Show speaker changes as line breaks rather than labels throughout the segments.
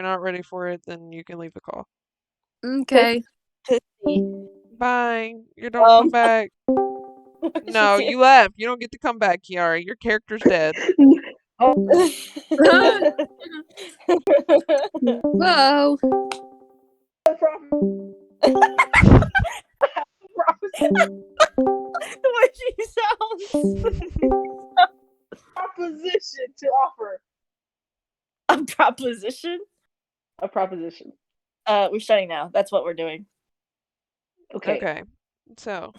you're not ready for it, then you can leave the call.
Okay.
Bye. You don't come back. No,
She
you left. You don't get to come back, Kiara. Your character's dead.
Whoa.
The way she sounds.
Proposition to offer.
A proposition?
A proposition.
We're shutting now. That's what we're doing.
Okay. So,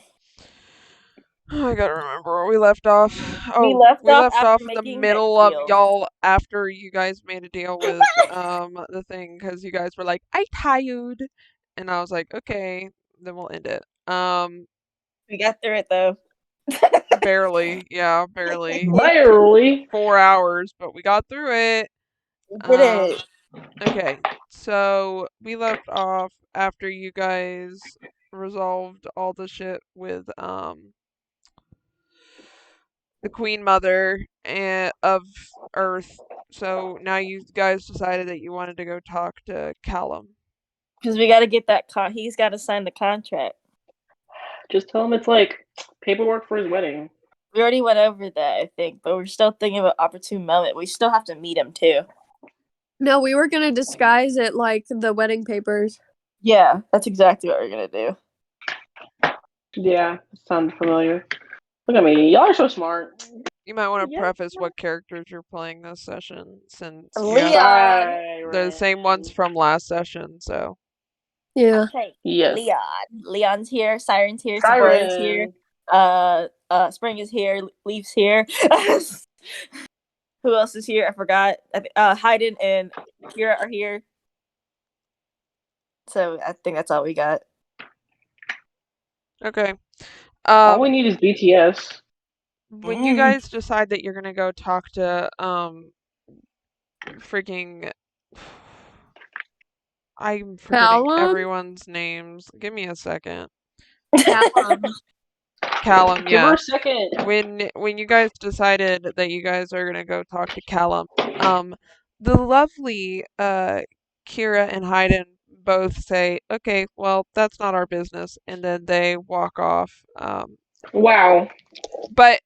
I gotta remember where we left off. Oh,
We left off
left
after
off the
making that
middle of
deal.
y'all after you guys made a deal with the thing, because you guys were like, "I tired," and I was like, "Okay, then we'll end it."
We got through it though.
Barely, yeah, barely.
Barely.
4 hours, but we got through it.
We did it.
Okay, so we left off after you guys resolved all the shit with the Queen Mother of Earth. So now you guys decided that you wanted to go talk to Callum.
Because we got to get that he's got to sign the contract.
Just tell him it's like paperwork for his wedding.
We already went over that, I think, but we're still thinking of an opportune moment. We still have to meet him too.
No, we were gonna disguise it like the wedding papers.
Yeah, that's exactly what we're gonna do.
Yeah, sounds familiar. Look at me. Y'all are so smart.
You might want to
Yeah.
preface what characters you're playing this session, since
Leon.
they're the same ones from last session, so.
Yeah.
Okay.
Yes.
Leon's here, Siren's here, Sephora's here, Spring is here, Leaf's here. Who else is here? I forgot. Hayden and Kira are here. So I think that's all we got.
Okay.
All we need is BTS.
When you guys decide that you're gonna go talk to freaking I'm forgetting everyone's names. Give me a second. Callum,
Give her
yeah.
a second.
When you guys decided that you guys are gonna go talk to Callum, the lovely Kira and Hayden both say, "Okay, well, that's not our business," and then they walk off.
Wow.
But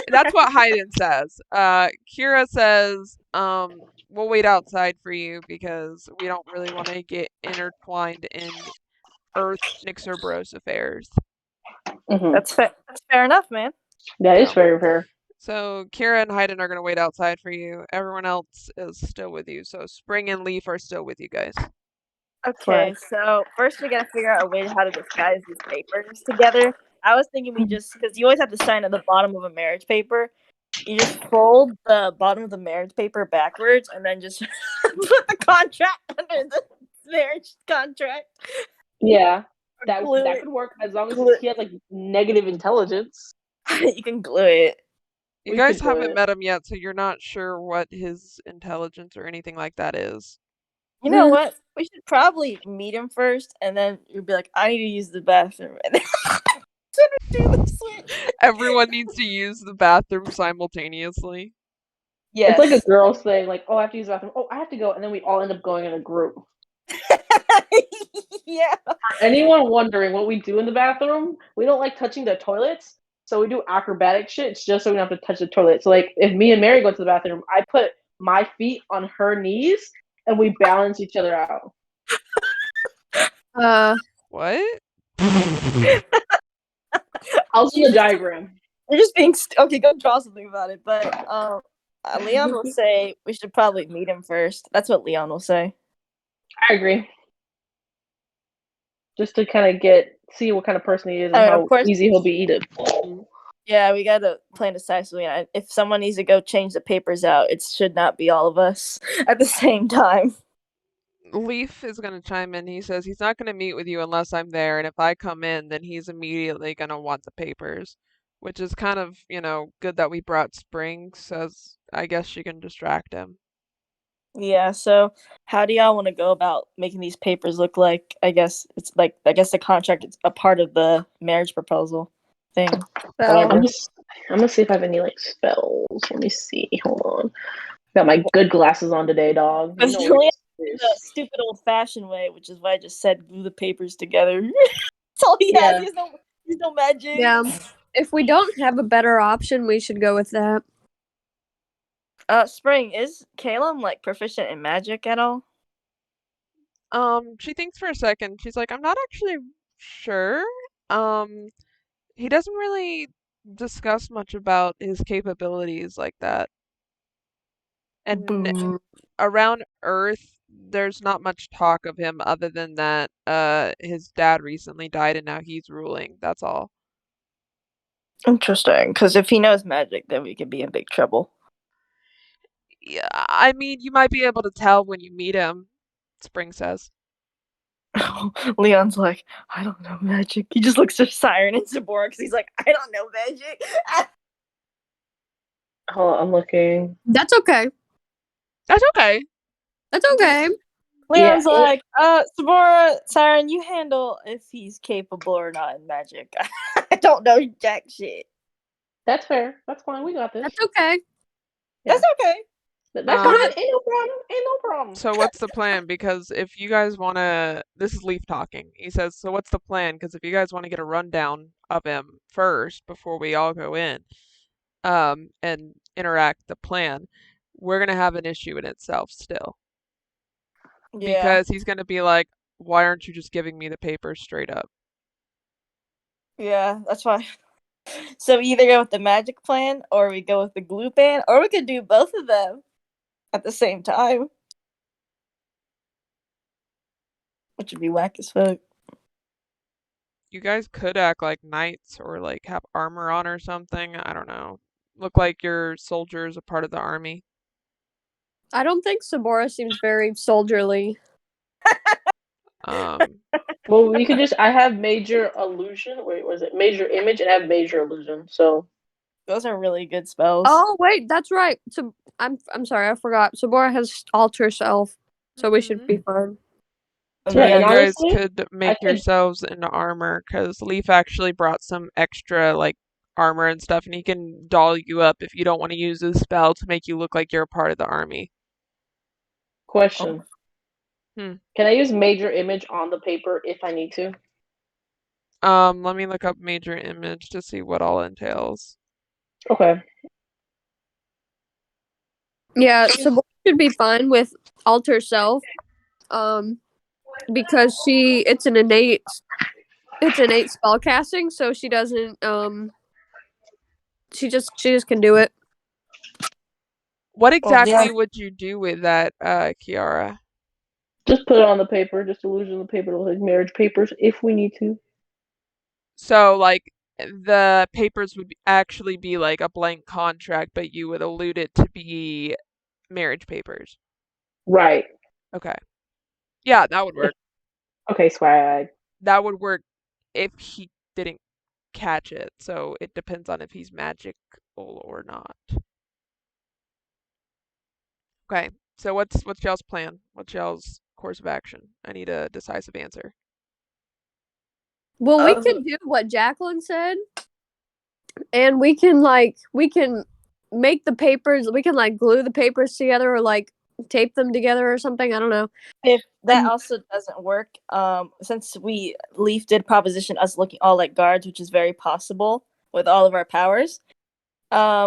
that's what Hayden says. Kira says, "We'll wait outside for you because we don't really want to get intertwined in Earth Nixerbros affairs."
Mm-hmm.
That's fair enough, man.
That is very fair.
So Kira and Hayden are gonna wait outside for you. Everyone else is still with you. So Spring and Leaf are still with you guys.
Okay, so first we gotta figure out a way how to disguise these papers together. I was thinking because you always have to sign at the bottom of a marriage paper. You just fold the bottom of the marriage paper backwards and then just put the contract under the marriage contract.
Yeah, that could work as long as he has like negative intelligence.
You can glue it.
You guys haven't met him yet, so you're not sure what his intelligence or anything like that is.
You know what? We should probably meet him first, and then you'd be like, "I need to use the bathroom."
Everyone needs to use the bathroom simultaneously.
Yeah, it's like a girl's thing. Like, oh, I have to use the bathroom. Oh, I have to go, and then we all end up going in a group.
Yeah.
For anyone wondering what we do in the bathroom, we don't like touching the toilets, so we do acrobatic shit just so we don't have to touch the toilet. So, like, if me and Mary go to the bathroom, I put my feet on her knees, and we balance each other out.
What?
I'll see the diagram.
You're just being okay. Go draw something about it. But Leon will say we should probably meet him first. That's what Leon will say.
I agree. Just to kind of see what kind of person he is and how easy he'll be eaten.
Yeah, we gotta plan decisively. If someone needs to go change the papers out, it should not be all of us at the same time.
Leaf is going to chime in. He says he's not going to meet with you unless I'm there, and if I come in, then he's immediately going to want the papers, which is kind of, good that we brought Spring, so I guess she can distract him.
Yeah, so how do y'all want to go about making these papers look like, I guess the contract is a part of the marriage proposal thing.
I'm gonna see if I have any like spells. Let me see. Hold on. Got my good glasses on today, dog.
the stupid old-fashioned way, which is why I just said glue the papers together. That's all he has.
Yeah.
He's no magic.
Yeah. If we don't have a better option, we should go with that.
Spring, is Caleb like proficient in magic at all?
She thinks for a second. She's like, I'm not actually sure. He doesn't really discuss much about his capabilities like that. And
Boo.
around Earth, there's not much talk of him other than that his dad recently died and now he's ruling. That's all.
Interesting, because if he knows magic, then we could be in big trouble.
Yeah, I mean, you might be able to tell when you meet him, Spring says.
Leon's like, I don't know magic. He just looks at Siren and Sabora because he's like, I don't know magic.
Hold on, I'm looking.
That's okay.
That's okay.
That's okay.
Leon's
Yeah,
like, Sabora, Siren, you handle if he's capable or not in magic. I don't know jack shit.
That's fair. That's fine. We got this.
That's okay.
That's okay.
That's
Um,
fine. Ain't no problem. Ain't no problem.
So what's the plan? Because if you guys want to, this is Leaf talking. He says, so what's the plan? Because if you guys want to get a rundown of him first before we all go in, and interact the plan, we're gonna have an issue in itself still.
Yeah.
Because he's gonna be like, why aren't you just giving me the papers straight up?
Yeah, that's fine. So we either go with the magic plan or we go with the glue plan, or we could do both of them at the same time. Which would be whack as fuck.
You guys could act like knights or like have armor on or something. I don't know. Look like your soldiers a part of the army.
I don't think Sabora seems very soldierly.
Um,
Well, we could just. I have major illusion. Wait, was it major image? And I have major illusion. So
Those are really good spells.
Oh wait, that's right. So I'm sorry, I forgot. Sabora has alter self, so we should be fine.
And
so
Yeah,
you
and
guys
honestly,
could make
could-
yourselves into armor because Leaf actually brought some extra like armor and stuff, and he can doll you up if you don't want to use his spell to make you look like you're a part of the army.
question.
Hmm.
Can I use major image on the paper if I need to?
Let me look up major image to see what all entails.
Okay.
Yeah, Sabora should be fine with alter self. Because it's an innate spell casting, so she doesn't she just can do it.
What exactly
yeah.
would you do with that, Kiara?
Just put it on the paper. Just illusion the paper to look like marriage papers if we need to.
So, like, the papers would actually be like a blank contract, but you would allude it to be marriage papers.
Right.
Okay. Yeah, that would work.
Okay, swag.
That would work if he didn't catch it. So it depends on if he's magical or not. Okay. So what's y'all's plan? What's y'all's course of action? I need a decisive answer.
Well, we can do what Jacqueline said, and we can make the papers. We can like glue the papers together or like tape them together or something. I don't know.
If that also doesn't work, since Leaf did proposition us looking all like guards, which is very possible with all of our powers,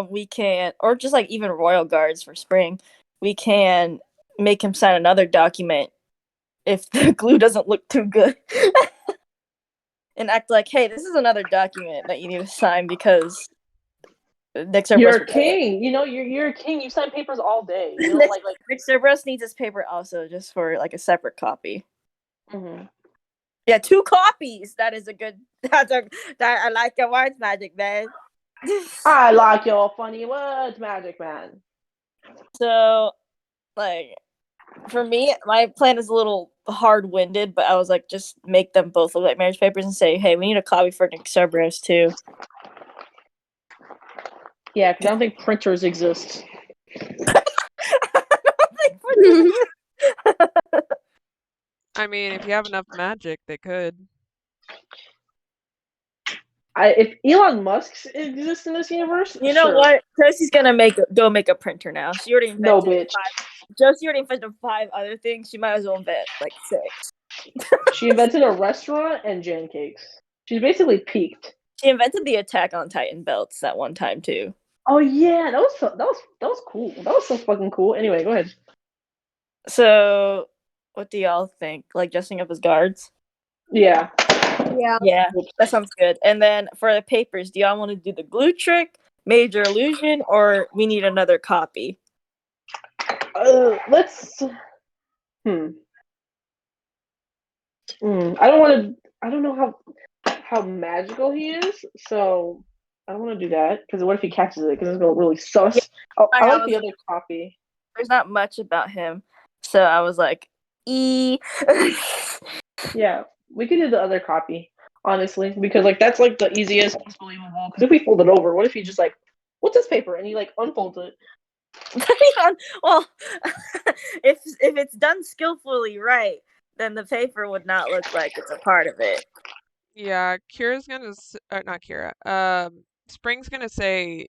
we can, or just like even royal guards for Spring, we can make him sign another document if the glue doesn't look too good. And act like, hey, this is another document that you need to sign because Nick Cerberus.
You're a king. You know, you're a king. You sign papers all day. You know, like.
Nick Cerberus needs his paper also, just for like a separate copy.
Mm-hmm.
Yeah, 2 copies. That is a good. That I like your words, Magic Man.
I like your funny words, Magic Man.
So, like, for me, my plan is a little hard-winded, but I was like, just make them both look like marriage papers and say, hey, we need a copy for Nick Cerberus too.
Yeah, because I don't think printers exist.
I mean, if you have enough magic, they could.
If Elon Musk exists in this universe,
You know
sure.
what? Kelsey's gonna go make a printer now. She already invented
No, bitch.
Josie already invented 5 other things. She might as well invent like 6.
She invented a restaurant and jam cakes. She's basically peaked.
She invented the Attack on Titan belts at one time too.
Oh yeah, that was cool. That was so fucking cool. Anyway, go ahead.
So, what do y'all think? Like dressing up as guards?
Yeah.
Yeah.
Yeah, that sounds good. And then for the papers, do y'all want to do the glue trick, major illusion, or we need another copy?
Let's. I don't want to. I don't know how magical he is, so I don't want to do that. Because what if he catches it? Because it's gonna really sus.
Yeah,
I like the other copy.
There's not much about him, so I was like,
Yeah, we could do the other copy, honestly, because like that's like the easiest, most believable. Because if we fold it over, what if he just like, what's this paper, and he like unfolds it?
well, if it's done skillfully right, then the paper would not look like it's a part of it.
Yeah, Kira's gonna not Kira. Spring's gonna say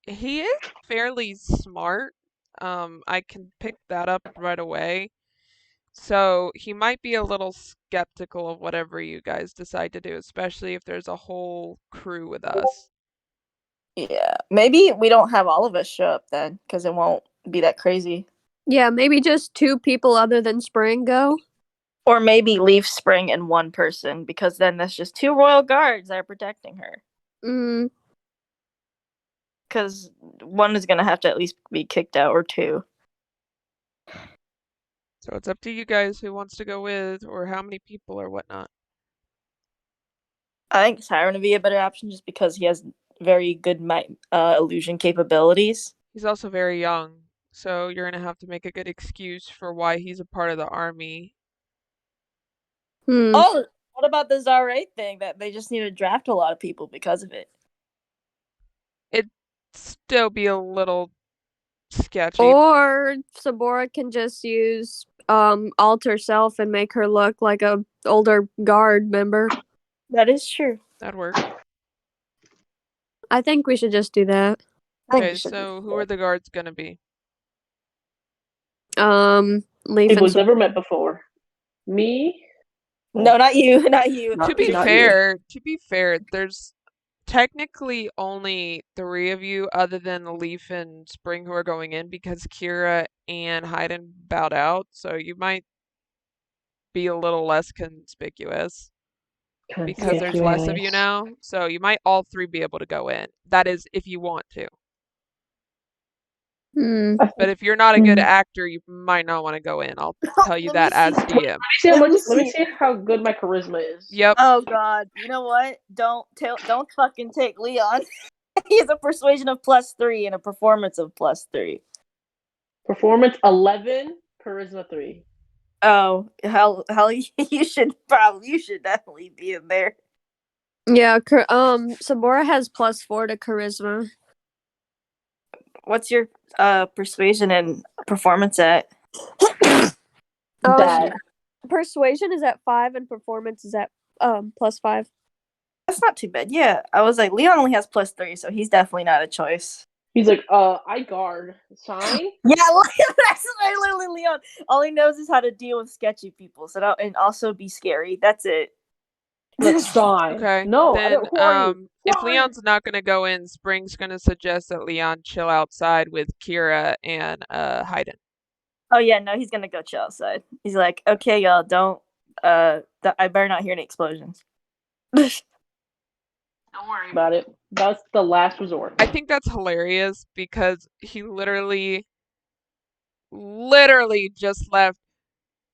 he is fairly smart. I can pick that up right away. So he might be a little skeptical of whatever you guys decide to do, especially if there's a whole crew with us.
Yeah, maybe we don't have all of us show up then, because it won't be that crazy.
Yeah, maybe just 2 people other than Spring go.
Or maybe leave Spring and 1 person, because then that's just 2 royal guards that are protecting her.
Mm.
Because 1 is gonna have to at least be kicked out, or 2.
So it's up to you guys who wants to go with, or how many people, or whatnot.
I think Siren would be a better option, just because he has very good illusion capabilities.
He's also very young, so you're gonna have to make a good excuse for why he's a part of the army.
Oh, what about the Zarate thing that they just need to draft a lot of people because of it?
It'd still be a little sketchy.
Or Sabora can just use alter self and make her look like a older guard member.
That is true.
That'd work.
I think we should just do that.
Okay, so who are the guards gonna be?
Leaf
It
and
was never met before. Me.
No, not you, not you.
To be
not
fair, there's technically only 3 of you other than Leaf and Spring who are going in because Kira and Hayden bowed out, so you might be a little less conspicuous because there's less of you now. So you might all 3 be able to go in. That is if you want to. But if you're not a good actor, you might not want to go in. I'll tell you that as DM.
Let me see how good my charisma is.
Yep.
Oh God! You know what? Don't fucking take Leon. He has a persuasion of +3 and a performance of +3.
Performance 11, charisma 3.
Oh hell! You should definitely be in there.
Yeah, Sabora has +4 to charisma.
What's your persuasion and performance at?
Bad.
Persuasion is at 5 and performance is at +5.
That's not too bad. Yeah, I was like, Leon only has +3, so he's definitely not a choice.
He's like, I guard. Sign?
Yeah, that's literally Leon. All he knows is how to deal with sketchy people, and also be scary. That's it.
Let's sign.
Okay.
No,
then,
who are you?
if Leon's not gonna go in, Spring's gonna suggest that Leon chill outside with Kira and Hayden.
Oh yeah, no, he's gonna go chill outside. He's like, okay, y'all, don't. I better not hear any explosions.
Don't worry about it. That's the last resort.
I think that's hilarious because he literally just left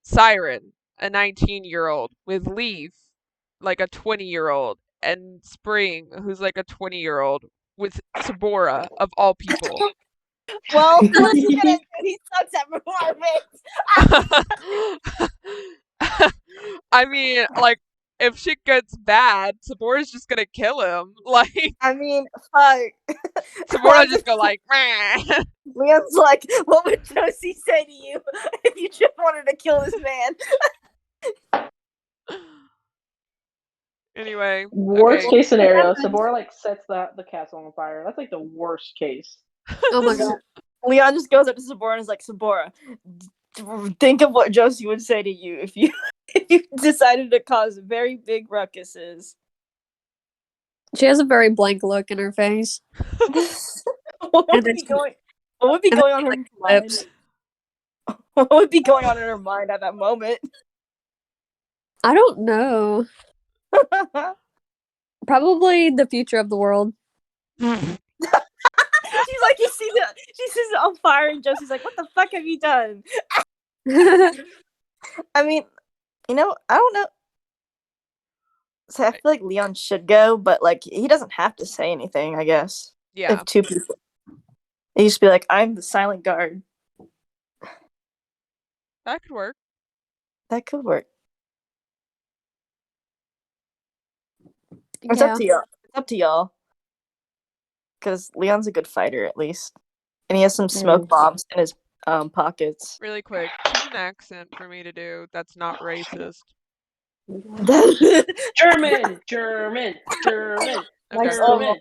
Siren, a 19-year-old, with Leaf, like a 20-year-old, and Spring, who's like a 20-year-old, with Sabora, of all people.
Well, he sucks at performance.
I mean, like, if shit gets bad, Sabora's just gonna kill him. Like,
I mean, fuck.
Sabora just go like, meh.
Leon's like, what would Josie say to you if you just wanted to kill this man?
Anyway.
Worst
okay.
case scenario, Sabora like sets the castle on fire. That's like the worst case.
Oh my god.
Leon just goes up to Sabora and is like, Sabora, think of what Josie would say to you if you if you decided to cause very big ruckuses.
She has a very blank look in her face.
What
And
would
then
be
she-
going? What would be
and then
going on
she,
in
like,
her mind?
flips.
What would be going on in her mind at that moment?
I don't know. Probably the future of the world.
She's like, she sees it on fire, and Josie's like, "What the fuck have you done?" I mean, I don't know. So I feel like Leon should go, but like he doesn't have to say anything. I guess
Yeah.
if two people, he just be like, "I'm the silent guard."
That could work.
That could work. It's
Yeah.
up to y'all. It's up to y'all. Because Leon's a good fighter, at least, and he has some smoke bombs in his pockets.
Really quick, choose an accent for me to do that's not racist.
German, German, German,
Okay.
German.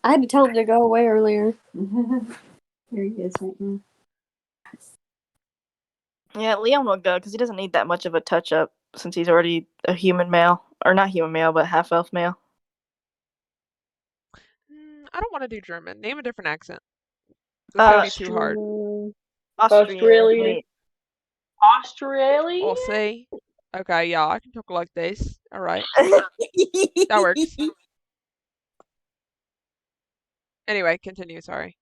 I had to tell him to go away earlier.
Here he is right now.
Yeah, Leon will go because he doesn't need that much of a touch up since he's already a human male, or not human male, but half elf male.
I don't want to do German. Name a different accent. It's gonna be too hard.
Australian.
Wait.
Australia?
I'll say. Okay, yeah, I can talk like this. All right, that works. Anyway, continue. Sorry.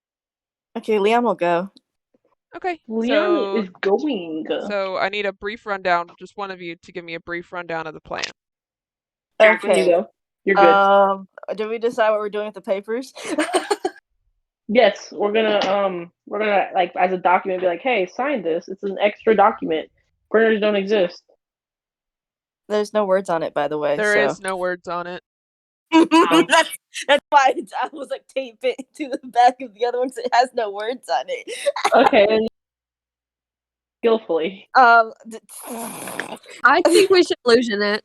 Okay, Leon will go.
Okay,
Leon is going.
so I need a brief rundown. Just one of you to give me a brief rundown of the plan.
Jacqueline, you
Okay.
go. You're good.
Did we decide what we're doing with the papers?
Yes, we're gonna like as a document be like, hey, sign this. It's an extra document. Printers don't exist.
There's no words on it, by the way.
There is no words on it.
that's why I was like tape it to the back of the other one because it has no words on it.
Okay, and skillfully.
I think we should illusion it.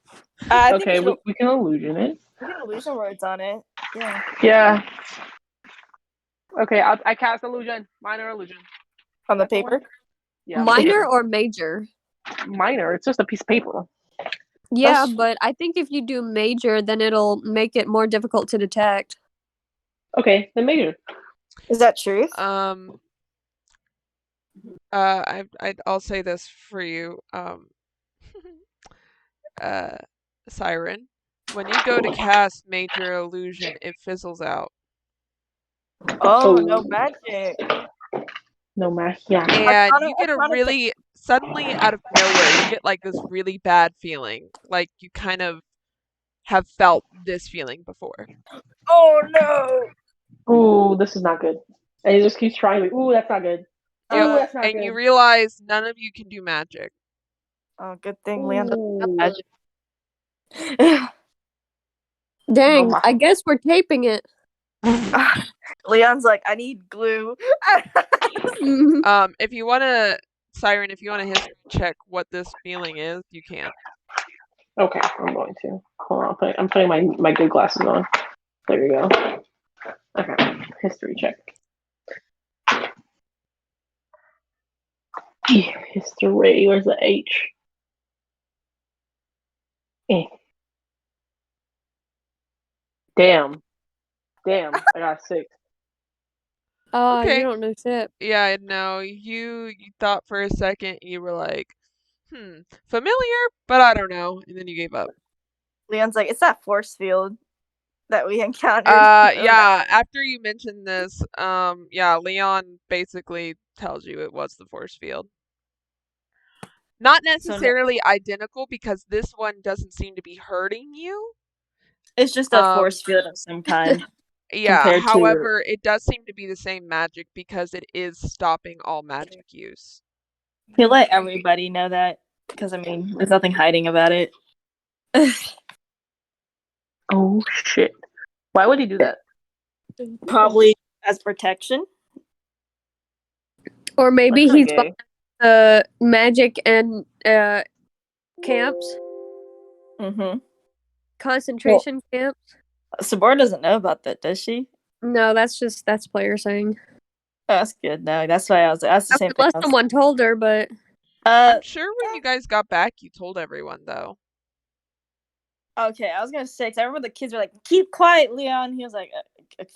I think
Okay,
we
we can illusion it.
can illusion words on it. Yeah.
Yeah. Okay, I cast illusion. Minor illusion.
On the
That's the one?
paper.
Yeah.
Minor or major?
Minor. It's just a piece of paper.
Yeah,
That's-
but I think if you do major, then it'll make it more difficult to detect.
Okay, then major.
Is that truth?
I'll say this for you. Siren, when you go to cast major illusion, it fizzles out.
Oh, no magic.
No math. Yeah.
And
Arcana-
you get a
Arcana
really, suddenly out of nowhere, you get like this really bad feeling. Like you kind of have felt this feeling before.
Oh no.
Ooh, this is not good. And he just keeps trying. Like, ooh, that's not good.
Yep,
Ooh, that's not
and
good.
you realize none of you can do magic.
Oh, good thing Leon doesn't have
Ooh.
magic.
Dang,
my-
I guess we're taping it.
Leon's like, I need glue.
If you want to, Siren, if you want to history check what this feeling is, you can.
Okay, I'm going to. Hold on, I'm putting my good glasses on. There you go. Okay, history check. History, where's the H? Damn, I got 6.
Okay.
You don't know shit.
Yeah, no, you thought for a second, you were like, familiar, but I don't know, and then you gave up.
Leon's like, it's that force field that we encountered.
Yeah, after you mentioned this, yeah, Leon basically tells you it was the force field. Not necessarily identical because this one doesn't seem to be hurting you.
It's just a force field of some kind.
Yeah,
compared to-
however, it does seem to be the same magic because it is stopping all magic use.
He'll let everybody know that because I mean, there's nothing hiding about it.
Oh shit! Why would he do that?
Probably as protection.
Or maybe
That's
he's
not
got magic and camps,
Mm-hmm.
concentration camps.
Sabora doesn't know about that, does she?
No, that's player saying.
That's good. No, that's why I was. That's the same thing.
Unless someone told her, but
I'm sure when you guys got back, you told everyone though.
Okay, I was gonna say, 'cause I remember the kids were like, "Keep quiet, Leon." He was like,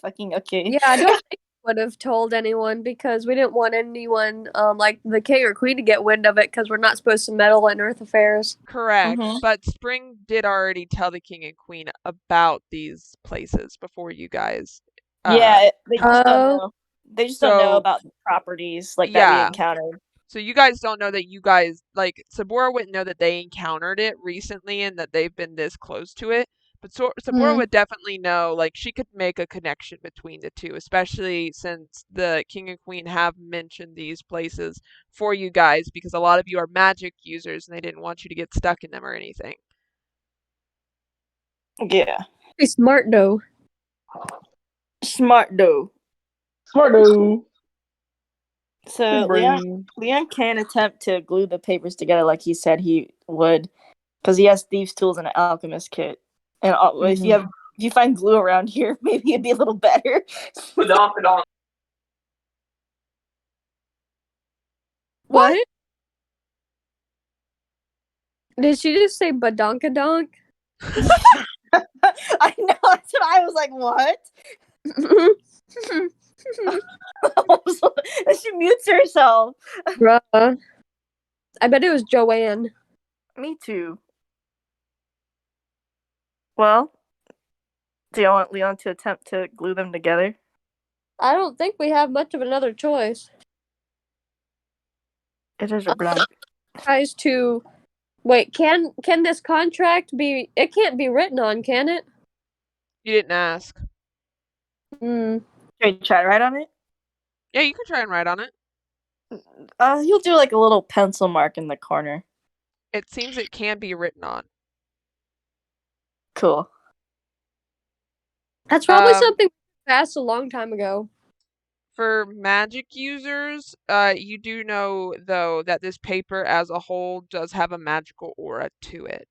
"Fucking okay."
yeah, I don't think we would have told anyone because we didn't want anyone, like the king or queen, to get wind of it because we're not supposed to meddle in Earth affairs.
Correct,
Mhm.
but Spring did already tell the king and queen about these places before you guys.
Yeah, they just don't
Oh.
know. They just don't know
So
about the properties like that we
yeah,
encountered.
so you guys don't know that you guys like Sabora wouldn't know that they encountered it recently and that they've been this close to it. But Sabora
Mm.
would definitely know, like she could make a connection between the two, especially since the king and queen have mentioned these places for you guys because a lot of you are magic users and they didn't want you to get stuck in them or anything.
Yeah,
Be smart though.
smart though.
Smarto.
So Leon can attempt to glue the papers together like he said he would, because he has thieves' tools and an alchemist kit. And if you find glue around here, maybe it'd be a little better.
Put it on.
What? Did she just say badonkadonk?
I know, that's what I was like, what? And she mutes herself.
Bruh. I bet it was Joanne.
Me too. Well, do you want Leon to attempt to glue them together?
I don't think we have much of another choice.
It is a blank.
Tries to wait. Can this contract be? It can't be written on, can it?
You didn't ask.
Hmm.
Can you try to write on it?
Yeah, you can try and write on it.
He'll do like a little pencil mark in the corner.
It seems it can be written on.
Cool.
That's probably
Um,
something we passed a long time ago.
For magic users, you do know though that this paper as a whole does have a magical aura to it.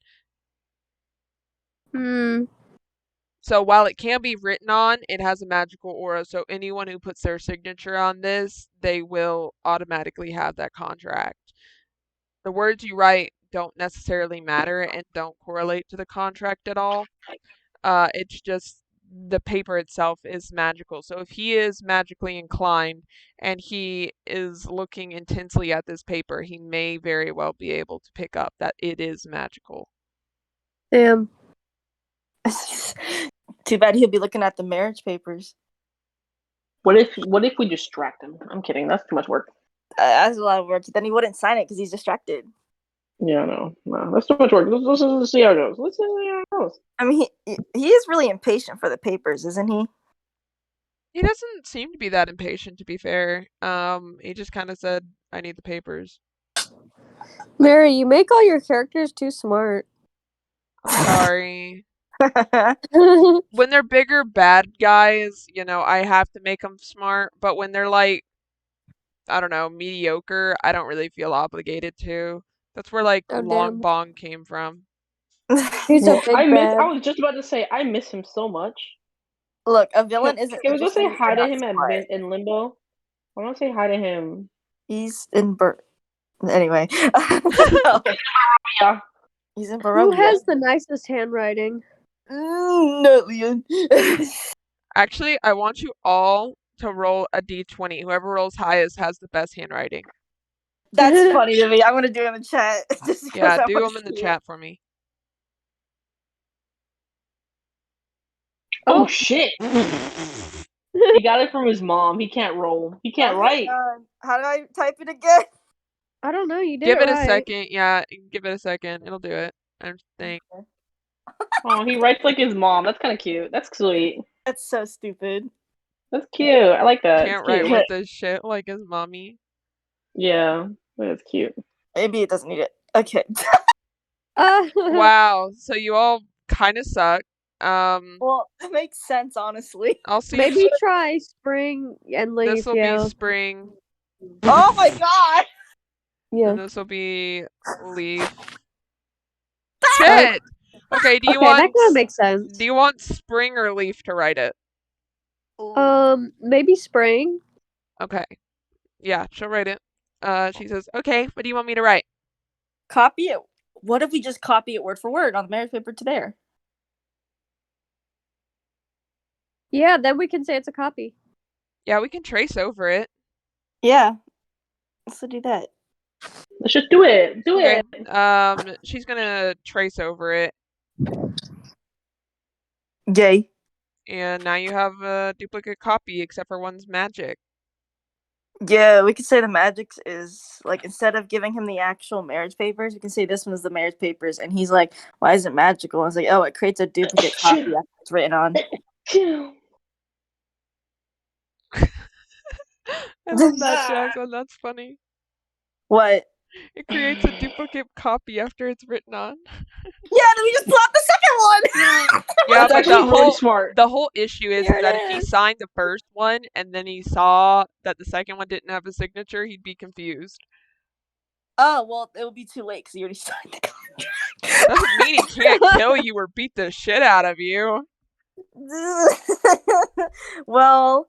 Hmm.
So while it can be written on, it has a magical aura. So anyone who puts their signature on this, they will automatically have that contract. The words you write don't necessarily matter and don't correlate to the contract at all. It's just the paper itself is magical. So if he is magically inclined and he is looking intensely at this paper, he may very well be able to pick up that it is magical.
Damn.
Too bad he'll be looking at the marriage papers.
What if we distract him? I'm kidding. That's too much work.
That's a lot of work. Then he wouldn't sign it because he's distracted.
Yeah, no, that's too much work. Let's see how it goes. Let's see how it goes.
I mean, he is really impatient for the papers, isn't he?
He doesn't seem to be that impatient, to be fair. He just kind of said, "I need the papers."
Mary, you make all your characters too smart.
Sorry. When they're bigger bad guys, I have to make them smart. But when they're like, I don't know, mediocre, I don't really feel obligated to. That's where like
Oh,
Long
damn.
Bong came from.
He's a big
I
bad.
was just about to say I miss him so much.
Look, a villain isn't.
Can we go say
magicians,
hi
they're
to
not
him
smart.
in Limbo? I want to say hi to him.
He's in Anyway. No.
Yeah.
He's in
Who
Barovia.
has the nicest handwriting?
Not Leon.
Actually, I want you all to roll a d20. Whoever rolls highest has the best handwriting.
That's funny to me. I'm gonna do it in the chat. Just because
Yeah,
I
do
wanna
them in the
see it.
chat for me.
Oh shit! He got it from his mom. He can't roll. He can't write.
How do I type it again?
I don't know. You did
Give it a
right.
second. Yeah, give it a second. It'll do it. I think.
Oh, he writes like his mom. That's kind of cute. That's sweet.
That's so stupid.
That's cute. I like that.
Can't
It's
write
cute.
with this shit like his mommy.
Yeah, that's cute.
Maybe it doesn't need it. Okay.
Wow. So you all kind of suck.
Well, it makes sense, honestly.
I'll see.
Maybe try spring and leaf.
This will
Yeah.
be spring,
Oh my god!
Yeah.
and this will be leaf. Shit. Okay. Do you
Okay, that kind of
want?
makes sense.
Do you want spring or leaf to write it?
Maybe spring.
Okay. Yeah, she'll write it. She says, okay, what do you want me to write?
Copy it. What if we just copy it word for word on the marriage paper to there?
Yeah, then we can say it's a copy.
Yeah, we can trace over it.
Yeah. Let's do that.
Let's just do it. Do
Okay.
it.
She's gonna trace over it,
Yay.
and now you have a duplicate copy, except for one's magic.
Yeah, we could say the magic is like instead of giving him the actual marriage papers, we can say this one is the marriage papers, and he's like, "Why is it magical?" And it's like, "Oh, it creates a duplicate copy after it's written on."
I love that, Jacqueline. That's funny.
What?
It creates a duplicate copy after it's written on.
Yeah, then we just plot the second one.
Yeah,
That's
but
actually really smart.
the whole issue is
Here it
that if he
is.
signed the first one and then he saw that the second one didn't have a signature, he'd be confused.
Oh well, it will be too late because he already signed the contract.
Doesn't mean he can't kill you or beat the shit out of you.
Well,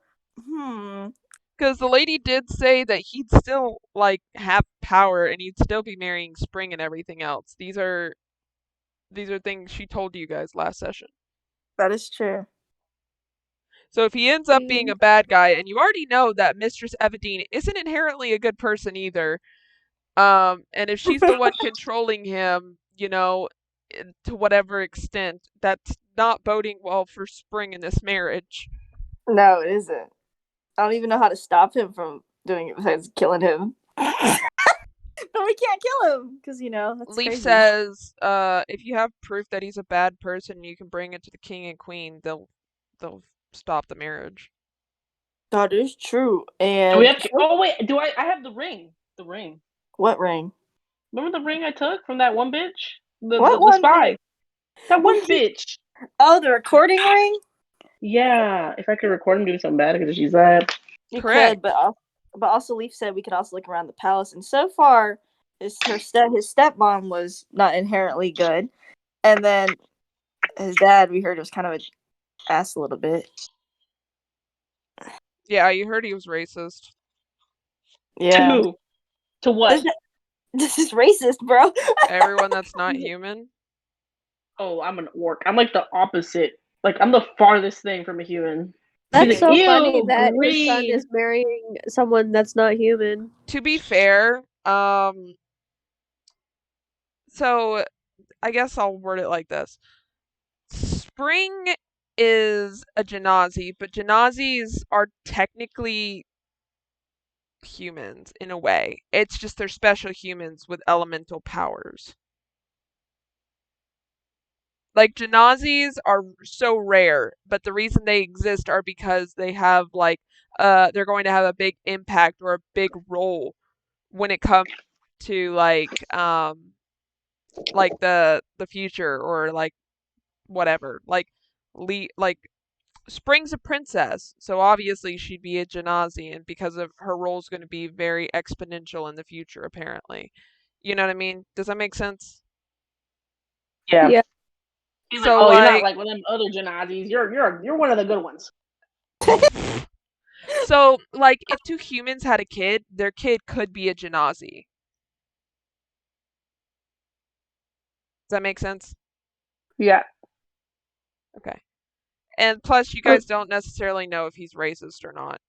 Because the lady did say that he'd still like have power and he'd still be marrying Spring and everything else. These are things she told you guys last session.
that is true.
So if he ends up being a bad guy, and you already know that Mistress Evadine isn't inherently a good person either, and if she's the one controlling him, you know, to whatever extent, that's not boding well for Spring in this marriage.
No, it isn't. I don't even know how to stop him from doing it besides killing him. But we can't kill him because that's
Leaf
crazy.
says, if you have proof that he's a bad person, you can bring it to the king and queen. They'll stop the marriage.
That is true.
Do
And
we have to, oh wait, do I have the ring? The ring.
what ring?
Remember the ring I took from that one bitch? The
What
spy. That one bitch.
Oh, the recording ring?
Yeah. If I could record him doing something bad, I could just use that.
You
Correct.
could, but also Leaf said we could also look around the palace, and so far his stepmom was not inherently good, and then his dad we heard was kind of an ass a little bit.
Yeah, you heard he was racist.
Yeah.
To what?
This is racist, bro.
Everyone that's not human.
Oh, I'm an orc. I'm like the opposite. Like I'm the farthest thing from a human.
That's
He's
so
like,
funny
"Ew,
that his son
green."
is marrying someone that's not human.
To be fair, so I guess I'll word it like this. Spring is a Genasi, but Genazis are technically humans in a way. It's just they're special humans with elemental powers. Like Genazis are so rare, but the reason they exist are because they have they're going to have a big impact or a big role when it comes to the future or like whatever. Like Spring's a princess, so obviously she'd be a Genasi, and because of her role's going to be very exponential in the future, apparently. You know what I mean? Does that make sense?
Yeah.
Yeah.
He's
So,
like, oh, you're
like-
not like one of them other Genazis. You're one of the good ones.
So, like, if two humans had a kid, their kid could be a Genasi. Does that make sense?
Yeah.
Okay. And plus, you guys don't necessarily know if he's racist or not.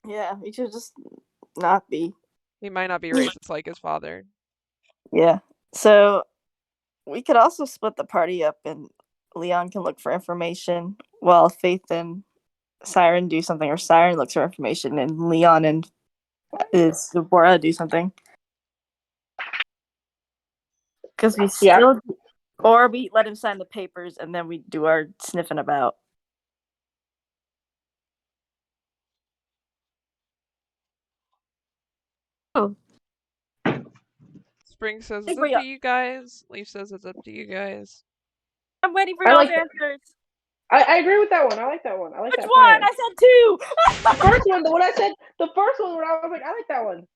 Yeah, he should just not be.
He might not be racist like his father.
Yeah. So we could also split the party up, and Leon can look for information while Faith and Siren do something, or Siren looks for information, and Leon and Deborah do something. Because we still, or we let him sign the papers, and then we do our sniffing about.
Oh.
Spring says it's up to you guys. Leaf says it's up to you guys.
I'm waiting for y'all's answers.
I agree with that one. I like that one. I like
Which
that
one?
plan.
I said two.
The first one, the one I said, the first one where I was like, I like that one.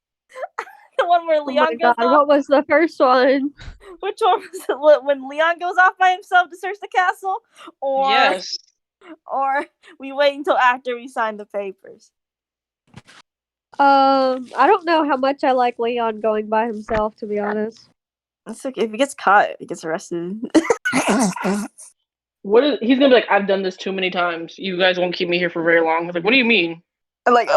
The one where Leon goes off.
What was the first one?
Which one was it? When Leon goes off by himself to search the castle? Or
Yes.
Or we wait until after we sign the papers?
I don't know how much I like Leon going by himself, to be honest.
That's okay. If he gets caught, he gets arrested.
He's gonna be like, I've done this too many times. You guys won't keep me here for very long. I was like, what do you mean?
Like,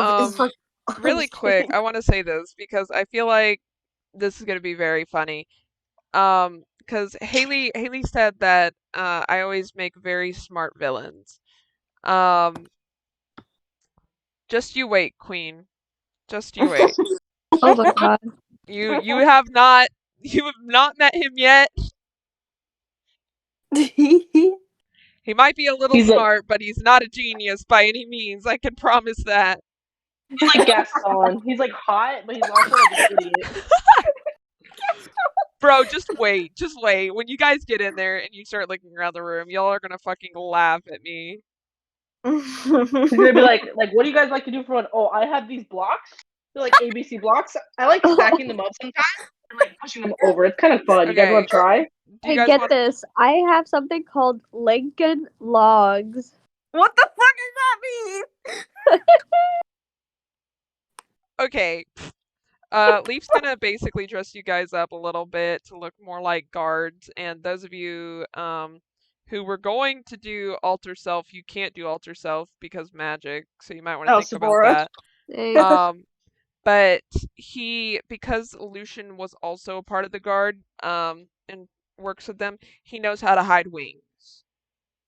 Really quick, I want to say this because I feel like this is gonna be very funny. Because Haley said that I always make very smart villains. Um, just you wait, Queen. Just you wait.
Oh my god.
You have not met him yet. He might be a little
He's like-
smart, but he's not a genius by any means. I can promise that.
He's like Gaston. He's like hot, but he's also like an idiot.
Bro, just wait. Just wait. When you guys get in there and you start looking around the room, y'all are gonna fucking laugh at me.
He's gonna be like, what do you guys like to do for fun? Oh, I have these blocks. They're like ABC blocks. I like stacking them up sometimes and like pushing them over. It's kind of fun. You guys
Okay.
want to try?
Do you
Hey,
guys
get
want
this. I have something called Lincoln Logs.
What the fuck does that mean?
Okay. Leaf's gonna basically dress you guys up a little bit to look more like guards, and those of you who were going to do alter self, you can't do alter self because magic, so you might want to
Oh,
think
Sabora.
about
Thanks.
that. But because Lucian was also a part of the guard, and works with them, he knows how to hide wings.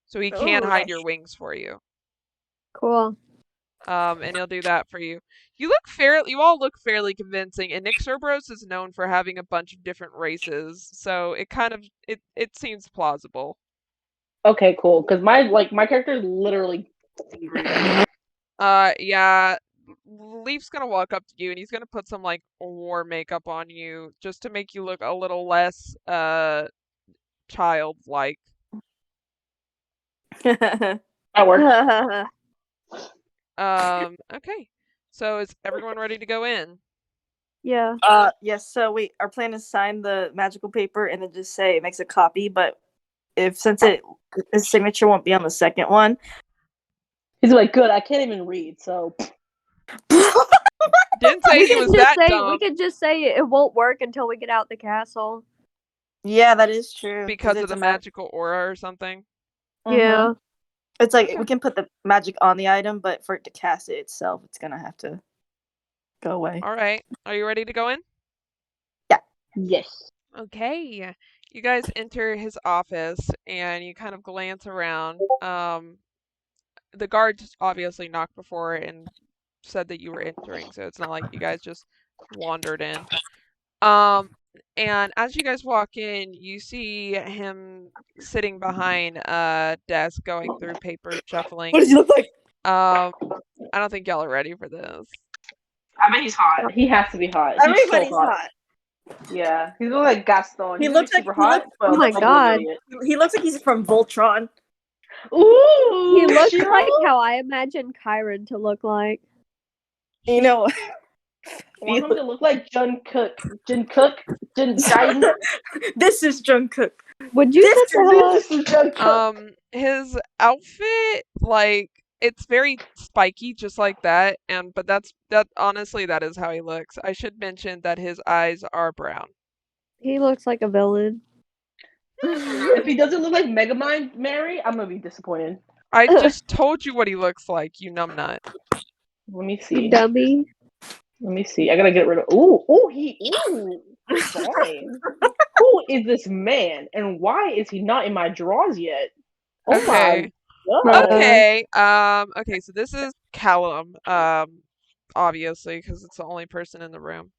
So he can
Oh,
hide
nice.
your wings for you.
Cool.
And he'll do that for you. You all look fairly convincing, and Nick Cerberus is known for having a bunch of different races, so it seems plausible.
Okay, cool. Because my character is literally.
Yeah, Leaf's gonna walk up to you and he's gonna put some like war makeup on you just to make you look a little less childlike.
That works.
Okay. So is everyone ready to go in?
Yeah.
Yes. So wait, our plan is sign the magical paper and then just say it makes a copy. But since his signature won't be on the second one,
He's like, good. I can't even read, so.
Didn't say he was that dumb.
We could just say it won't work until we get out the castle.
yeah, that is true.
Because of
it's
the
a
magical aura or something.
Mhm.
Yeah.
It's like
Okay.
we can put the magic on the item, but for it to cast it itself, it's gonna have to go away.
All right. Are you ready to go in?
Yes.
Okay. You guys enter his office and you kind of glance around. The guard just obviously knocked before and said that you were entering, so it's not like you guys just wandered in. And as you guys walk in, you see him sitting behind a desk going through papers, shuffling.
What does he look like?
I don't think y'all are ready for this.
I bet he's hot. He has to be hot. He's
Everybody's
so hot. Yeah. He's looking like Gaston.
He
He's
looks
like super
like-
hot.
Oh my god.
He looks like he's from Voltron.
Ooh.
He looks
Cheryl?
like how I imagine Kyron to look like.
You know.
I want him to look like Jun Cook. Jun.
This is Jungkook.
Would you
This
shut the hell up?
This is Jun Cook.
His outfit, like, it's very spiky, just like that, but honestly, that is how he looks. I should mention that his eyes are brown.
He looks like a villain.
If he doesn't look like Megamind Mary, I'm gonna be disappointed.
I just told you what he looks like, you numbnut.
Let me
You
see.
dummy.
Let me see. I gotta get rid of. Ooh, fine. Who is this man, and why is he not in my drawers yet? Oh
Okay.
my god.
Okay, so this is Callum, obviously, because it's the only person in the room.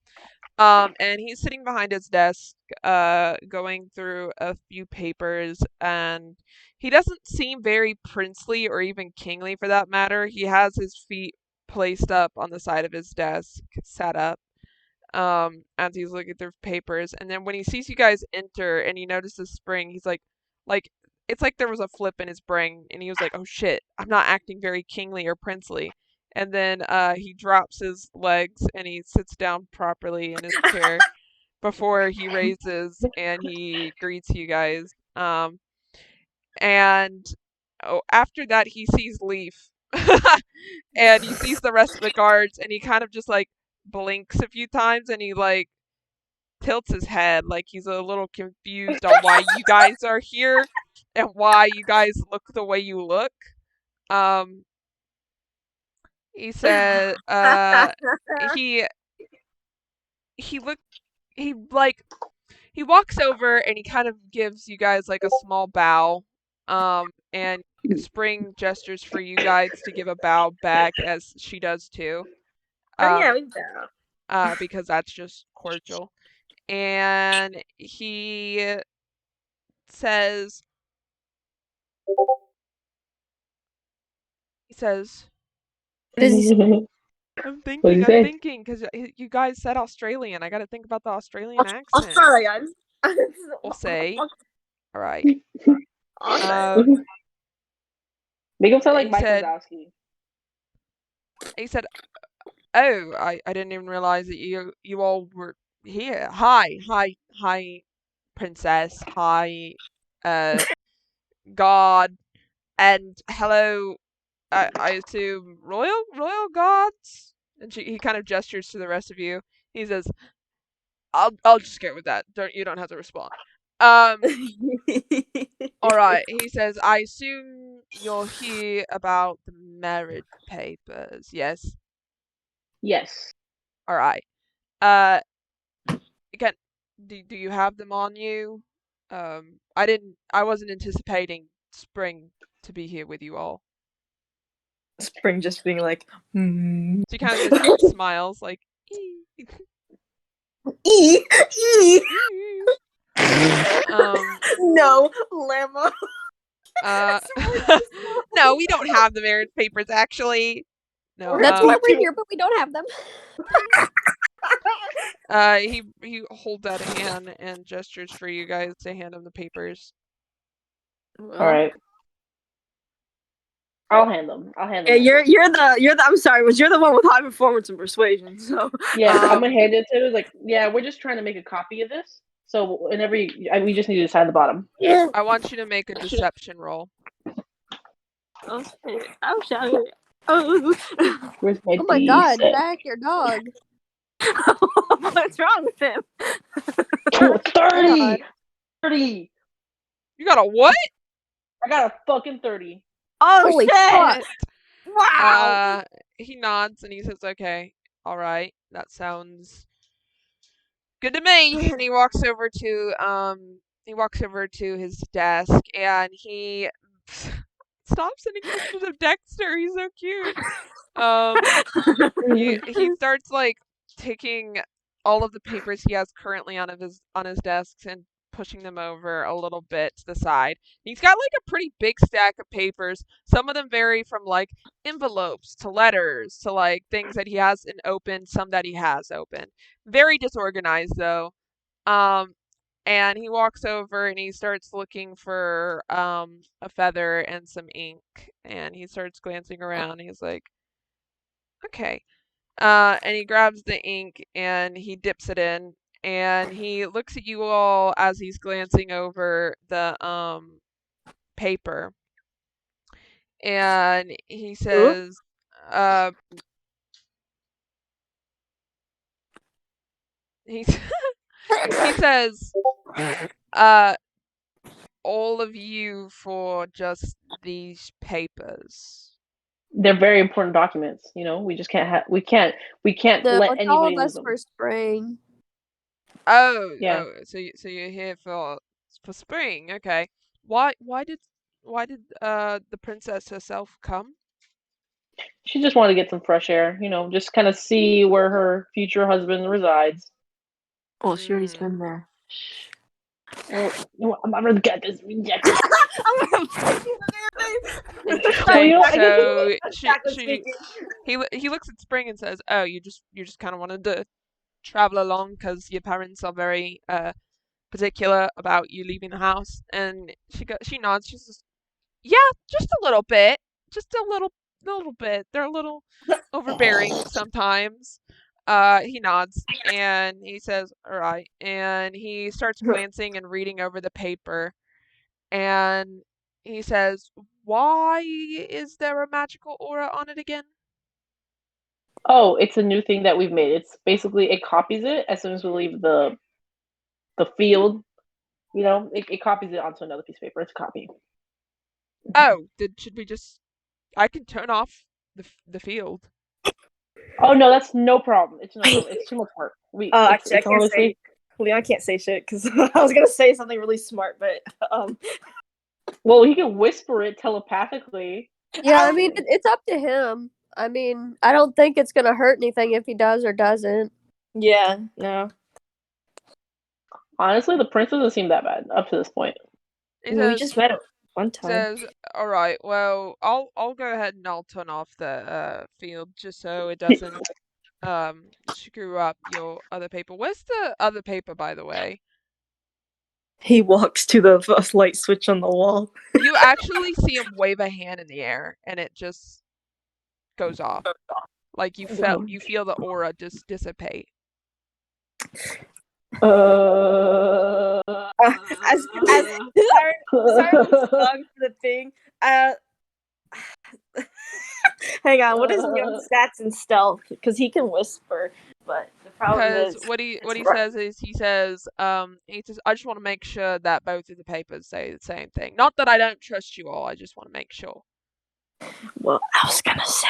And he's sitting behind his desk, going through a few papers, and he doesn't seem very princely or even kingly for that matter. He has his feet placed up on the side of his desk, sat up, as he's looking through papers, and then when he sees you guys enter and he notices Spring, he's like, it's like there was a flip in his brain, and he was like, oh shit, I'm not acting very kingly or princely. And then he drops his legs and he sits down properly in his chair before he raises and he greets you guys. And after that, he sees Leaf And he sees the rest of the guards, and he kind of just like blinks a few times, and he like tilts his head like he's a little confused on why you guys are here and why you guys look the way you look. He said, he walks over and he kind of gives you guys like a small bow. And Spring gestures for you guys to give a bow back as she does too.
Oh yeah, we know.
Because that's just cordial. And he says,
Does
I'm
What do you say?
thinking, because you guys said Australian. I got to think about the Australian accent.
Australian.
We'll say. All right.
Awesome.
Make him sound like
he
Mike
said-
Wazowski.
He said, "Oh, I didn't even realize that you all were here. Hi, princess. Hi, God, and hello. I assume royal gods." And he kind of gestures to the rest of you. He says, "I'll just get with that. You don't have to respond." All right. He says, "I assume you're here about the marriage papers. Yes.
Yes.
All right. Again, do you have them on you? I wasn't anticipating Spring to be here with you all."
Spring just being like,
So he kind of just smiles like, "Ee."
E. No, Llama.
No, we don't have the marriage papers actually. No.
That's why we're here, but we don't have them.
He holds out a hand and gestures for you guys to hand him the papers.
All right. I'll hand them.
Yeah, you're the. I'm sorry, but you're the one with high performance and persuasion. So
yeah, I'm gonna hand it to him. Like, yeah, we're just trying to make a copy of this. So whenever we just need to sign the bottom.
I want you to make a deception roll.
I'm sorry. Oh,
Where's my
Oh my god,
D6?
Jack, your dog.
what's wrong with him?
30! 30!
You got a what?
I got a fucking 30.
Oh
Holy
shit!
fuck.
Wow.
He nods and he says, "Okay, all right, that sounds good to me." And he walks over to his desk and he stops and he pictures of Dexter. He's so cute. He starts like taking all of the papers he has currently on his desks and pushing them over a little bit to the side. He's got like a pretty big stack of papers. Some of them vary from like envelopes to letters to like things that he hasn't opened, some that he has opened. Very disorganized though. And he walks over and he starts looking for a feather and some ink, and he starts glancing around and he's like, "Okay." And he grabs the ink and he dips it in and he looks at you all as he's glancing over the paper. And he says, he says, "All of you for just these papers."
They're very important documents. You know, we just can't we can't
No,
let
it's
anybody
all of
lose
us
them.
for Spring.
Oh,
Yeah.
so you're here for Spring, okay. Why did the princess herself come?
She just wanted to get some fresh air. You know, just kind of see where her future husband resides.
Oh, she already
Mm.
been there.
I'm not gonna get this rejected.
I'm gonna fuck you
Interesting.
you know, I
So
Exactly speaking.
he looks at Spring and says, "Oh, you just kind of wanted to travel along because your parents are very particular about you leaving the house." And she nods. She says, "Yeah, just a little bit, just a little bit. They're a little overbearing sometimes." He nods and he says, "All right," and he starts glancing and reading over the paper, and he says, "Why is there a magical aura on it again?"
Oh, it's a new thing that we've made. It's basically it copies it as soon as we leave the field. You know, it copies it onto another piece of paper. It's a copy.
Oh, should we just? I can turn off the field.
Oh no, that's no problem. It's no problem. It's too much work.
Actually, I
It's
can't say. Leon can't say shit because I was gonna say something really smart, but
Well, he can whisper it telepathically.
Yeah, I mean, it's up to him. I mean, I don't think it's gonna hurt anything if he does or doesn't.
yeah, no.
Honestly, the prince doesn't seem that bad up to this point.
He
We
says,
just met him one time.
says, "All right, well, I'll go ahead and I'll turn off the field just so it doesn't screw up your other paper. Where's the other paper, by the way?"
He walks to the light switch on the wall.
You actually see him wave a hand in the air, and it just goes off. Like you feel the aura just dissipate.
As Siren sung for the thing. Hang on, what is Leon's stats and stealth? Because he can whisper, but the problem
Because
is
what he
right.
says is he says I just want to make sure that both of the papers say the same thing. Not that I don't trust you all. I just want to make sure.
Well, I was gonna say.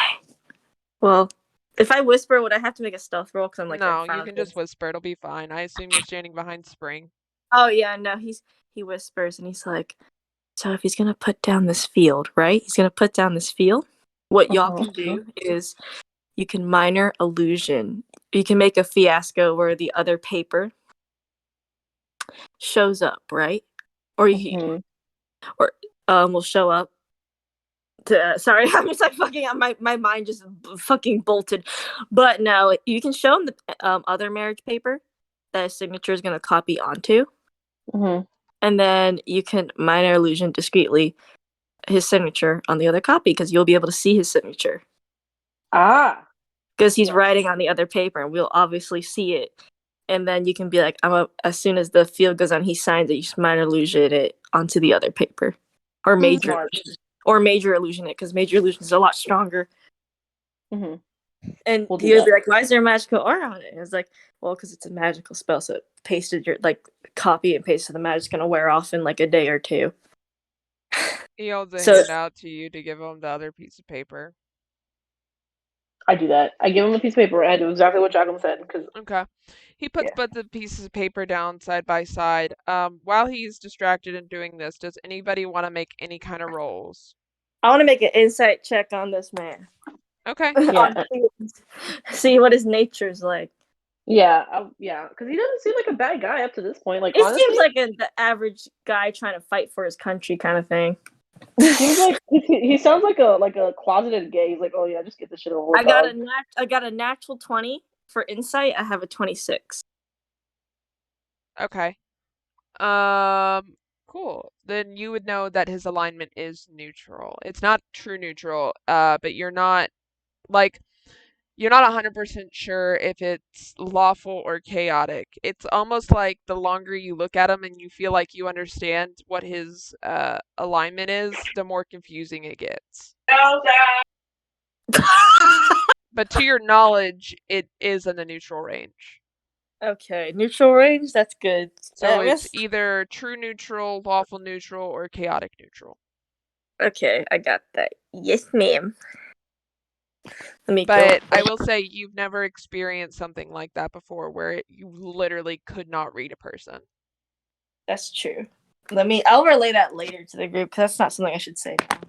Well, if I whisper, would I have to make a stealth roll? Because I'm like.
No, you can just whisper. It'll be fine. I assume you're standing behind Spring.
Oh yeah, no. He whispers and he's like, so if he's gonna put down this field, right? He's gonna put down this field. What y'all can do is you can minor illusion. You can make a fiasco where the other paper shows up, right? Or you will show up. Sorry, I'm just like fucking. My mind just fucking bolted. But no, you can show him the other marriage paper that his signature is gonna copy onto, and then you can minor illusion discreetly his signature on the other copy because you'll be able to see his signature. Because he's writing on the other paper, and we'll obviously see it. And then you can be like, as soon as the field goes on, he signs it. You just minor illusion it onto the other paper, or major illusion it, because major illusion is a lot stronger. And he'll be like, "Why is there a magical aura on it?" And it's like, "Well, because it's a magical spell, so it pasted your copy and paste, so the magic's gonna wear off in like a day or two."
He holds a hand out to you to give him the other piece of paper.
I do that. I give him a piece of paper and I do exactly what Jacqueline said.
Okay. He puts both the pieces of paper down side by side. While he's distracted in doing this, does anybody want to make any kind of rolls?
I want to make an insight check on this man.
Okay.
Yeah.
See what his nature's like.
Yeah, because he doesn't seem like a bad guy up to this point. Like,
it
honestly,
seems like the average guy trying to fight for his country kind of thing.
Seems like he sounds like a closeted gay. He's like, oh yeah, just get this shit over with.
I got a natural 20 for insight. I have a 26.
Okay. Cool. Then you would know that his alignment is neutral. It's not true neutral, but you're not 100% sure if it's lawful or chaotic. It's almost like the longer you look at him and you feel like you understand what his alignment is, the more confusing it gets. But to your knowledge, it is in the neutral range.
Okay, neutral range, that's good.
So it's either true neutral, lawful neutral, or chaotic neutral.
Okay, I got that. Yes, ma'am.
But I will say you've never experienced something like that before where you literally could not read a person.
That's true. I'll relay that later to the group because that's not something I should say now.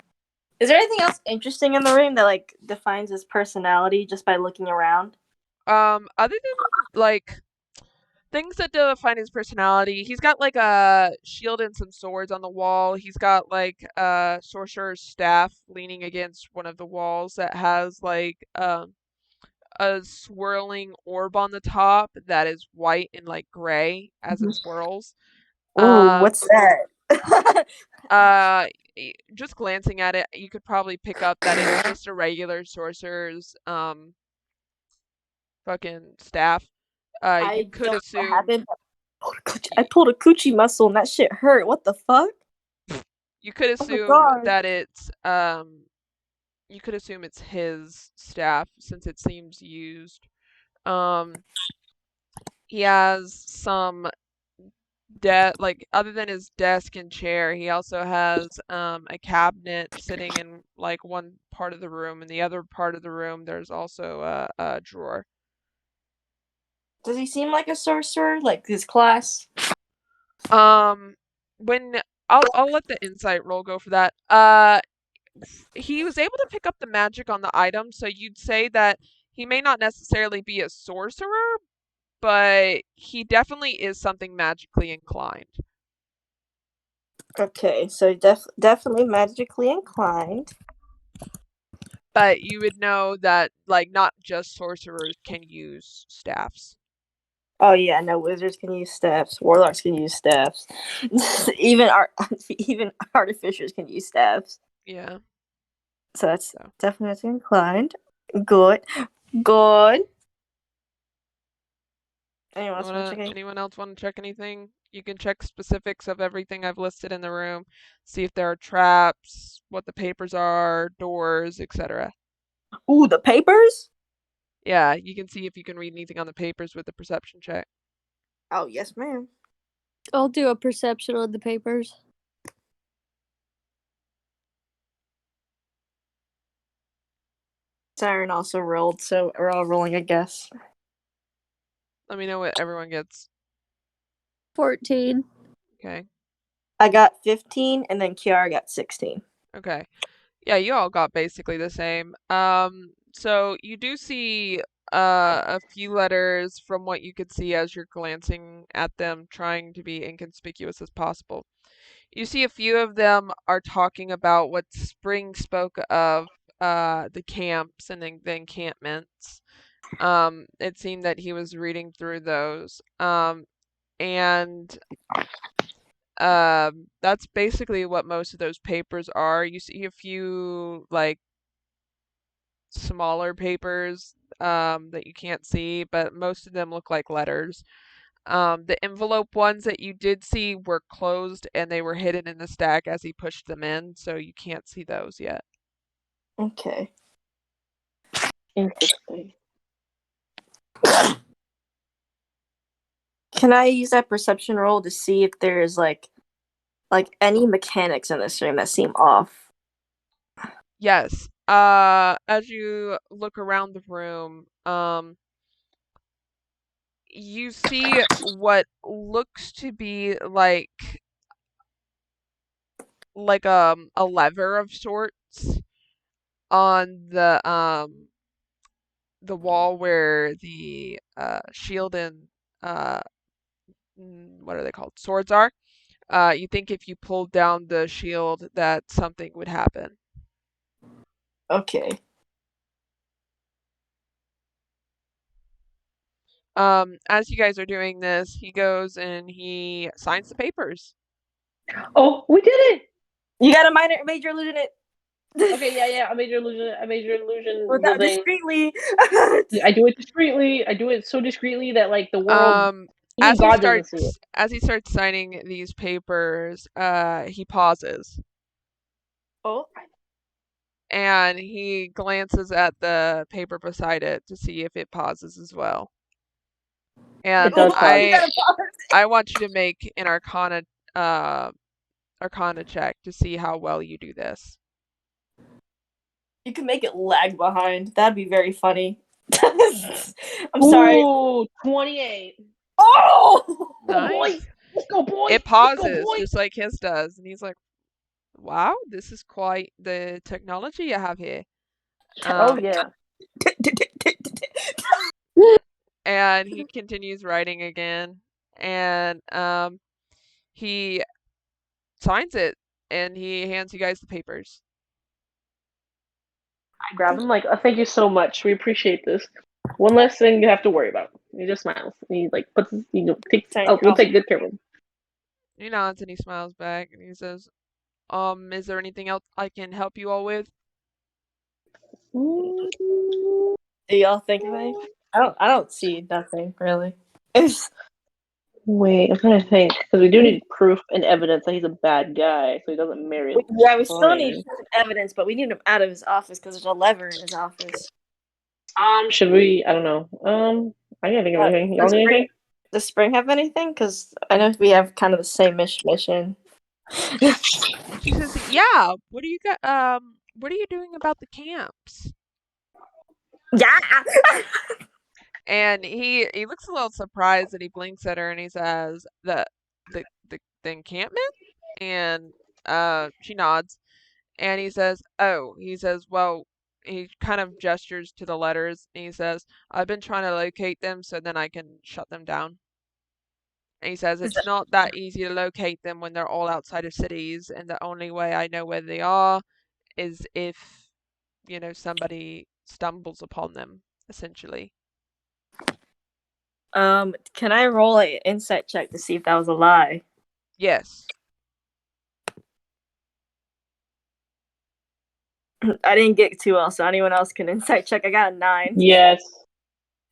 Is there anything else interesting in the room that defines his personality just by looking around?
Other than things that define his personality, he's got a shield and some swords on the wall. He's got a sorcerer's staff leaning against one of the walls that has a swirling orb on the top that is white and gray as it swirls.
Ooh, what's that?
Just glancing at it, you could probably pick up that it's just a regular sorcerer's fucking staff. You could assume.
I pulled a coochie muscle and that shit hurt. What the fuck?
You could
Oh my
assume
God.
that it's you could assume it's his staff since it seems used. He has some like other than his desk and chair, he also has a cabinet sitting in like one part of the room, and the other part of the room there's also a drawer.
Does he seem like a sorcerer, like his class?
When I'll let the insight roll go for that. He was able to pick up the magic on the item, so you'd say that he may not necessarily be a sorcerer, but he definitely is something magically inclined.
Okay, so definitely magically inclined.
But you would know that like not just sorcerers can use staffs.
Oh yeah, no, wizards can use staffs, warlocks can use staffs, even even artificers can use staffs.
Yeah.
So that's
So.
definitely inclined. Good, good.
Anyone else want to check anything? You can check specifics of everything I've listed in the room, see if there are traps, what the papers are, doors, etc.
Ooh, the papers?
Yeah, you can see if you can read anything on the papers with the perception check.
Oh, yes, ma'am.
I'll do a perception on the papers.
Siren also rolled, so we're all rolling a guess.
Let me know what everyone gets.
14.
Okay.
I got 15, and then Kiara got 16.
Okay. Yeah, you all got basically the same. So you do see a few letters from what you could see as you're glancing at them, trying to be inconspicuous as possible. You see a few of them are talking about what Spring spoke of, the camps and the encampments. It seemed that he was reading through those. And that's basically what most of those papers are. You see a few like smaller papers that you can't see, but most of them look like letters. The envelope ones that you did see were closed and they were hidden in the stack as he pushed them in, so you can't see those yet.
Okay.
Interesting.
Can I use that perception roll to see if there's like any mechanics in this room that seem off?
Yes. As you look around the room, you see what looks to be like a lever of sorts on the wall where the shield and what are they called? Swords are. You think if you pulled down the shield that something would happen.
Okay.
As you guys are doing this, he goes and he signs the papers.
Oh, we did it!
You got a major illusion it.
Okay, yeah, a major illusion
Without
building.
discreetly.
I do it discreetly. I do it so discreetly that like the world, even
As he
God doesn't see it.
starts signing these papers, he pauses.
Oh.
And he glances at the paper beside it to see if it pauses as well. And
It does pause.
I want you to make an Arcana check to see how well you do this.
You can make it lag behind. That'd be very funny. I'm sorry.
Ooh, 28.
Oh!
Nice.
Let's go, boy.
It pauses just like his does, and he's like, "Wow, this is quite the technology you have here."
Oh yeah.
And he continues writing again, and he signs it, and he hands you guys the papers.
I grab him like, thank you so much. We appreciate this. One less thing you have to worry about. He just smiles. And he like puts we'll take good care of him.
He nods and he smiles back and he says, is there anything else I can help you all with?
Do y'all think of it? I don't see nothing really.
Wait, I'm trying to think because we do need proof and evidence that he's a bad guy, so he doesn't marry.
Yeah, we still need
Fine.
evidence, but we need him out of his office because there's a lever in his office.
Should we? I don't know. I can't think of anything. Y'all
Does
need
Spring,
anything?
does Spring have anything? Because I know we have kind of the same mission.
She says, "Yeah. What are you what are you doing about the camps?"
Yeah.
And he looks a little surprised and he blinks at her and he says, the encampment? And she nods and he says, "Oh," he says, "well," he kind of gestures to the letters and he says, "I've been trying to locate them so then I can shut them down." And he says, "It's not that easy to locate them when they're all outside of cities, and the only way I know where they are is if, somebody stumbles upon them, essentially."
Can I roll an insight check to see if that was a lie?
Yes.
I didn't get too well, so anyone else can insight check. I got a 9.
Yes.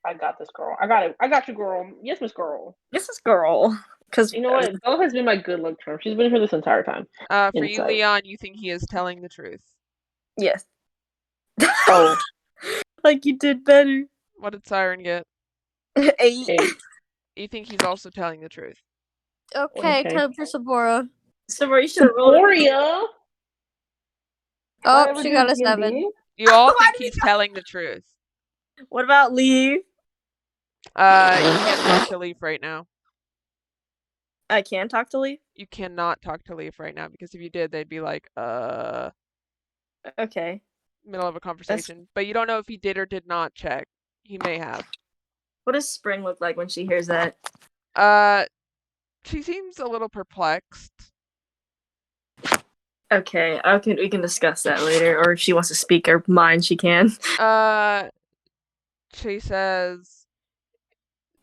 I got this, girl. I got it. I got you, girl. Yes, Miss Girl.
This is girl. Because
You know what? Belle has been my good luck charm. She's been here this entire time.
For you,
Insight.
Leon, you think he is telling the truth.
Yes.
Oh.
Like you did better.
What did Siren get?
8.
You think he's also telling the truth.
Okay,
Okay.
time for Sabora.
So you should roll it.
Saboria.
Oh, she got a 7.
You all
Why
think he's telling the truth.
What about Leave?
You can't talk to Leaf right now.
I can talk to Leave?
You cannot talk to Leaf right now because if you did, they'd be like,
Okay.
middle of a conversation. But you don't know if he did or did not check. He may have.
What does Spring look like when she hears that?
She seems a little perplexed.
Okay, we can discuss that later, or if she wants to speak her mind, she can.
She says,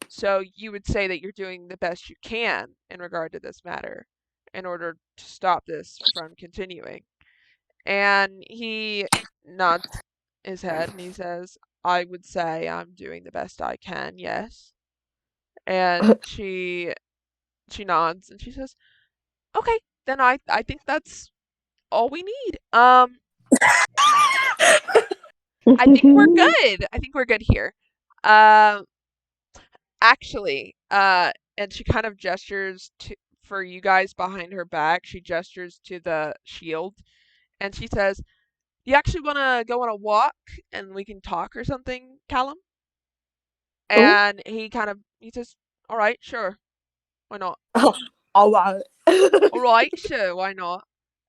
"So you would say that you're doing the best you can in regard to this matter in order to stop this from continuing." And he nods his head and he says, "I would say I'm doing the best I can, yes." And she nods and she says, "Okay, then I think that's all we need. I think we're good. I think we're good here. Actually, and she kind of gestures for you guys behind her back. She gestures to the shield and she says, "You actually want to go on a walk and we can talk or something, Callum?" And he says, "All right, sure. Why not?"
All right.
"All right, sure, why not?"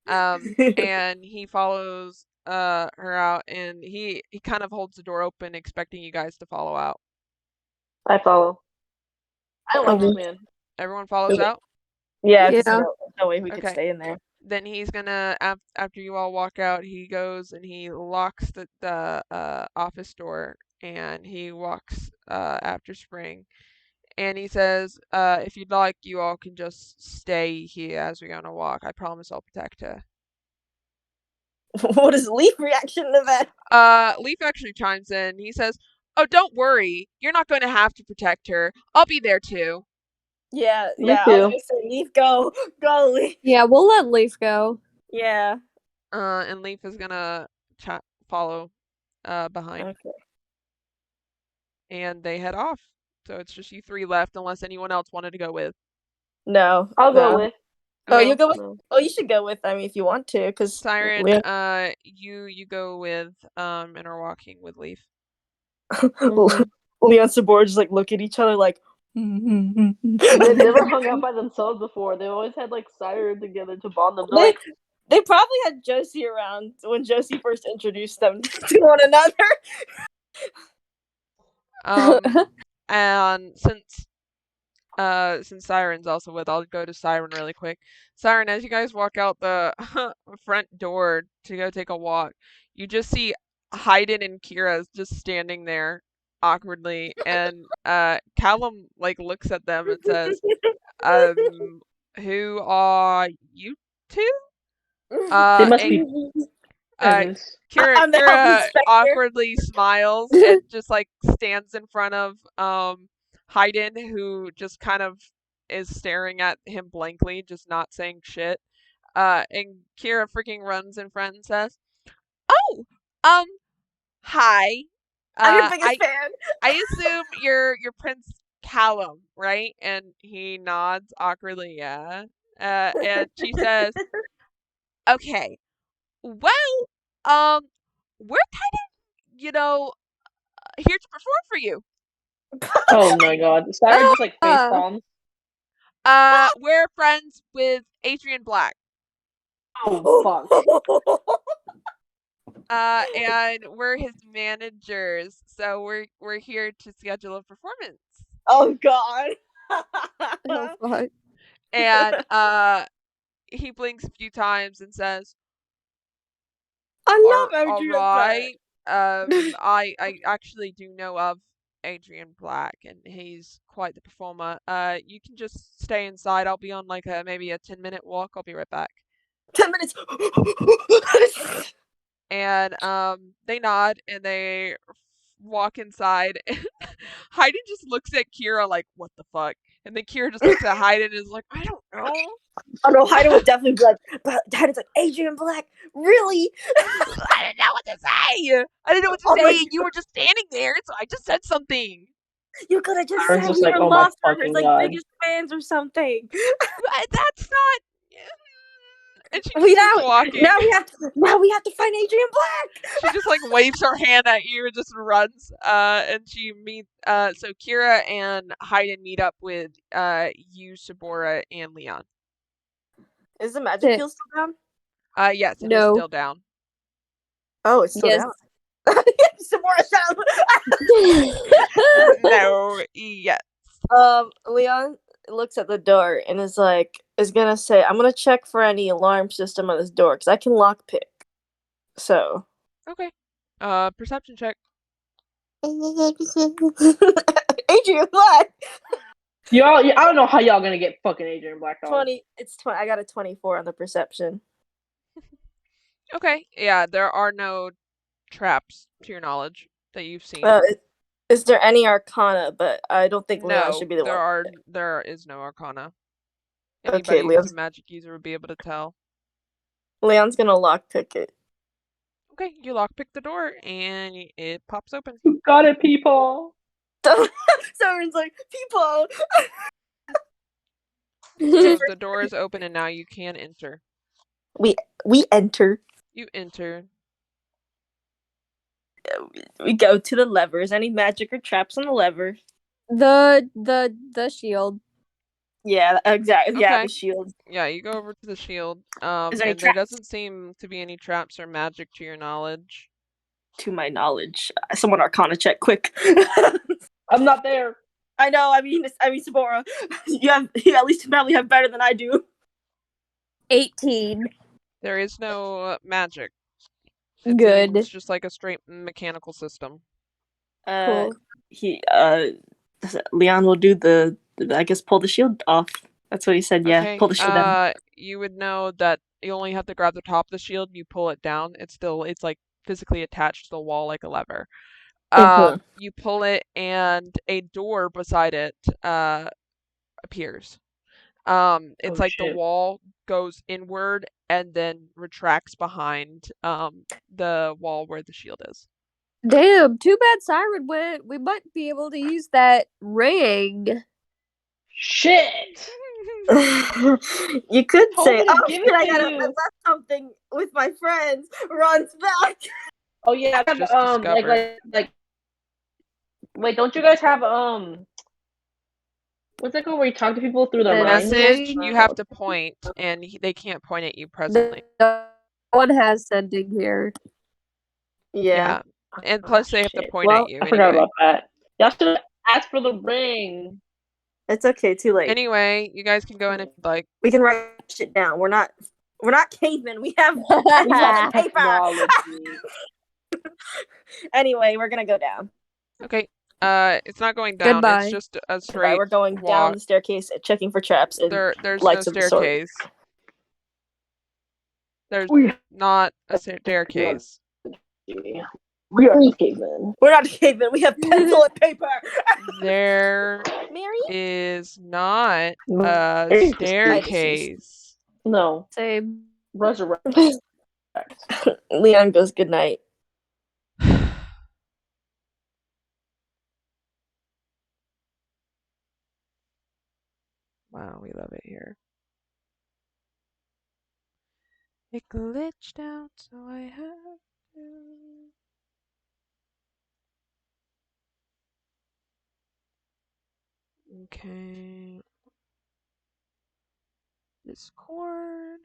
And he follows her out and he kind of holds the door open expecting you guys to follow out.
I follow. I don't like this man.
Everyone follows out?
Yeah.
Yeah.
No way we could
Okay.
stay in there.
Then he's gonna after you all walk out, he goes and he locks the office door and he walks after Spring. And he says, "If you'd like, you all can just stay here as we go on a walk. I promise I'll protect her."
What is Leaf reaction to that?
Leaf actually chimes in. He says, "Oh, don't worry. You're not going to have to protect her. I'll be there too."
Yeah.
Me
I was
too.
gonna say Leaf, go, Leaf.
Yeah, we'll let Leaf go.
Yeah.
And Leaf is gonna follow behind.
Okay.
And they head off. So it's just you three left, unless anyone else wanted to go with.
No.
I'll go
no.
with.
Oh,
Okay.
you go with.
No.
Oh, you should go with. I mean, if you want to, because
Siren, you go with and are walking with Leaf.
Leon Sabor just like look at each other like.
They've never hung out by themselves before. They've always had like Siren together to bond them. They're like,
They probably had Josie around when Josie first introduced them to one another.
And since Siren's also with, I'll go to Siren really quick. Siren, as you guys walk out the front door to go take a walk, you just see Hayden and Kira just standing there awkwardly, and Callum like looks at them and says, "Who are you two?"
they must be.
Kira,
I'm the health
Kira
inspector.
awkwardly smiles and just like stands in front of Hayden, who just kind of is staring at him blankly, just not saying shit. And Kira freaking runs in front and says, "Oh, um, hi.
I'm your
Uh,
biggest fan.
I assume you're Prince Callum, right?" And he nods awkwardly, yeah. And she says, "Okay, well, we're kind of, here to perform for you.
Oh my god. Siren just like face palms.
We're friends with Adrian Black.
Oh fuck.
And we're his managers, so we're here to schedule a performance."
Oh god.
Oh, fuck.
And he blinks a few times and says,
I love
all
Adrian
right. I actually do know of Adrian Black, and he's quite the performer. You can just stay inside. I'll be on like maybe a 10-minute walk. I'll be right back."
10 minutes.
And they nod and they walk inside. And Hayden just looks at Kira like, "What the fuck?" And then Kira just looks at Hayden and is like, "I don't know."
Oh no, Hayden would definitely be like, but Hayden's like, Adrian Black, really?
I didn't know what to say. I didn't know what to
Oh my
say. And you were just standing there, so I just said something.
You could have just
Siren's
said
just
we
like,
were
oh my
Lost Runners,
fucking
like
God.
biggest fans or something.
That's not. And she
We
just keeps
now,
walking.
now we have to find Adrian Black.
She just like waves her hand at you and just runs. And she meets. So Kira and Hayden meet up with you, Sabora, and Leon.
Is the magic
Sick.
field still down?
Yes, it is
No.
still down.
Oh, it's still
Yes.
down. Some more sound.
No, yes.
Leon looks at the door and is gonna say, I'm gonna check for any alarm system on this door because I can lockpick. So
Okay. Perception check.
Adrian Black.
Y'all, I don't know how y'all gonna get fucking Adrian Black on.
20. I got a 24 on the perception.
Okay. Yeah, there are no traps to your knowledge that you've seen.
Is there any arcana? But I don't think Leon
No,
should be the one.
there is no arcana.
Okay,
Anybody who's
Leon's
a magic user would be able to tell.
Leon's gonna lockpick it.
Okay, you lockpick the door and it pops open.
You got it, people.
Someone's like, people.
So the door is open and now you can enter.
We enter.
You enter.
We go to the levers. Any magic or traps on the lever?
The shield.
Yeah, exactly. Yeah,
Okay.
the shield.
Yeah, you go over to the shield.
there any
And there
traps?
doesn't seem to be any traps or magic to your knowledge.
To my knowledge, someone arcana check quick.
I'm not there.
I know. I mean, Sabora, you at least probably have better than I do.
18.
There is no magic.
Good.
It's just like a straight mechanical system.
Cool.
Leon will do the I guess pull the shield off. That's what he said. Yeah,
Okay,
pull the shield down.
you would know that you only have to grab the top of the shield. You pull it down. It's like physically attached to the wall like a lever. You pull it, and a door beside it appears. It's
Oh,
like
shit.
the wall goes inward and then retracts behind the wall where the shield is.
Damn, too bad Siren went. We might be able to use that ring.
Shit.
You could
Told
say,
me to
"Oh
give
shit,
it
I
to
got
you."
I left something with my friends." Runs back.
Oh yeah, I have,
Just discovered.
like. Wait, don't you guys have what's that called where you talk to people through their
The
minds?
Message,
Message?
you have to point, and they can't point at you presently.
No one has sending here.
Yeah.
And plus they have to
Shit.
point
Well,
at you
I forgot
anyway.
about that. Y'all should have asked for the ring.
It's okay. Too late.
Anyway, you guys can go in if you'd like.
We can write shit down. We're not cavemen. We have paper.
Technology.
Anyway, we're gonna go down.
Okay. It's not going down.
Goodbye.
It's just a
Right,
straight
we're going
walk.
down the staircase, checking for traps and
There's no
lights of the sword.
staircase. There's
We-
not a staircase.
Yeah. We are cavemen.
We're not cavemen. We have pencil and paper.
There
Mary?
is not
No.
a
Very
staircase.
No.
Same.
Resurrect.
Leon goes, good night.
Wow, we love it here. It glitched out, so I have to. Okay. Discord.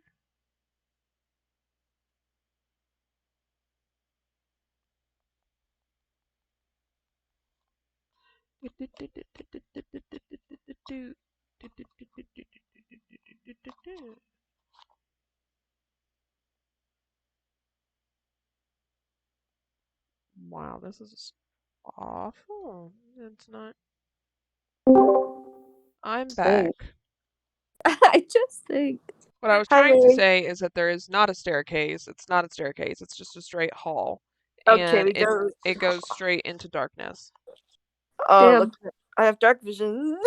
Wow, this is awful. It's not. I'm back.
I just think.
What I was
Hi,
trying to
Mary.
say is that there is not a staircase. It's not a staircase. It's just a straight hall.
Okay,
And
we go.
it goes straight into darkness.
Oh,
Damn.
look. I have dark vision.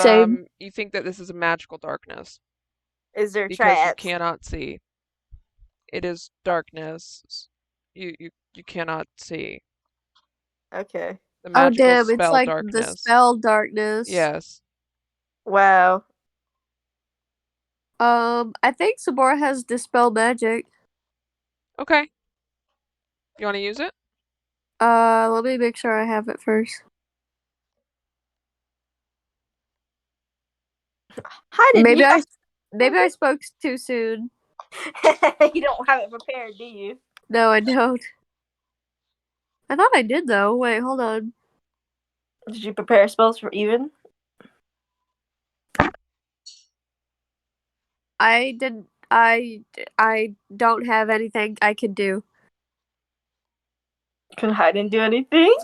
Same.
You think that this is a magical darkness
Is there
because you
traps?
cannot see. It is darkness. You cannot see.
Okay.
The
Oh
magical
damn! It's
spell
like the
darkness.
spell darkness.
Yes.
Wow.
I think Sabora has dispel magic.
Okay. You want to use it?
Let me make sure I have it first.
Hi, did
Maybe
you?
maybe I spoke too soon.
You don't have it prepared, do you?
No, I don't. I thought I did though. Wait, hold on.
Did you prepare spells for even?
I didn't. I don't have anything I can do.
Can Hayden do anything?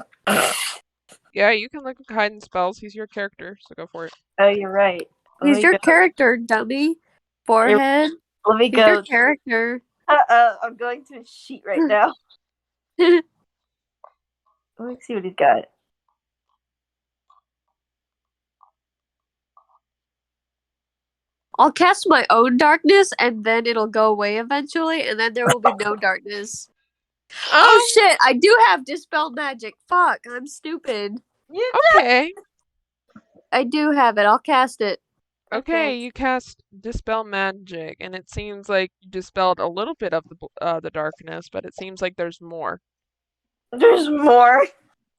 Yeah, you can look at hidden spells. He's your character, so go for it.
Oh, you're right. Let
He's
me
your
go.
character, dummy. Forehead.
Let me
He's your
go.
character.
I'm going to his sheet right now. Let me see what he's got.
I'll cast my own darkness and then it'll go away eventually, and then there will be no darkness. Oh shit! I do have dispel magic. Fuck! I'm stupid.
Okay.
I do have it. I'll cast it.
Okay, you cast Dispel Magic, and it seems like you dispelled a little bit of the darkness, but it seems like there's more.
There's more.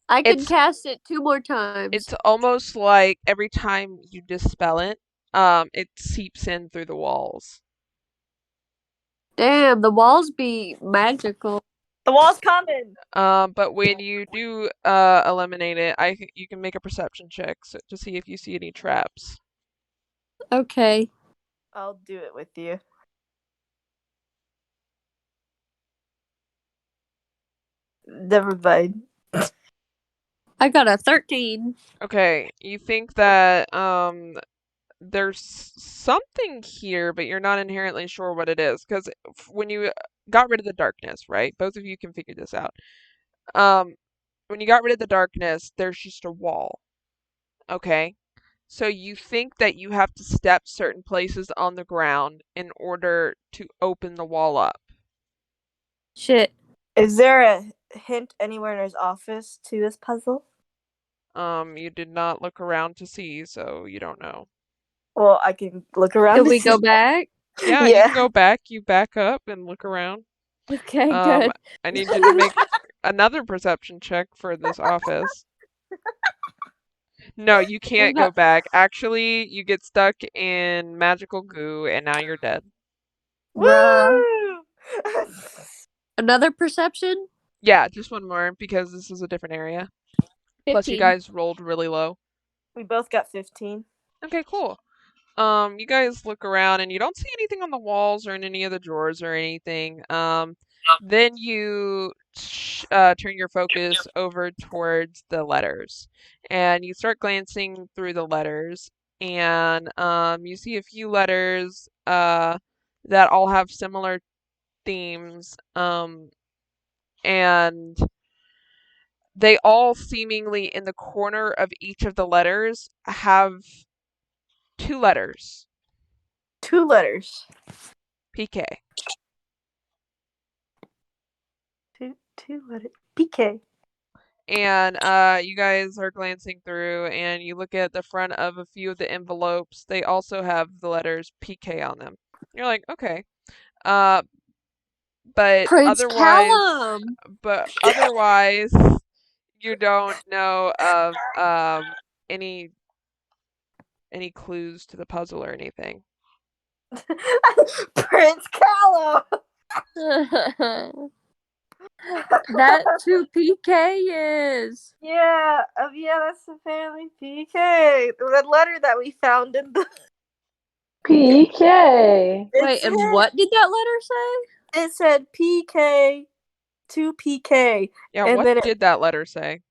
I can
It's-
cast it 2 more times.
It's almost like every time you dispel it, it seeps in through the walls.
Damn, the walls be magical.
The wall's coming.
But when you do eliminate it, you can make a perception check to see if you see any traps.
Okay.
I'll do it with you. Never mind.
I got a 13.
Okay, you think that there's something here, but you're not inherently sure what it is, because when you got rid of the darkness, right? Both of you can figure this out. When you got rid of the darkness, there's just a wall. Okay? So you think that you have to step certain places on the ground in order to open the wall up.
Shit.
Is there a hint anywhere in his office to this puzzle?
You did not look around to see, so you don't know.
Well, I can look around.
Can
to
we go
see.
back?
Yeah, you can go back, you back up and look around.
Okay, good.
I need you to make another perception check for this office. No, you can't go back. Actually, you get stuck in magical goo and now you're dead.
Bruh.
Woo!
Another perception?
Yeah, just one more because this is a different area.
15.
Plus you guys rolled really low.
We both got 15.
Okay, cool. You guys look around and you don't see anything on the walls or in any of the drawers or anything. Then you turn your focus over towards the letters, and you start glancing through the letters, and you see a few letters that all have similar themes. and they all seemingly in the corner of each of the letters have 2 letters.
2 letters.
PK.
Two letters. PK.
And you guys are glancing through and you look at the front of a few of the envelopes. They also have the letters PK on them. You're like, okay. But
Prince
otherwise,
Callum.
you don't know of any clues to the puzzle or anything.
Prince Callum.
That's who PK is.
Yeah, that's apparently PK. The letter that we found in the.
PK.
Wait, and what did that letter say?
It said PK to PK.
Yeah,
And
what
then
did that letter say?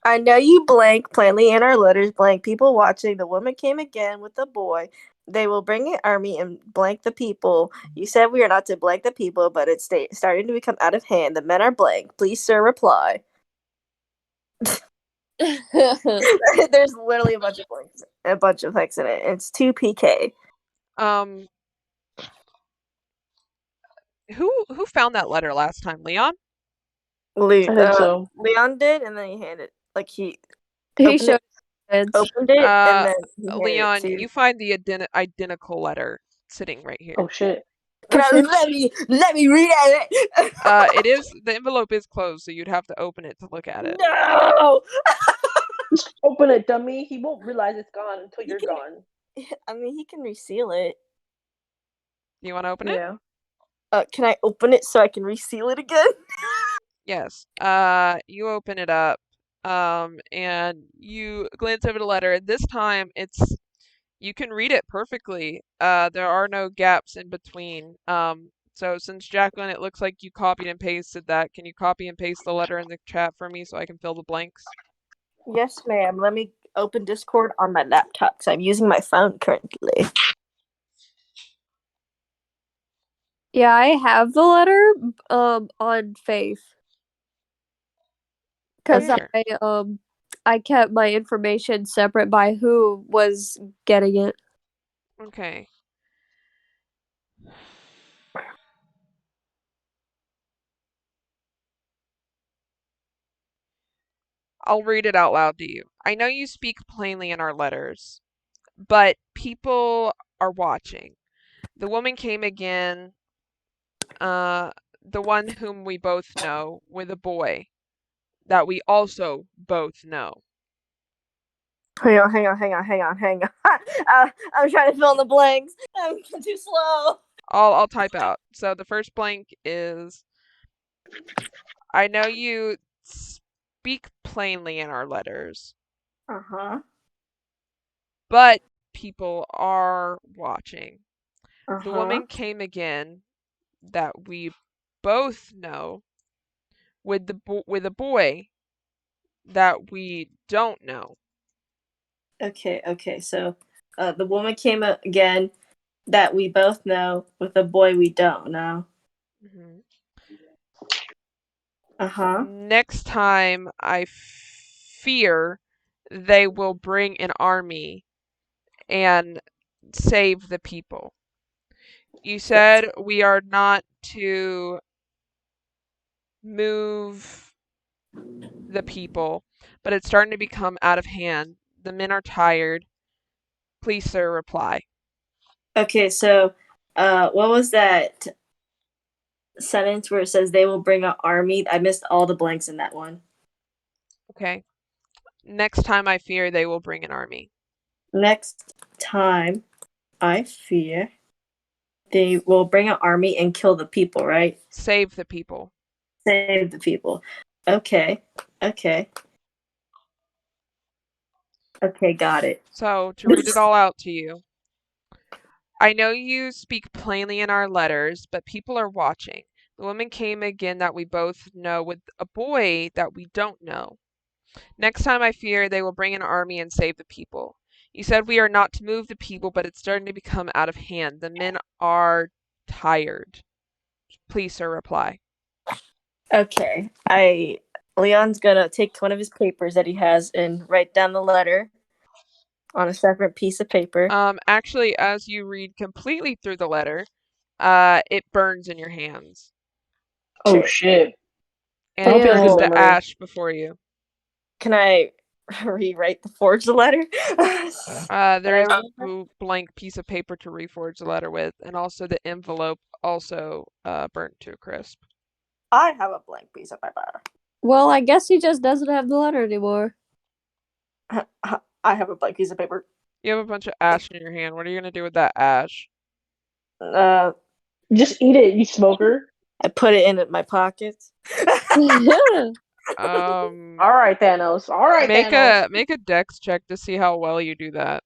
I know you blank plainly in our letters blank people watching. The woman came again with the boy. They will bring an army and blank the people. You said we are not to blank the people, but it's starting to become out of hand. The men are blank. Please, sir, reply. There's literally a bunch of blanks, a bunch of hex in it. It's 2 PK.
Who found that letter last time? Leon?
I think so.
Leon did, and then he handed he
He showed
opened it, and then he handed
Leon,
it to
you find the identical letter sitting right here.
Oh shit.
let me read at it.
The envelope is closed, so you'd have to open it to look at it.
No.
Just open it, dummy. He won't realize it's gone until you're gone.
I mean, he can reseal it.
You want to open it?
Yeah.
Can I open it so I can reseal it again?
Yes. You open it up, and you glance over the letter. And this time, you can read it perfectly. There are no gaps in between. So since Jacqueline, it looks like you copied and pasted that. Can you copy and paste the letter in the chat for me so I can fill the blanks?
Yes, ma'am. Let me open Discord on my laptop because I'm using my phone currently.
Yeah, I have the letter on Faith. Because I kept my information separate by who was getting it.
Okay. I'll read it out loud to you. I know you speak plainly in our letters, but people are watching. The woman came again, the one whom we both know, with a boy that we also both know.
Hang on. I'm trying to fill in the blanks. I'm too slow.
I'll type out. So the first blank is, I know you speak plainly in our letters. But people are watching. The woman came again that we both know with a boy that we don't know.
Okay. So, the woman came again that we both know with a boy we don't know.
Next time I fear they will bring an army and save the people. You said we are not to move the people, but it's starting to become out of hand. The men are tired. Please, sir, reply.
Okay, so what was that sentence where it says they will bring an army? I missed all the blanks in that one.
Okay. Next time I fear they will bring an army.
Next time I fear they will bring an army and kill the people, right?
Save the people.
Save the people. Okay, got it.
So, to read it all out to you. I know you speak plainly in our letters, but people are watching. The woman came again that we both know with a boy that we don't know. Next time I fear they will bring an army and save the people. You said we are not to move the people, but it's starting to become out of hand. The men are tired. Please, sir, reply.
Okay. Leon's gonna take one of his papers that he has and write down the letter on a separate piece of paper.
Actually, as you read completely through the letter, it burns in your hands,
Oh
Okay.
shit!
and
I
it
hope he has
turns
good
to
memory.
ash before you.
Can I rewrite the forged letter?
There is
I
a blank piece of paper to reforge the letter with, and also the envelope also burnt to a crisp.
I have a blank piece of paper.
Well, I guess he just doesn't have the letter anymore.
I have a blank piece of paper.
You have a bunch of ash in your hand. What are you gonna do with that ash?
Just eat it, you smoker.
I put it in my pockets.
All right, Thanos. All right, Thanos.
Make a dex check to see how well you do that.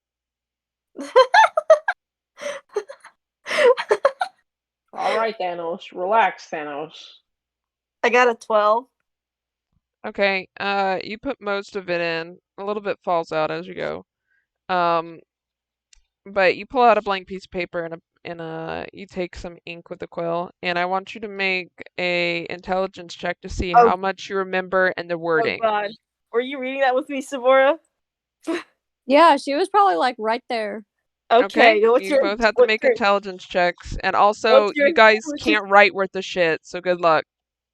All right, Thanos. Relax, Thanos.
I got a 12.
Okay, you put most of it in. A little bit falls out as you go. But you pull out a blank piece of paper and you take some ink with a quill, and I want you to make a intelligence check to see
Oh.
how much you remember and the wording.
Oh God. Were you reading that with me, Savora?
Yeah, she was probably like right there.
Okay.
You both have to make intelligence checks, and also
what's your
you guys
intelligence-
can't write worth of shit, so good luck.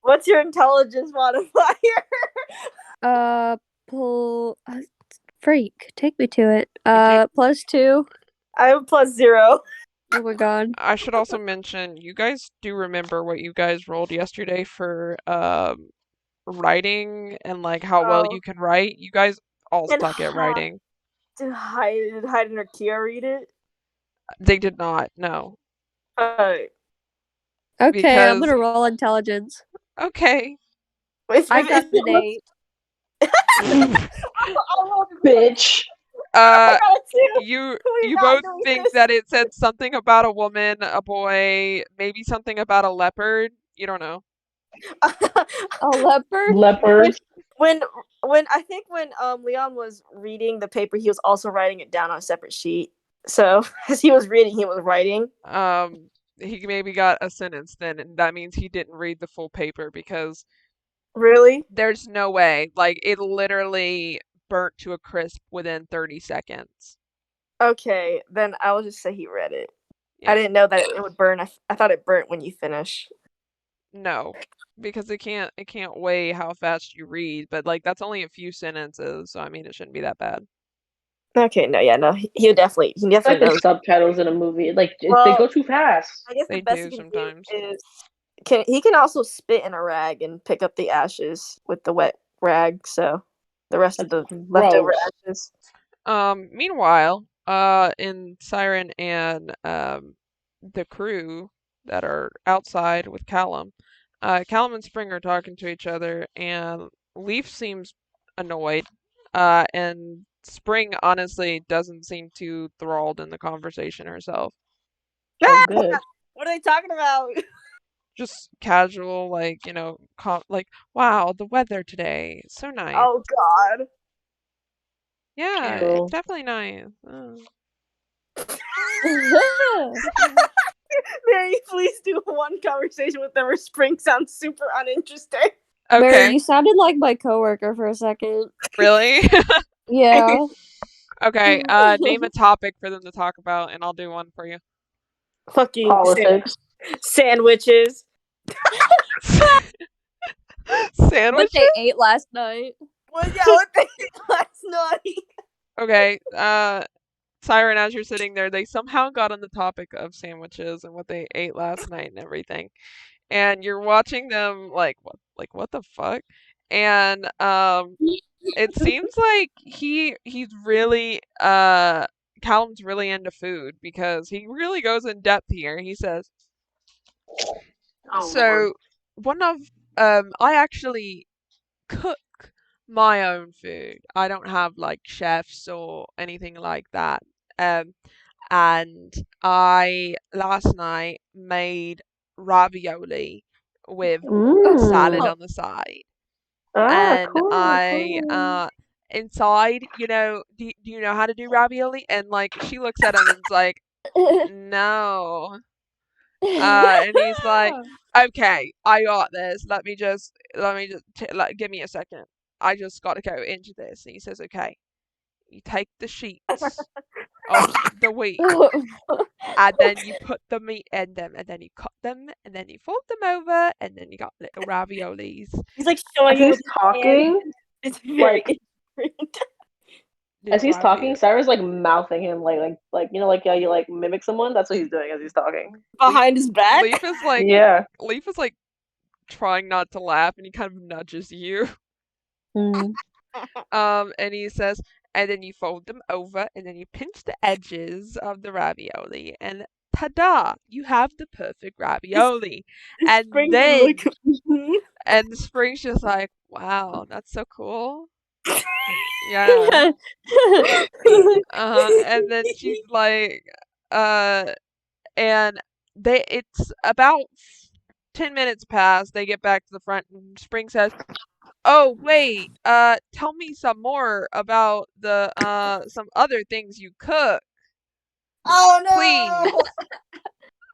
What's your intelligence modifier?
Pull. Freak, take me to it.
you-
+2.
I have a +0.
Oh my god.
I should also mention, you guys do remember what you guys rolled yesterday for writing and like how well
Oh.
you can write. You guys all
And
suck at writing.
Did Hayden or Kia read it?
They did not, no.
Okay, I'm
Because-
gonna roll intelligence.
Okay.
I got an 8.
Bitch.
I got a 2.
You
We're not
both
doing
think
this.
that it said something about a woman, a boy, maybe something about a leopard. You don't know.
A leopard?
Leopard.
When I think when Leon was reading the paper, he was also writing it down on a separate sheet. So as he was reading, he was writing.
He maybe got a sentence then, and that means he didn't read the full paper because
Really?
there's no way. Like, it literally burnt to a crisp within 30 seconds.
Okay, then I will just say he read it.
Yeah.
I didn't know that it would burn. I thought it burnt when you finish.
No, because it can't weigh how fast you read, but like that's only a few sentences, so I mean it shouldn't be that bad.
Okay, no, he definitely
It's like the
knows.
subtitles in a movie. Like they
Well,
go too fast.
I guess
They
the best
do
he can
sometimes.
do is he can also spit in a rag and pick up the ashes with the wet rag. So the rest of the leftover
Gross.
ashes.
Meanwhile, in Siren and the crew that are outside with Callum, Callum and Spring are talking to each other, and Leaf seems annoyed, and Spring honestly doesn't seem too enthralled in the conversation herself.
Oh, good.
What are they talking about?
Just casual, like, you know, like, wow, the weather today, it's so nice.
Oh God.
Yeah,
True.
it's definitely nice. Oh.
Mary, please do one conversation with them where Spring sounds super uninteresting.
Okay,
Mary, you sounded like my coworker for a second.
really?
Yeah.
Okay, name a topic for them to talk about, and I'll do one for you.
Fucking
Politics.
sandwiches.
What
Sandwich?
they ate last night.
Well, yeah, what they did last night.
Okay, Siren, as you're sitting there, they somehow got on the topic of sandwiches and what they ate last night and everything. And you're watching them like what the fuck? And it seems like he's really Callum's really into food because he really goes in depth here. He says,
Oh,
so
Lord.
one of I actually cook my own food. I don't have like chefs or anything like that. And I last night made ravioli with a salad on the side. And
Cool.
inside, you know, do you know how to do ravioli? And like she looks at him and is like, no. And he's like, "Okay, I got this. Let me just give me a second. I just got to go into this." And he says, "Okay, you take the sheets of the wheat, and then you put the meat in them, and then you cut them, and then you fold them over, and then you got little raviolis."
He's like showing
As
you
he's
with his hand.
talking,
It's very
like
different.
as
Little
he's talking,
ravioli.
Cyrus like mouthing him like you know like how you like mimic someone. That's what he's doing as he's talking.
Behind his back.
Leaf is like
Yeah.
Leaf is like trying not to laugh, and he kind of nudges you.
Mm.
And he says, and then you fold them over, and then you pinch the edges of the ravioli, and ta-da! You have the perfect ravioli. And
Spring
then,
look at me.
and Spring's just like, wow, that's so cool. Yeah. And then she's like, and it's about 10 minutes past, they get back to the front, and Spring says, "Oh, wait, tell me some more about the, some other things you cook,
Oh no!
please.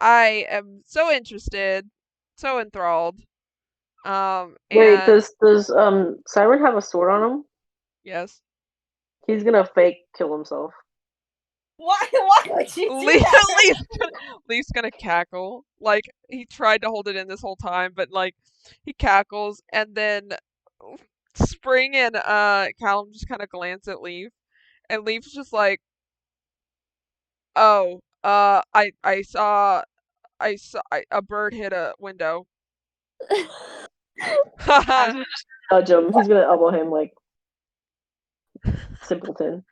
I am so interested, so enthralled."
Wait,
And
does Siren have a sword on him?
yes,
He's gonna fake kill himself.
Why would you do that?
Leaf's gonna cackle. Like, he tried to hold it in this whole time, but, like, he cackles, and then Spring and, Callum just kind of glance at Leaf, and Leaf's just like, "Oh, I saw a bird hit a window."
Cyrus is just nudge him. He's gonna elbow him like simpleton.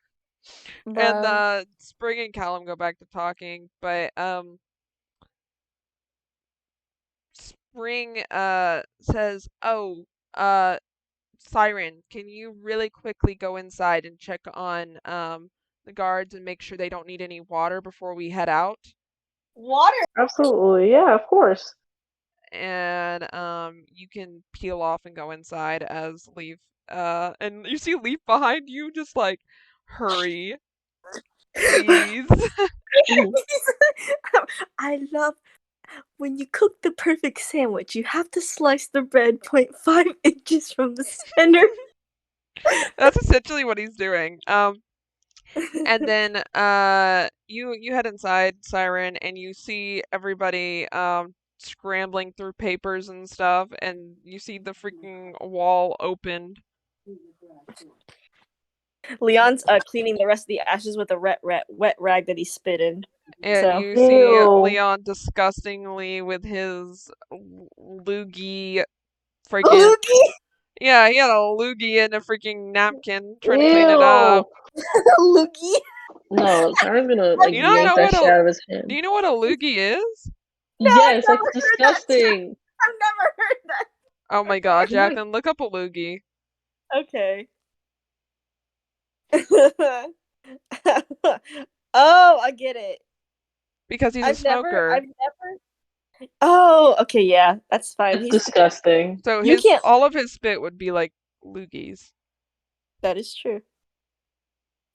And Spring and Callum go back to talking, but Spring says, "Oh, Siren, can you really quickly go inside and check on the guards and make sure they don't need any water before we head out?"
Water.
Absolutely, yeah, of course.
And you can peel off and go inside as Leaf, and you see Leaf behind you, just like, hurry, please.
I love when you cook the perfect sandwich. You have to slice the bread 0.5 inches from the center.
That's essentially what he's doing. And then you head inside, Siren, and you see everybody scrambling through papers and stuff, and you see the freaking wall opened.
Leon's cleaning the rest of the ashes with a wet rag that he spit in.
And
So.
you see
Ew.
Leon disgustingly with his loogie freaking
Loogie?
yeah, he had a loogie in a freaking napkin trying to clean it up.
Loogie?
No, Siren's gonna like
You don't
yank
know
that
what
shit
a
out of his hand.
Do you know what a loogie is?
No, I've
Yes,
never
that's
heard that.
disgusting.
I've never heard that.
Oh my god, Jacqueline, look up a loogie.
Okay. Oh, I get it.
Because he's a smoker.
I've never. Oh, okay, yeah, that's fine.
It's disgusting.
So
You can't-
all of his spit would be like loogies.
That is true.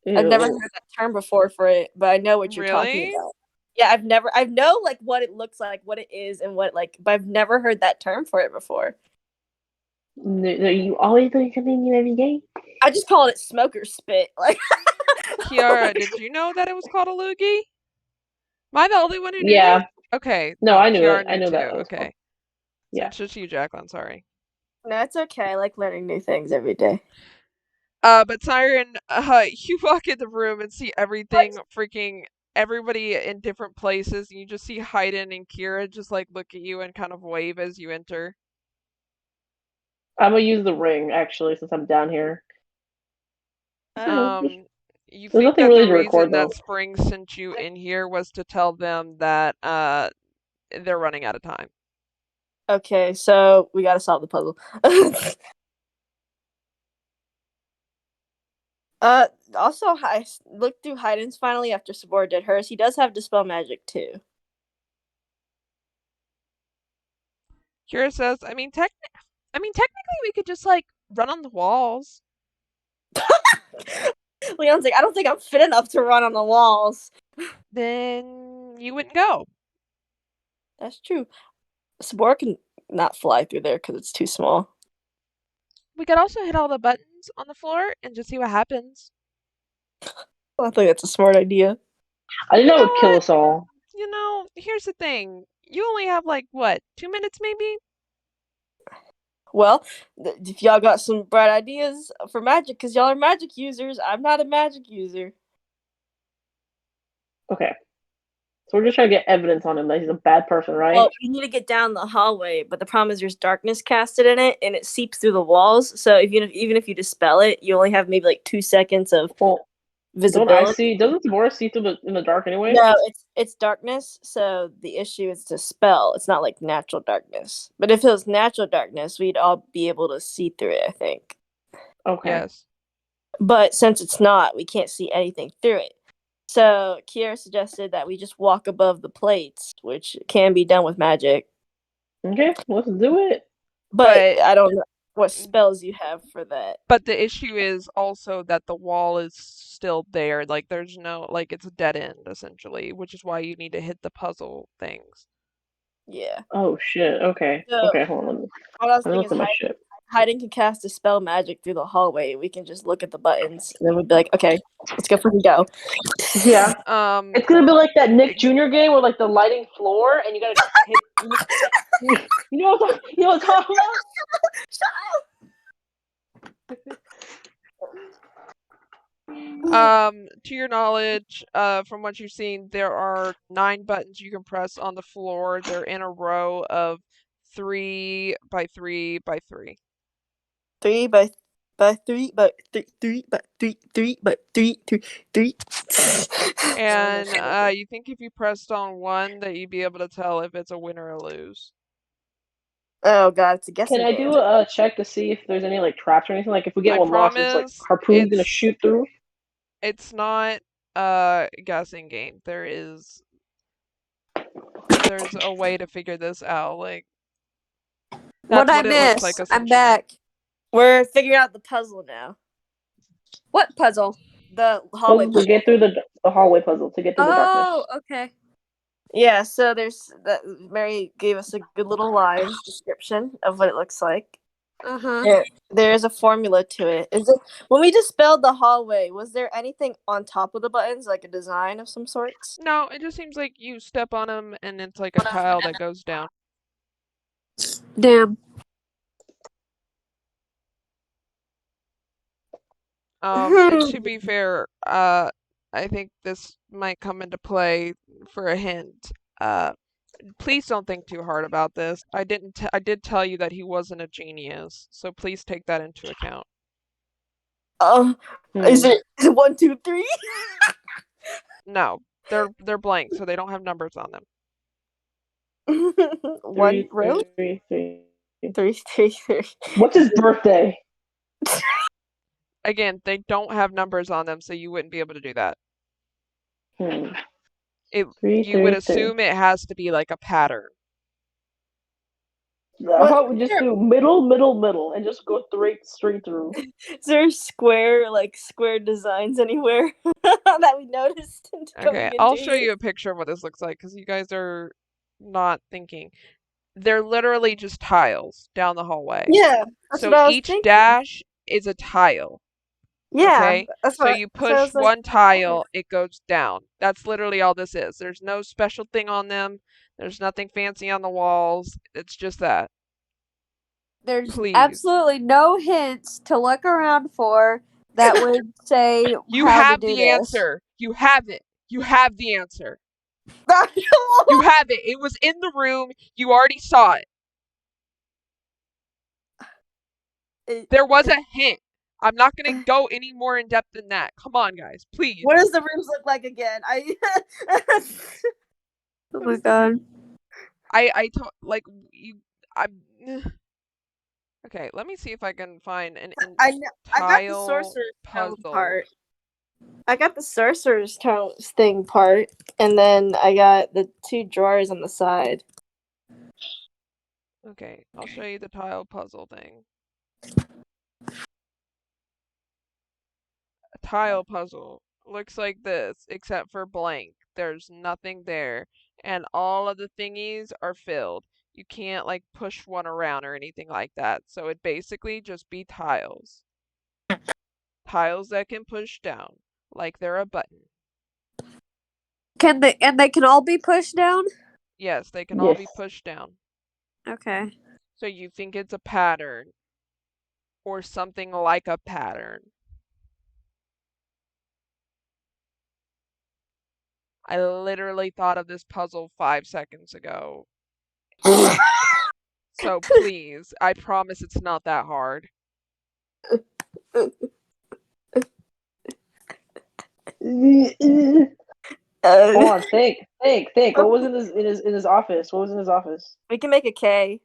Ew.
I've never heard that term before for it, but I know what you're talking
Really?
about. Yeah, I know like what it looks like, what it is, and what like, but I've never heard that term for it before.
No, you always doing something new every day.
I just call it smoker spit. Like
Kiara, did you know that it was called a loogie? Am I the only one who knew
Yeah.
this? Okay.
No, I knew
Kiara
it. I
knew
knew that
too.
was
Okay.
Yeah.
It's just you, Jacqueline, sorry.
No, it's okay. I like learning new things every day.
But Siren, you walk in the room and see everything freaking everybody in different places, and you just see Hayden and Kira just like look at you and kind of wave as you enter.
I'm gonna use the ring actually since I'm down here.
You
There's
think
nothing
that
really
the
to record,
reason that
though.
Spring sent you in here was to tell them that they're running out of time.
Okay, so we gotta solve the puzzle. Also, I looked through Hayden's finally after Sabor did hers. He does have Dispel Magic too.
Kira says, I mean, technically we could just like run on the walls.
Leon's like, I don't think I'm fit enough to run on the walls.
Then you wouldn't go.
That's true. Spore can not fly through there because it's too small.
We could also hit all the buttons on the floor and just see what happens.
I think that's a smart idea.
I think
You
that
know
would kill
what?
us all.
You know, here's the thing. You only have like what, 2 minutes maybe?
Well, if y'all got some bright ideas for magic, because y'all are magic users, I'm not a magic user.
Okay. So we're just trying to get evidence on him that he's a bad person, right?
Well, you need to get down the hallway, but the problem is there's darkness casted in it, and it seeps through the walls. So even if you dispel it, you only have maybe like 2 seconds of
Well, don't I
visibility.
see? Doesn't Zamora see through in the dark anyway?
No, it's darkness. So the issue is to spell. It's not like natural darkness. But if it was natural darkness, we'd all be able to see through it, I think.
Okay.
Yes.
But since it's not, we can't see anything through it. So Kiera suggested that we just walk above the plates, which can be done with magic.
Okay, let's do it.
But
But-
I don't know what spells you have for that.
But the issue is also that the wall is still there. Like there's no, like it's a dead end essentially, which is why you need to hit the puzzle things.
Yeah.
Oh shit. Okay.
So-
Okay, hold on.
What I was
Let me
thinking
look
is
at my shit.
hiding can cast a spell magic through the hallway. We can just look at the buttons, and then we'd be like, okay, let's go freaking go.
Yeah.
Um,
It's gonna be like that Nick Jr. game where like the lighting floor and you gotta hit. You know what I'm talking
to your knowledge, from what you've seen, there are 9 buttons you can press on the floor. They're in a row of 3 by 3 by 3.
3 by 3 by 3 by 3 by 3.
And you think if you pressed on one that you'd be able to tell if it's a win or a lose.
Oh god, it's a guessing
Can I
game.
do a check to see if there's any like traps or anything? Like if we get
I
one lost, it's like
promise
harpoon's gonna
it's-
shoot through.
It's not a guessing game. There's a way to figure this out. Like
What
that's
I
what it looks
miss?
like
I'm
essentially.
back.
We're figuring out the puzzle now.
What puzzle?
The hallway
To
puzzle.
get through the hallway puzzle to get through the darkness.
Oh, okay.
Yeah, so there's that. Mary gave us a good little live description of what it looks like.
Uh-huh.
There is a formula to it. Is it when we dispelled the hallway? Was there anything on top of the buttons, like a design of some sorts?
No, it just seems like you step on them and it's like a tile that goes down.
Damn.
And to be fair, I think this might come into play for a hint. Please don't think too hard about this. I did tell you that he wasn't a genius, so please take that into account.
Oh, is it 1, 2, 3?
No, they're blank, so they don't have numbers on them.
1 row?
3, 3.
3, 3, 3.
What's his birthday?
Again, they don't have numbers on them, so you wouldn't be able to do that.
Hmm.
You
3,
would
3, 3.
assume it has to be like a pattern.
How about we just do middle, and just go straight through?
Is there square designs anywhere that we noticed?
Okay, I'll show you a picture of what this looks like because you guys are not thinking. They're literally just tiles down the hallway.
Yeah, that's
So
what I was
each
thinking.
dash is a tile.
Yeah,
Okay,
that's
so
what.
you
so I was
push
like,
one tile, it goes down. That's literally all this is. There's no special thing on them. There's nothing fancy on the walls. It's just that.
There's
Please.
absolutely no hints to look around for that would say
You
how
have
to do
the
this.
answer. You have it. You have the answer. You have it. It was in the room. You already saw it. There was a hint. I'm not going to go any more in depth than that. Come on, guys. Please.
What does the rooms look like again?
Oh my god.
Okay, let me see if I can find an
I got the
tile
sorcerer's stone
puzzle.
part. I got the sorcerer's stone thing part, and then I got the 2 drawers on the side.
Okay, I'll show you the tile puzzle thing. A tile puzzle looks like this, except for blank. There's nothing there. and all of the thingies are filled. You can't like push one around or anything like that. So it basically just be tiles. Tiles that can push down, like they're a button.
Can they can all be pushed down?
Yes, they can all be
Yes.
pushed down.
Okay.
So you think it's a pattern or something like a pattern. I literally thought of this puzzle 5 seconds ago. So please, I promise it's not that hard.
Hold on, think. What was in his office? What was in his office?
We can make a K.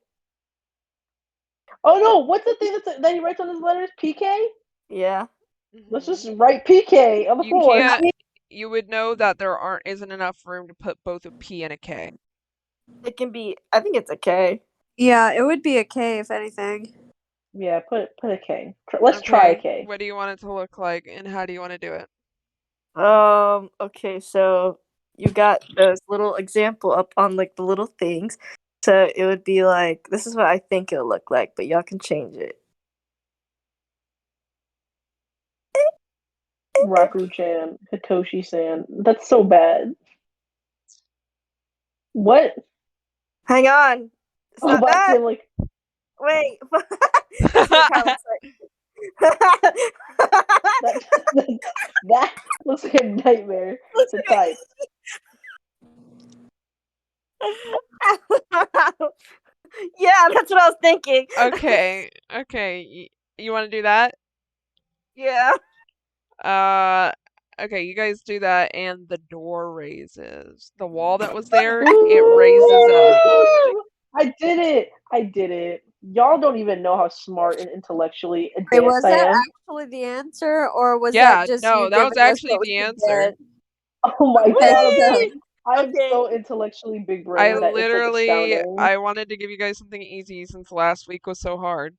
Oh no, what's the thing that he writes on his letters? PK?
Yeah.
Let's just write PK on the
You
floor.
can't. You would know that there isn't enough room to put both a P and a K.
It can be. I think it's a K.
Yeah, it would be a K if anything.
Yeah, put a K. Let's try a K.
What do you want it to look like, and how do you want to do it?
Okay, so you got this little example up on like the little things. So it would be like, this is what I think it'll look like, but y'all can change it.
Raku-chan, Hitoshi-san. That's so bad. What?
Hang on. It's
Oh,
not
but
that.
like,
Wait. That's what it kinda looks like.
that looks like a nightmare to type.
Yeah, that's what I was thinking.
Okay. You want to do that?
Yeah.
Okay, you guys do that, and the door raises. The wall that was there, it raises up.
I did it. Y'all don't even know how smart and intellectually
Wait,
advanced
was
I
that
am.
actually the answer, or was
Yeah,
that just
no,
you
that was
giving us
actually
what we
the
could
answer.
get?
Oh my god, I'm
Okay.
so intellectually big
I
brain that it's like
literally,
astounding.
I wanted to give you guys something easy since last week was so hard.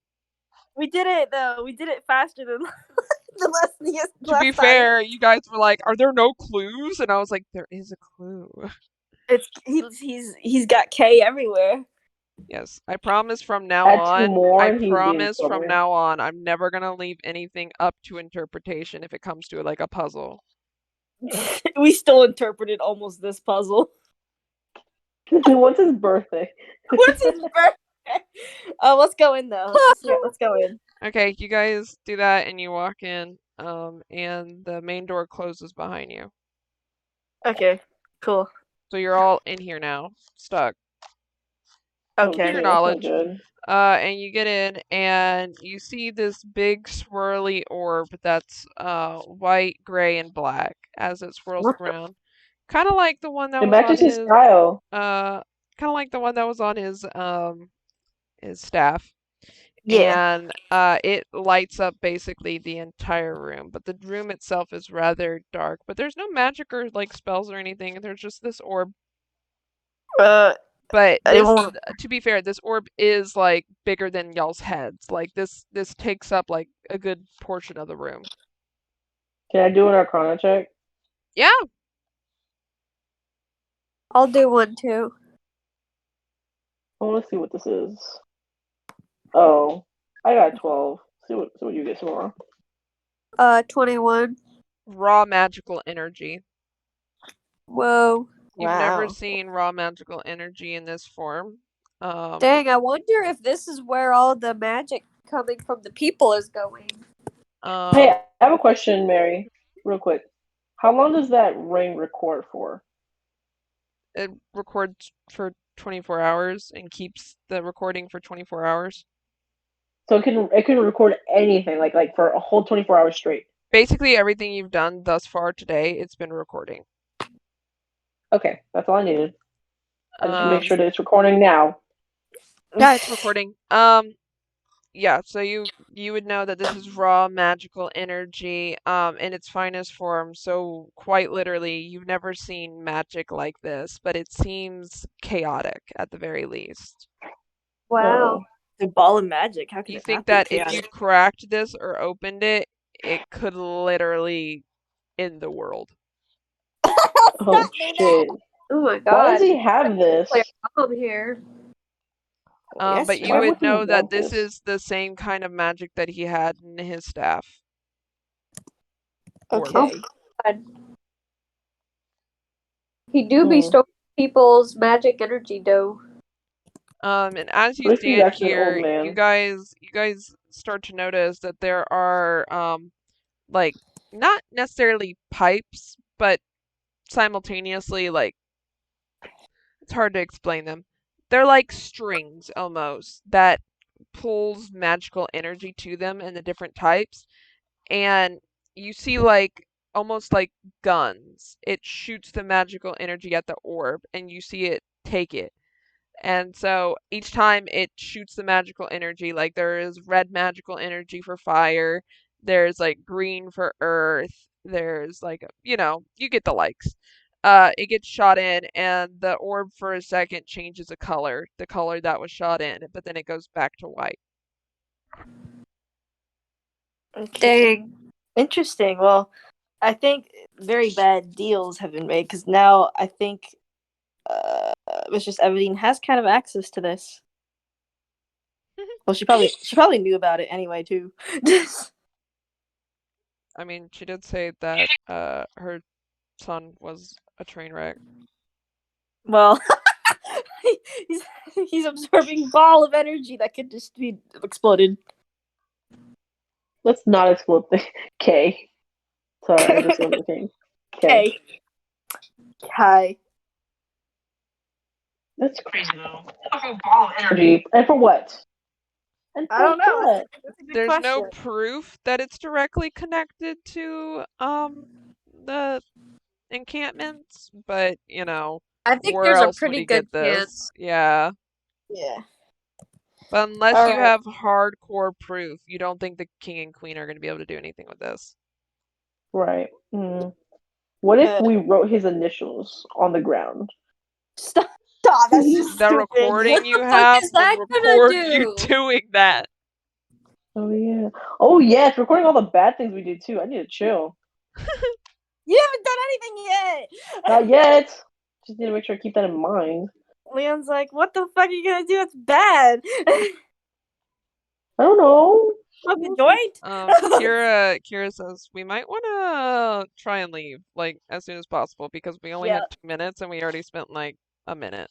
We did it though. We did it faster than the last
To be
time.
fair, you guys were like, "Are there no clues?" And I was like, "There is a clue."
It's he's got K everywhere.
Yes, I promise from now
Add 2
on.
more
I
and he's being
promise from
clever.
now on, I'm never gonna leave anything up to interpretation if it comes to like a puzzle.
We still interpreted almost this puzzle.
What's his birthday?
What's his birthday? Let's go in though. Let's go in.
Okay, you guys do that and you walk in, and the main door closes behind you.
Okay, cool.
So you're all in here now, stuck.
Okay.
To your
that's not
knowledge.
good.
And you get in and you see this big swirly orb that's white, gray, and black as it swirls
What the-
around. Kind of like the one that
It
was on
matches his
his
style.
kind of like the one that was on his staff.
Yeah.
And it lights up basically the entire room, but the room itself is rather dark. But there's no magic or like spells or anything. There's just this orb. But
I
this,
won't-
to be fair, this orb is like bigger than y'all's heads. Like this takes up like a good portion of the room.
Can I do an Arcana check?
Yeah.
I'll do one too.
I want to see what this is. Oh, I got 12. See what you get, Samara.
21.
Raw magical energy.
Whoa.
You've never
Wow.
seen raw magical energy in this form.
Dang, I wonder if this is where all the magic coming from the people is going.
Hey, I have a question, Mary, real quick. How long does that ring record for?
It records for 24 hours and keeps the recording for 24 hours.
So it can record anything, like for a whole 24 hours straight.
Basically everything you've done thus far today, it's been recording.
Okay, that's all I needed. I just make sure that it's recording now.
Yeah, it's recording. Yeah, so you would know that this is raw magical energy in its finest form. So quite literally, you've never seen magic like this, but it seems chaotic at the very least.
Wow.
The ball of magic. How can
You
it
think
not be
that if
chaotic?
you cracked this or opened it, it could literally end the world.
Oh shit!
Oh my
Why
god.
does he have this?
Player bomb here.
Yes,
But you
Why
would
would he
know that
want
this
this?
is the same kind of magic that he had in his staff. Orb.
Okay.
God. He do be
Hmm.
storing people's magic energy though.
And as you
What if he's
stand
actually an old
here, you
man?
guys start to notice that there are like not necessarily pipes, but simultaneously like it's hard to explain them. They're like strings almost that pulls magical energy to them in the different types, and you see like almost like guns. It shoots the magical energy at the orb, and you see it take it. And so each time it shoots the magical energy, like there is red magical energy for fire, there's like green for earth, there's like, you get the likes. It gets shot in, and the orb for a second changes a color, the color that was shot in, but then it goes back to white.
Okay.
Dang.
Interesting. Well, I think very bad deals have been made because now I think Mistress Everdeen has kind of access to this. Well, she probably knew about it anyway too.
I mean, she did say that her son was a train wreck.
Well, he's he's absorbing ball of energy that could just be exploded.
Let's not explode the K. Sorry, I just love the king. K.
Okay. Hi.
That's crazy though. Ball of energy. And for what? And
I don't
for
know.
what?
That's a good
There's no
question.
proof that it's directly connected to the encampments, but
I think
where
there's a
else would
pretty
he
good
get this?
chance.
Yeah.
Yeah.
But unless
All
you
right.
have hardcore proof, you don't think the king and queen are going to be able to do anything with this.
Right. What if we wrote his initials on the ground?
Stop. That's just
The
stupid.
recording you
fuck
have
is
would
that gonna
record you
do?
doing that.
Oh yeah. Oh yeah, it's recording all the bad things we do too. I need to chill.
You haven't done anything yet.
Not yet. Just need to make sure I keep that in mind.
Leon's like, what the fuck are you gonna do? It's bad.
I don't know.
Smoke a joint?
Kira says we might want to try and leave like as soon as possible because we only had 2 minutes and we already spent like a minute.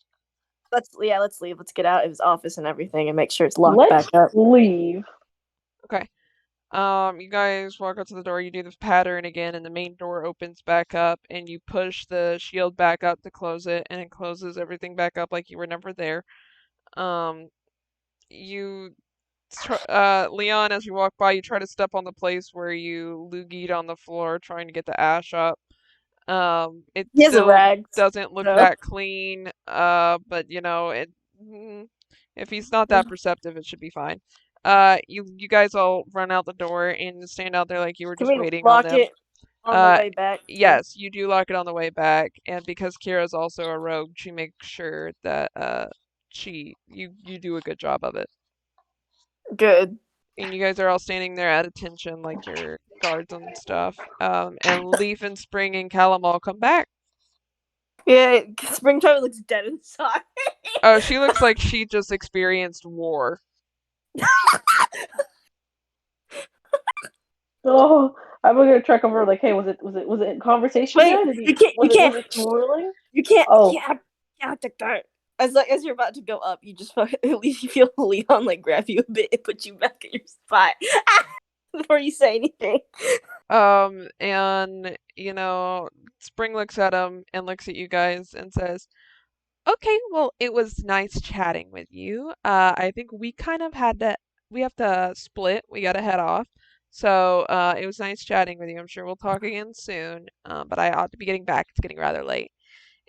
Let's leave. Let's get out of his office and everything and make sure it's locked
Let's
back up.
leave.
Okay. You guys walk up to the door, you do this pattern again, and the main door opens back up, and you push the shield back up to close it, and it closes everything back up like you were never there. Leon, as you walk by, you try to step on the place where you loogied on the floor trying to get the ash up. It
He has a
still
rag.
doesn't look
so-
that clean, but if he's not that perceptive, it should be fine. You guys all run out the door and stand out there like you were
Can
just
we
waiting on
lock
them.
it on the way back? too?
Yes, you do lock it on the way back, and because Kira's also a rogue, she makes sure that you do a good job of it.
Good.
And you guys are all standing there at attention like your guards and stuff. And Leaf and Spring and Callum all come back.
Yeah, Springtime looks dead inside.
Oh, she looks like she just experienced war.
Oh, I'm gonna check over. Like, hey, was it in conversation?
Wait,
yet?
you can't.
Was it swirling?
You can't.
Oh.
You can't take that. As you're about to go up, you just at least you feel Leon like grab you a bit and put you back in your spot before you say anything.
And Spring looks at him and looks at you guys and says, "Okay, well, it was nice chatting with you. I think we have to split. We gotta head off. So, it was nice chatting with you. I'm sure we'll talk again soon. But I ought to be getting back. It's getting rather late."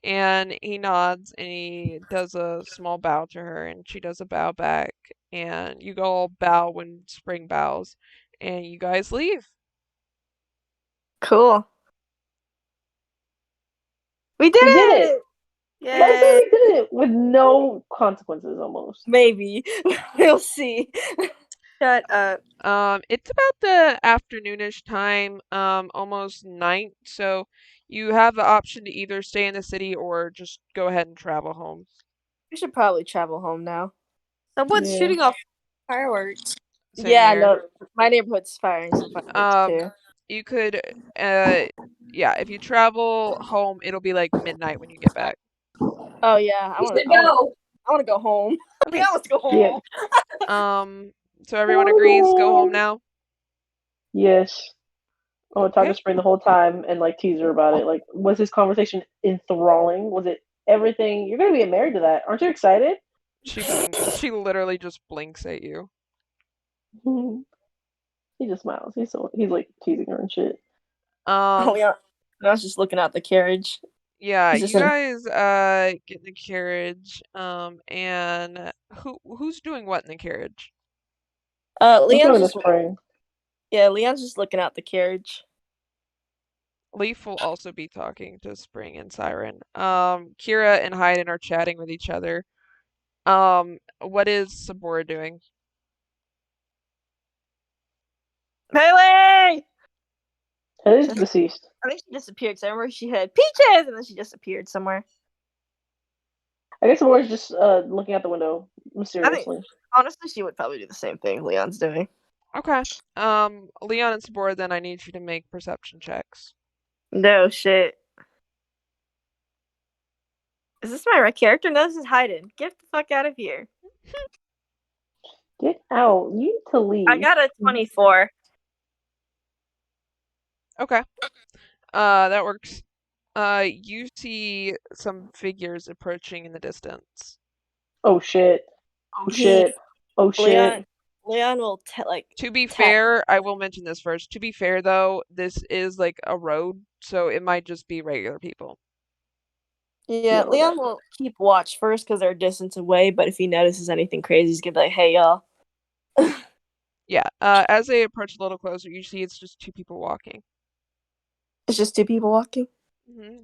And he nods and he does a small bow to her, and she does a bow back, and you go all bow when Spring bows, and you guys leave.
Cool. We did it!
I think
Yay!
we did it with no consequences, almost.
Maybe. We'll see. Shut up.
It's about the afternoonish time, almost night, so You have the option to either stay in the city or just go ahead and travel home.
We should probably travel home now.
Someone's
Yeah.
shooting off fireworks.
Same
yeah,
here.
no, my neighborhood's firing some fireworks too.
You could, yeah, if you travel home, it'll be like midnight when you get back.
Oh yeah, I want to go home.
Okay.
Leon wants to go home.
Yeah.
So everyone agrees, go home now?
Yes. I want to talk
Okay.
to Spring the whole time and like tease her about it. Like, was this conversation enthralling? Was it everything? You're gonna get married to that. Aren't you excited?
She literally just blinks at you.
He just smiles. He's like teasing her and shit.
Oh yeah, I was just looking out the carriage.
Yeah,
He's
you
just in-
guys get in the carriage, and who's doing what in the carriage?
I'm talking
Leon's
to
just
Spring.
Leon's just looking out the carriage.
Leaf will also be talking to Spring and Siren. Kira and Hayden are chatting with each other. What is Sabora doing?
Haley!
Haley's deceased.
I think she disappeared because I remember she had peaches and then she disappeared somewhere.
I guess Sabora's just looking out the window mysteriously.
Honestly, she would probably do the same thing Leon's doing.
Okay. Leon and Sabora, then I need you to make perception checks.
No shit. Is this my right character? No, this is Hayden. Get the fuck out of here.
Get out. You need to leave.
I got a 24.
Okay. That works. You see some figures approaching in the distance.
Oh shit. Oh shit. Oh shit.
Leon will
To be fair, I will mention this first. To be fair though, this is like a road, so it might just be regular people.
Yeah,
No,
Leon will keep watch first because they're a distance away, but if he notices anything crazy, he's gonna be like, hey y'all.
Yeah, as they approach a little closer, you see it's just two people walking.
It's just two people walking?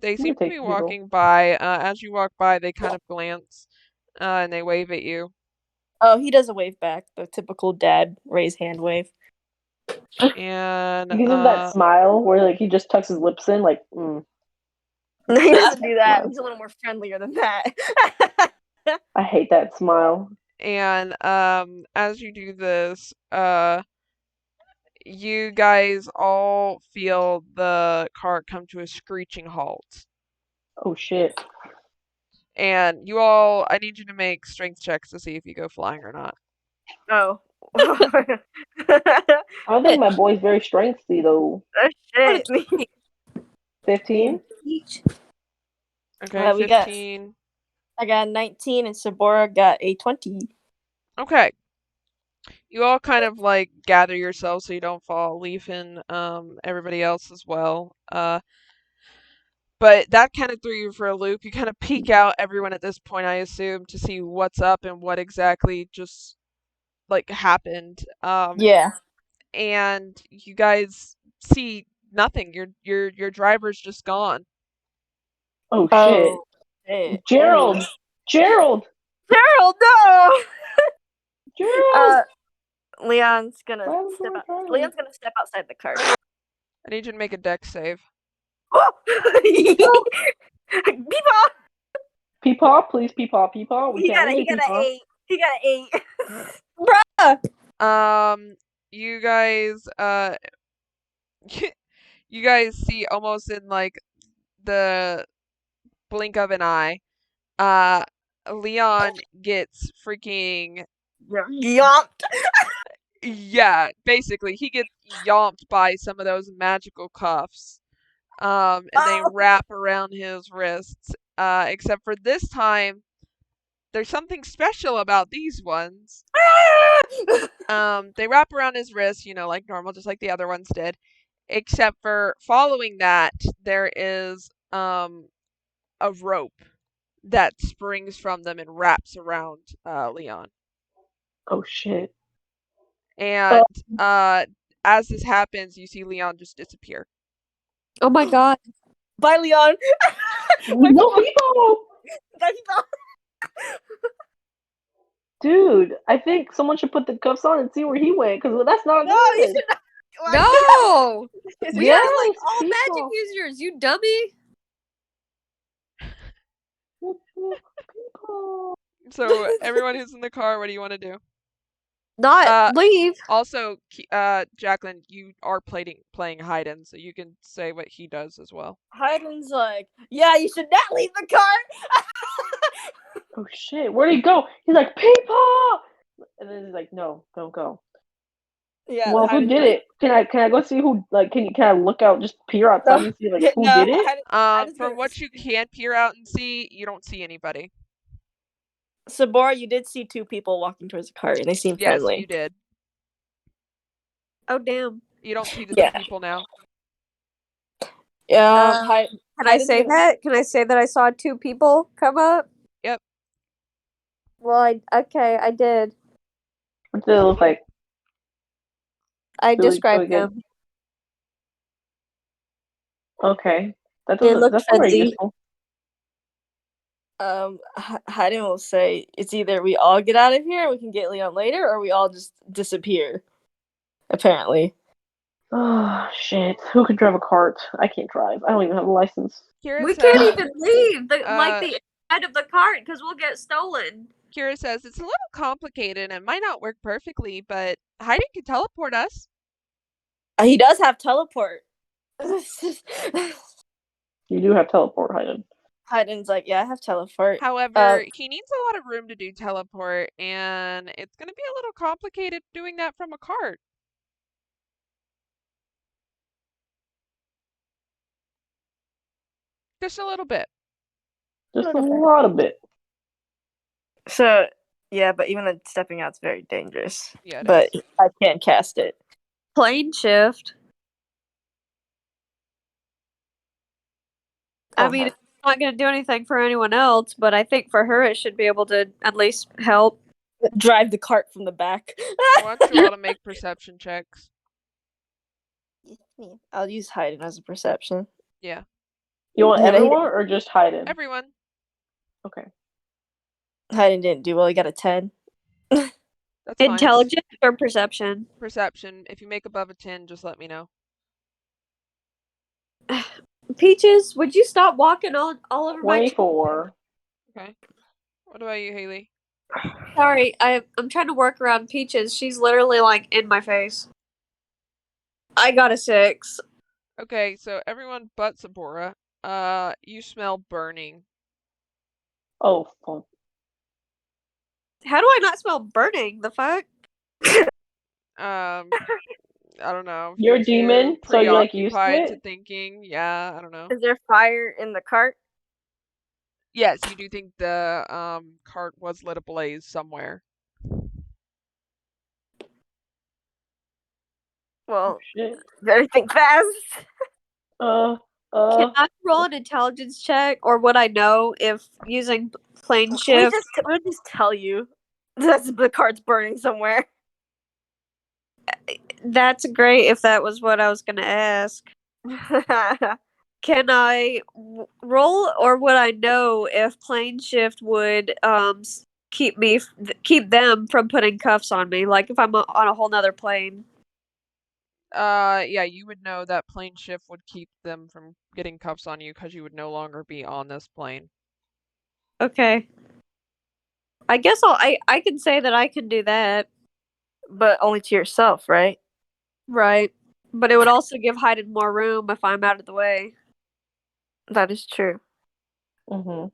They seem to
take
be
people.
walking by. As you walk by, they kind of glance, and they wave at you.
Oh, he does a wave back, the typical dad raise hand wave.
And
He gives him that smile where like he just tucks his lips in, like.
No, he doesn't do that. He's a little more friendlier than that.
I hate that smile.
And as you do this, you guys all feel the cart come to a screeching halt.
Oh shit.
And you all, I need you to make strength checks to see if you go flying or not.
Oh.
I don't think my boy's very strengthy though.
Oh shit.
15?
Okay,
we got-
15.
I got a 19 and Sabora got a 20.
Okay. You all kind of like gather yourselves so you don't fall, Leaf and everybody else as well. But that kind of threw you for a loop. You kind of peek out everyone at this point, I assume, to see what's up and what exactly just like happened.
Yeah.
And you guys see nothing. Your driver's just gone.
Oh shit.
Shit.
Gerald! Gerald!
Gerald, no!
Gerald!
Leon's gonna
Why was
step
I
out.
driving?
Leon's gonna step outside the car.
I need you to make a dex save.
Peepaw!
Peepaw, please, Peepaw, Peepaw. We
He
can't
got
win,
an
Peepaw.
8. He got an 8.
You guys you guys see almost in like the blink of an eye, Leon gets freaking
Yomped.
yeah, basically he gets yomped by some of those magical cuffs. And they wrap around his wrists. Except for this time, there's something special about these ones. They wrap around his wrist, like normal, just like the other ones did. Except for following that, there is a rope that springs from them and wraps around Leon.
Oh shit.
And as this happens, you see Leon just disappear.
Oh my god.
Bye, Leon.
No, Peepaw!
Bye, Peepaw.
Dude, I think someone should put the cuffs on and see where he went, because that's not
No,
good.
you should not.
No! We have like
Yes,
all magic
people.
users, you dummy.
People.
So everyone who's in the car, what do you want to do?
Not leave.
Also, Jacqueline, you are playing Hayden, so you can say what he does as well.
Hayden's like, yeah, you should not leave the car.
Oh shit, where'd he go? He's like, people! And then he's like, no, don't go.
Yeah.
Well, who
Hayden's
did
like,
it? Can I go see who? Like, can I look out, just peer outside and see like who
no,
did it?
Hayden's
From
gonna-
what you can peer out and see, you don't see anybody.
Sabora, you did see two people walking towards the car, and they seemed
Yes,
friendly.
you did.
Oh damn.
You don't see the
Yeah.
two people now.
Yeah.
Can I say that? Can I say that I saw two people come up?
Yep.
Well, I did.
What did it look like?
I
Really
described
good.
them.
Okay,
It looked
that's not very
friendly.
useful.
Hayden will say it's either we all get out of here and we can get Leon later, or we all just disappear. Apparently.
Oh shit! Who can drive a cart? I can't drive. I don't even have a license.
Kira
We
says,
can't even leave the
uh,
inside of the cart because we'll get stolen.
Kira says it's a little complicated and might not work perfectly, but Hayden can teleport us.
He does have teleport.
You do have teleport, Hayden.
Hayden's like, yeah, I have teleport.
However, he needs a lot of room to do teleport, and it's going to be a little complicated doing that from a cart. Just a little bit.
Just a lot of it.
So yeah, but even then, stepping out's very dangerous.
Yeah, it
but
is.
I can't cast it.
Plane shift. I mean, it's not going to do anything for anyone else, but I think for her it should be able to at least help.
Drive the cart from the back.
I want you all to make perception checks.
I'll use Hayden as a perception.
Yeah.
You want
Yeah, but he
everyone or just Hayden?
Everyone.
Okay.
Hayden didn't do well. He got a 10.
That's fine.
Intelligence or perception?
Perception. If you make above a 10, just let me know.
Peaches, would you stop walking all over my
24.
Okay. What about you, Haley?
Sorry, I'm trying to work around Peaches. She's literally like in my face. I got a 6.
Okay, so everyone but Sabora. You smell burning.
Oh, fuck.
How do I not smell burning? The fuck?
I don't know.
You're a demon, so you're like used to
preoccupied to
it?
thinking. Yeah, I don't know.
Is there fire in the cart?
Yes, you do think the cart was lit ablaze somewhere.
Well,
Shit.
better think fast.
Can I roll an intelligence check, or would I know if using plane shift?
We'll just tell you that the cart's burning somewhere.
That's great if that was what I was going to ask. Can I roll, or would I know if plane shift would keep them from putting cuffs on me? Like if I'm on a whole nother plane.
Yeah, you would know that plane shift would keep them from getting cuffs on you because you would no longer be on this plane.
Okay. I guess I can say that I can do that.
But only to yourself, right?
Right. But it would also give Hayden more room if I'm out of the way.
That is true.
Mm-hmm.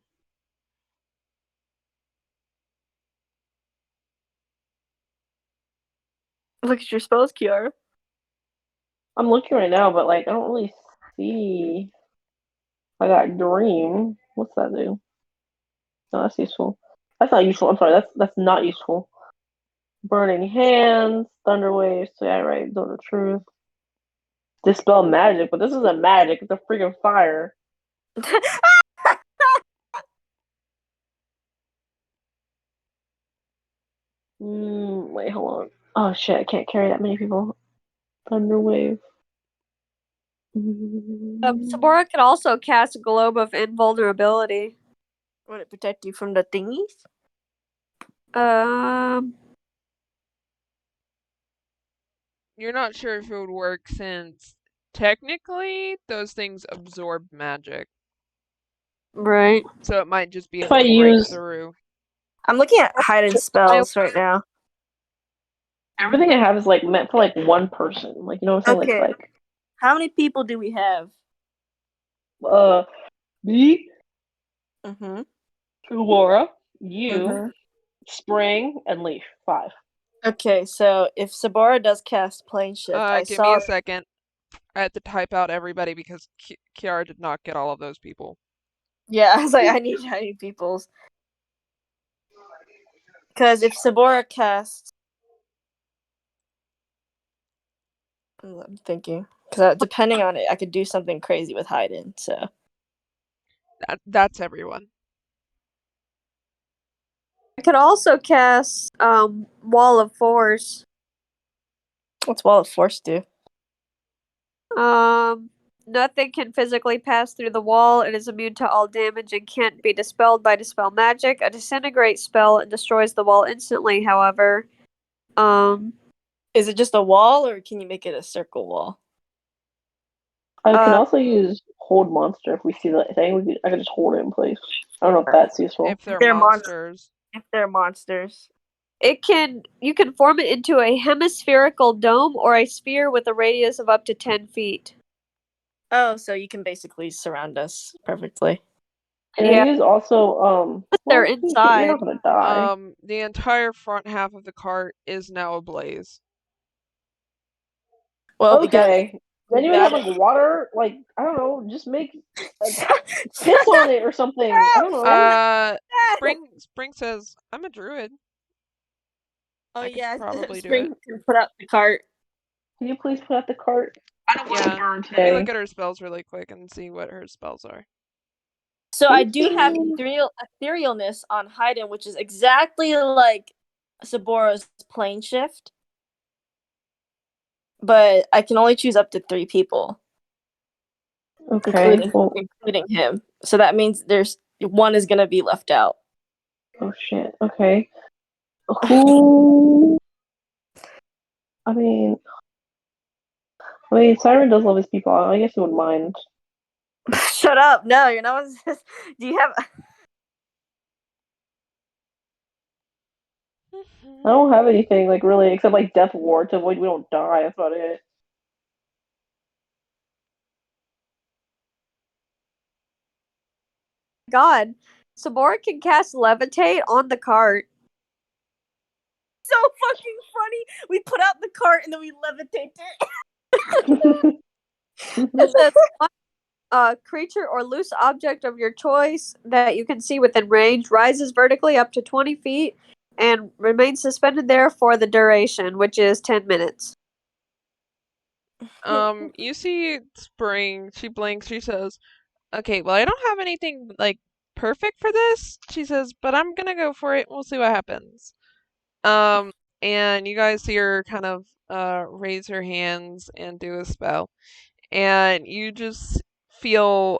Look at your spells, Kiara.
I'm looking right now, but like I don't really see. I got dream. What's that do? No, that's useful. That's not useful. I'm sorry. That's not useful. Burning hands, thunder waves. Yeah, right. Know the truth. Dispel magic, but this isn't magic. It's a freaking fire. Wait, hold on. Oh shit! I can't carry that many people. Thunder wave.
Sabora could also cast a globe of invulnerability.
Would it protect you from the thingies?
You're not sure if it would work since technically, those things absorb magic,
Right.
so it might just be
If
able
I
to break
use-
through.
I'm looking at hiding spells right now.
Everything I have is like meant for like one person. Like, you know what I'm saying?
Okay.
Like
How many people do we have?
me,
Mm-hmm.
Laura, you,
Mhm.
Spring, and Leaf. 5.
Okay, so if Sabora does cast Plane Shift, I
Give me
saw.
a second. I had to type out everybody because Kiara did not get all of those people.
Yeah, I was like, I need people's. Because if Sabora casts. I'm thinking. Because depending on it, I could do something crazy with hiding, so.
That's everyone.
I could also cast Wall of Force.
What's Wall of Force do?
Nothing can physically pass through the wall. It is immune to all damage and can't be dispelled by dispel magic. A disintegrate spell destroys the wall instantly, however.
Is it just a wall, or can you make it a circle wall?
I can also use hold monster if we see that thing. I can just hold it in place. I don't know if that's useful.
If they're
They're
monsters.
If they're monsters.
You can form it into a hemispherical dome or a sphere with a radius of up to 10 feet.
Oh, so you can basically surround us perfectly.
And
Yeah.
I use also
They're
well,
inside.
You're not gonna die.
The entire front half of the cart is now ablaze.
Well,
Okay. Then you would have
got
like water, like I don't know, just make piss on it or something. I don't know.
Spring says, I'm a druid.
Oh
I could
yeah,
probably do
Spring can put out the cart.
Can you please put out the cart? I don't want to
Yeah.
burn
Let me
today.
look at her spells really quick and see what her spells are.
So I do have etherealness on Haydn, which is exactly like Sabora's plane shift. But I can only choose up to 3 people.
Okay.
Including him. So that means there's one is gonna be left out.
Oh shit. Okay. Who? I mean, Siren does love his people. I guess he wouldn't mind.
Shut up! No, you're not. Do you have?
I don't have anything like really except like Death Ward to avoid we don't die. That's about it.
God, Sabora can cast Levitate on the cart.
So fucking funny. We put out the cart and then we levitate it.
It says creature or loose object of your choice that you can see within range rises vertically up to 20 feet and remains suspended there for the duration, which is 10 minutes.
You see Spring, she blinks, she says, okay, well, I don't have anything, like, perfect for this, she says, but I'm gonna go for it, we'll see what happens. And you guys see her kind of, raise her hands and do a spell. And you just feel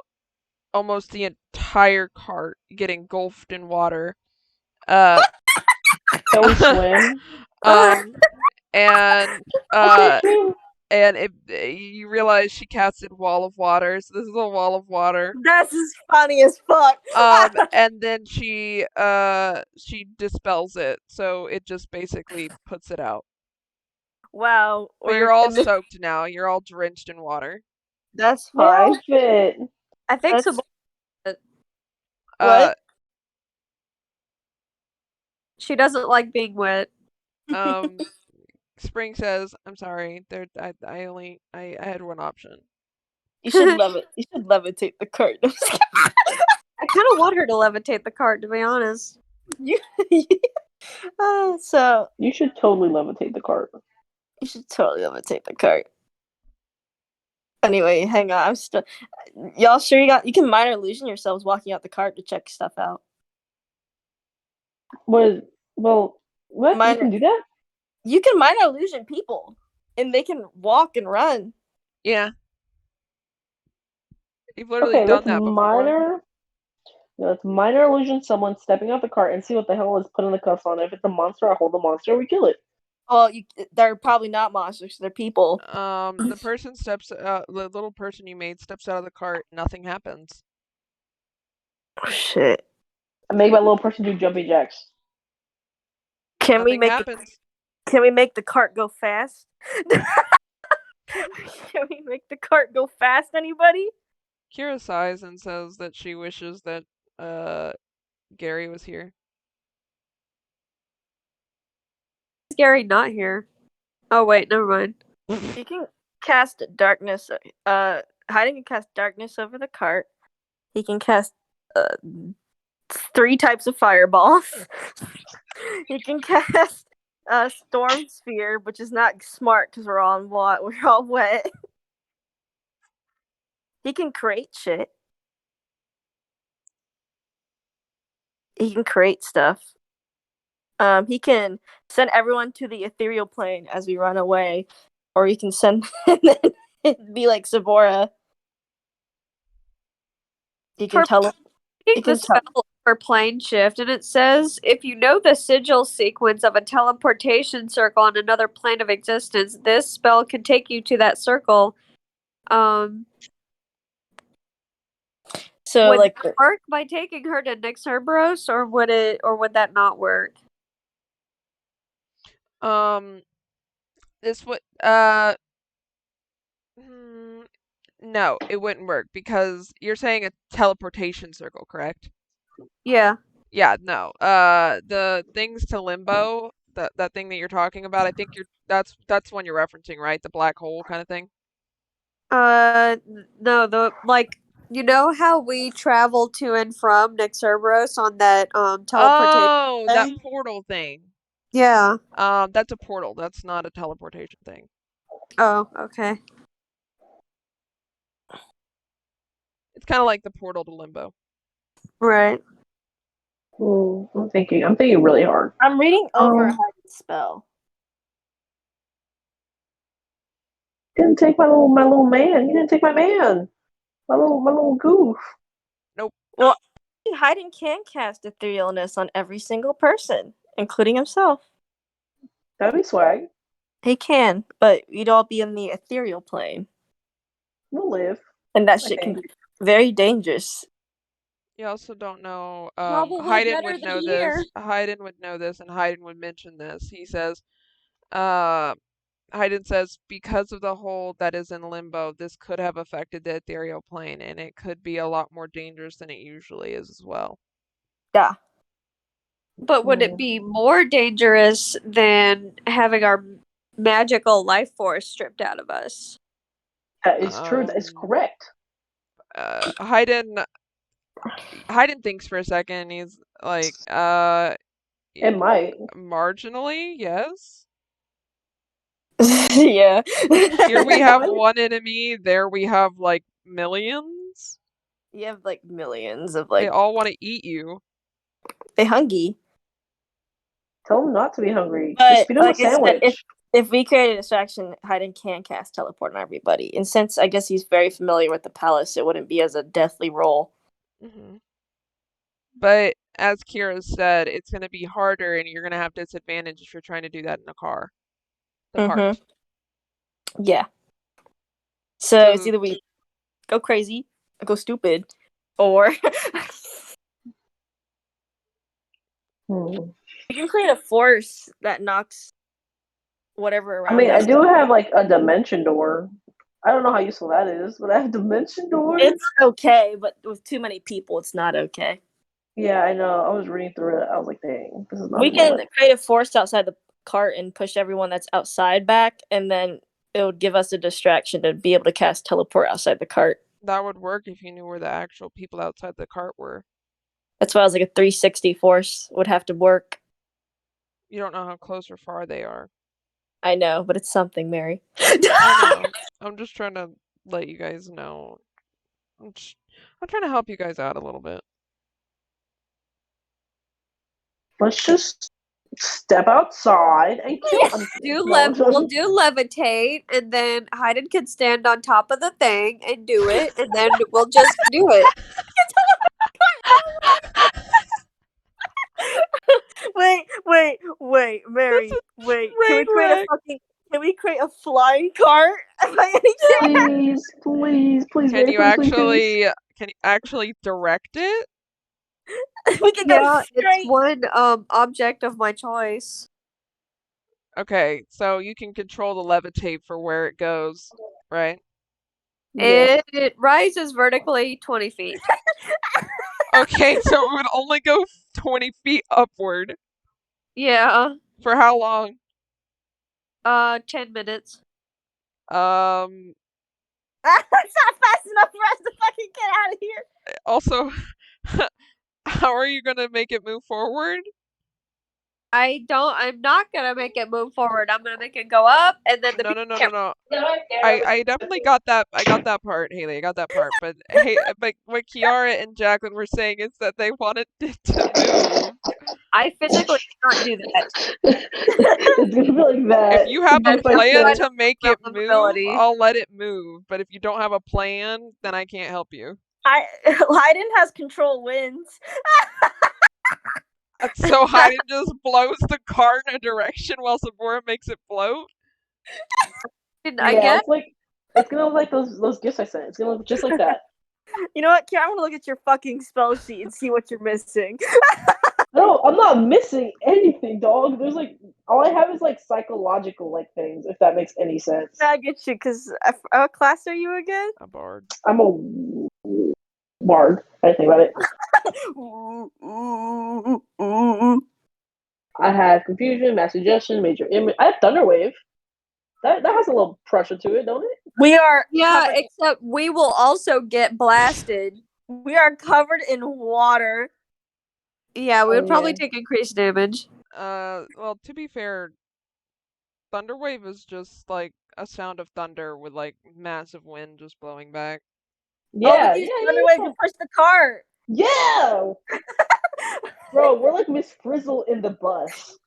almost the entire cart get engulfed in water.
Can we swim?
And
Okay,
and you realize she casted Wall of Water, so this is a wall of water.
That's as funny as fuck.
And then she dispels it, so it just basically puts it out.
Wow.
But you're all soaked now. You're all drenched in water.
That's
my
fine.
outfit.
I think
That's-
Uh,
she doesn't like being wet.
Spring says, "I'm sorry. I had one option."
You should levitate the cart.
I kind of want her to levitate the cart, to be honest.
So
You should totally levitate the cart.
you should totally levitate the cart. Anyway, hang on. I'm still. Y'all sure you can minor illusion yourselves walking out the cart to check stuff out?
What? You
Minor-
can do that?
You can minor illusion people, and they can walk and run.
Yeah. You've literally done that before.
Let's minor illusion someone stepping off the cart and see what the hell is put in the cuffs on it. If it's a monster, I hold the monster, we kill it.
Well, they're probably not monsters. They're people.
The person the little person you made steps out of the cart. Nothing happens.
Oh, shit.
I made my little person do jumping jacks.
Can we
Nothing
make
happens.
Can we make the cart go fast? Can we make the cart go fast? Anybody?
Kira sighs and says that she wishes that Gary was here.
Is Gary not here? Oh wait, never mind.
You can cast darkness. Hiding can cast darkness over the cart. He can cast 3 types of fireballs. He can cast storm sphere, which is not smart because we're all wet. He can create shit. He can create stuff. He can send everyone to the ethereal plane as we run away, or he can send and be like Savora. He can tell.
Take the spell for plane shift, and it says if you know the sigil sequence of a teleportation circle on another plane of existence, this spell can take you to that circle.
So
would
like
it work by taking her to Nyxurberos, or would that not work?
This would no, it wouldn't work because you're saying a teleportation circle, correct?
Yeah.
Yeah, no. The things to limbo, that thing that you're talking about, I think that's one you're referencing, right? The black hole kind of thing.
No, you know how we travel to and from Nyxurberos on that teleportation
Oh,
thing?
that portal thing.
Yeah.
That's a portal. That's not a teleportation thing.
Oh, okay.
It's kind of like the portal to limbo.
Right.
I'm thinking really hard.
I'm reading over Heiden's spell.
You didn't take my little man. You didn't take my man. My little goof.
Nope.
Well, Heiden can cast etherealness on every single person, including himself.
That'd be swag.
He can, but we'd all be in the ethereal plane.
We'll live.
And that shit can be very dangerous.
You also don't know.
Probably
Haydn
better
would
than
know
here.
this. Haydn would know this, and Haydn would mention this. He says, Haydn says, because of the hole that is in limbo, this could have affected the ethereal plane, and it could be a lot more dangerous than it usually is as well.
Yeah.
But would it be more dangerous than having our magical life force stripped out of us?
That is true. That is correct.
Haydn thinks for a second. He's like,
it might.
Marginally, yes.
Yeah.
Here we have one enemy. There we have like millions.
You have like millions of
They all want to eat you.
They hungry.
Tell them not to be hungry.
But
just feed them a sandwich.
If we create a distraction, Haydn can cast teleport on everybody. And since I guess he's very familiar with the palace, it wouldn't be as a deathly roll.
Mm-hmm. But as Kira said, it's going to be harder, and you're going to have disadvantage if you're trying to do that in a car. The cart.
Yeah. So it's either we go crazy, or go stupid, or you can create a force that knocks whatever around.
I mean, I do have like a dimension door. I don't know how useful that is, but I have a dimension door.
It's okay, but with too many people, it's not okay.
Yeah, I know. I was reading through it. I was like, dang, this is not.
We can create a force outside the cart and push everyone that's outside back, and then it would give us a distraction to be able to cast teleport outside the cart.
That would work if you knew where the actual people outside the cart were.
That's why I was like a 360 force would have to work.
You don't know how close or far they are.
I know, but it's something, Mary.
I know. I'm just trying to let you guys know. I'm trying to help you guys out a little bit.
Let's just step outside and kill them.
We'll do levitate, and then Haydn can stand on top of the thing and do it, and then we'll just do it.
Wait, Mary. Wait.
train wreck.
Can we create a flying cart? By any chance?
Please,
Can
Mary,
you
please.
actually direct it?
We can
Yeah,
go
it's
straight.
one object of my choice.
Okay, so you can control the levitate for where it goes, right?
Yeah.
It rises vertically 20 feet.
Okay, so it would only go 20 feet upward.
Yeah.
For how long?
10 minutes.
Um,
That's not fast enough for us to fucking get out of here.
also, how are you gonna make it move forward?
I'm not gonna make it move forward. I'm gonna make it go up and then the
No,
beat
no, no, no,
can't-
no. I definitely got that. I got that part, Haley. I got that part. But hey, but what Kiara and Jacqueline were saying is that they wanted it to move.
I physically cannot do that.
It's gonna be like that.
If you have a
That's
plan
why I
to make
don't
it
have
move,
ability.
I'll let it move. But if you don't have a plan, then I can't help you.
Hayden has control winds.
So Hayden just blows the car in a direction while Sabora makes it float.
I
Yeah,
guess
it's gonna look like those gifts I sent. It's gonna look just like that.
You know what, Kiara? I want to look at your fucking spell sheet and see what you're missing.
No, I'm not missing anything, dog. There's like all I have is like psychological like things, if that makes any sense.
I get you, because what class are you again?
A bard.
I'm a bard. I think about it. I have confusion, mass suggestion, major image. I have thunderwave. That has a little pressure to it, don't it?
We are
yeah,
covered,
except we will also get blasted.
we are covered in water.
Yeah, we would
Oh,
probably
yeah.
take increased damage.
Well, to be fair, Thunderwave is just like a sound of thunder with like massive wind just blowing back.
Yeah,
we can use Thunderwave to push the cart.
yeah. Bro, we're like Miss Frizzle in the bus.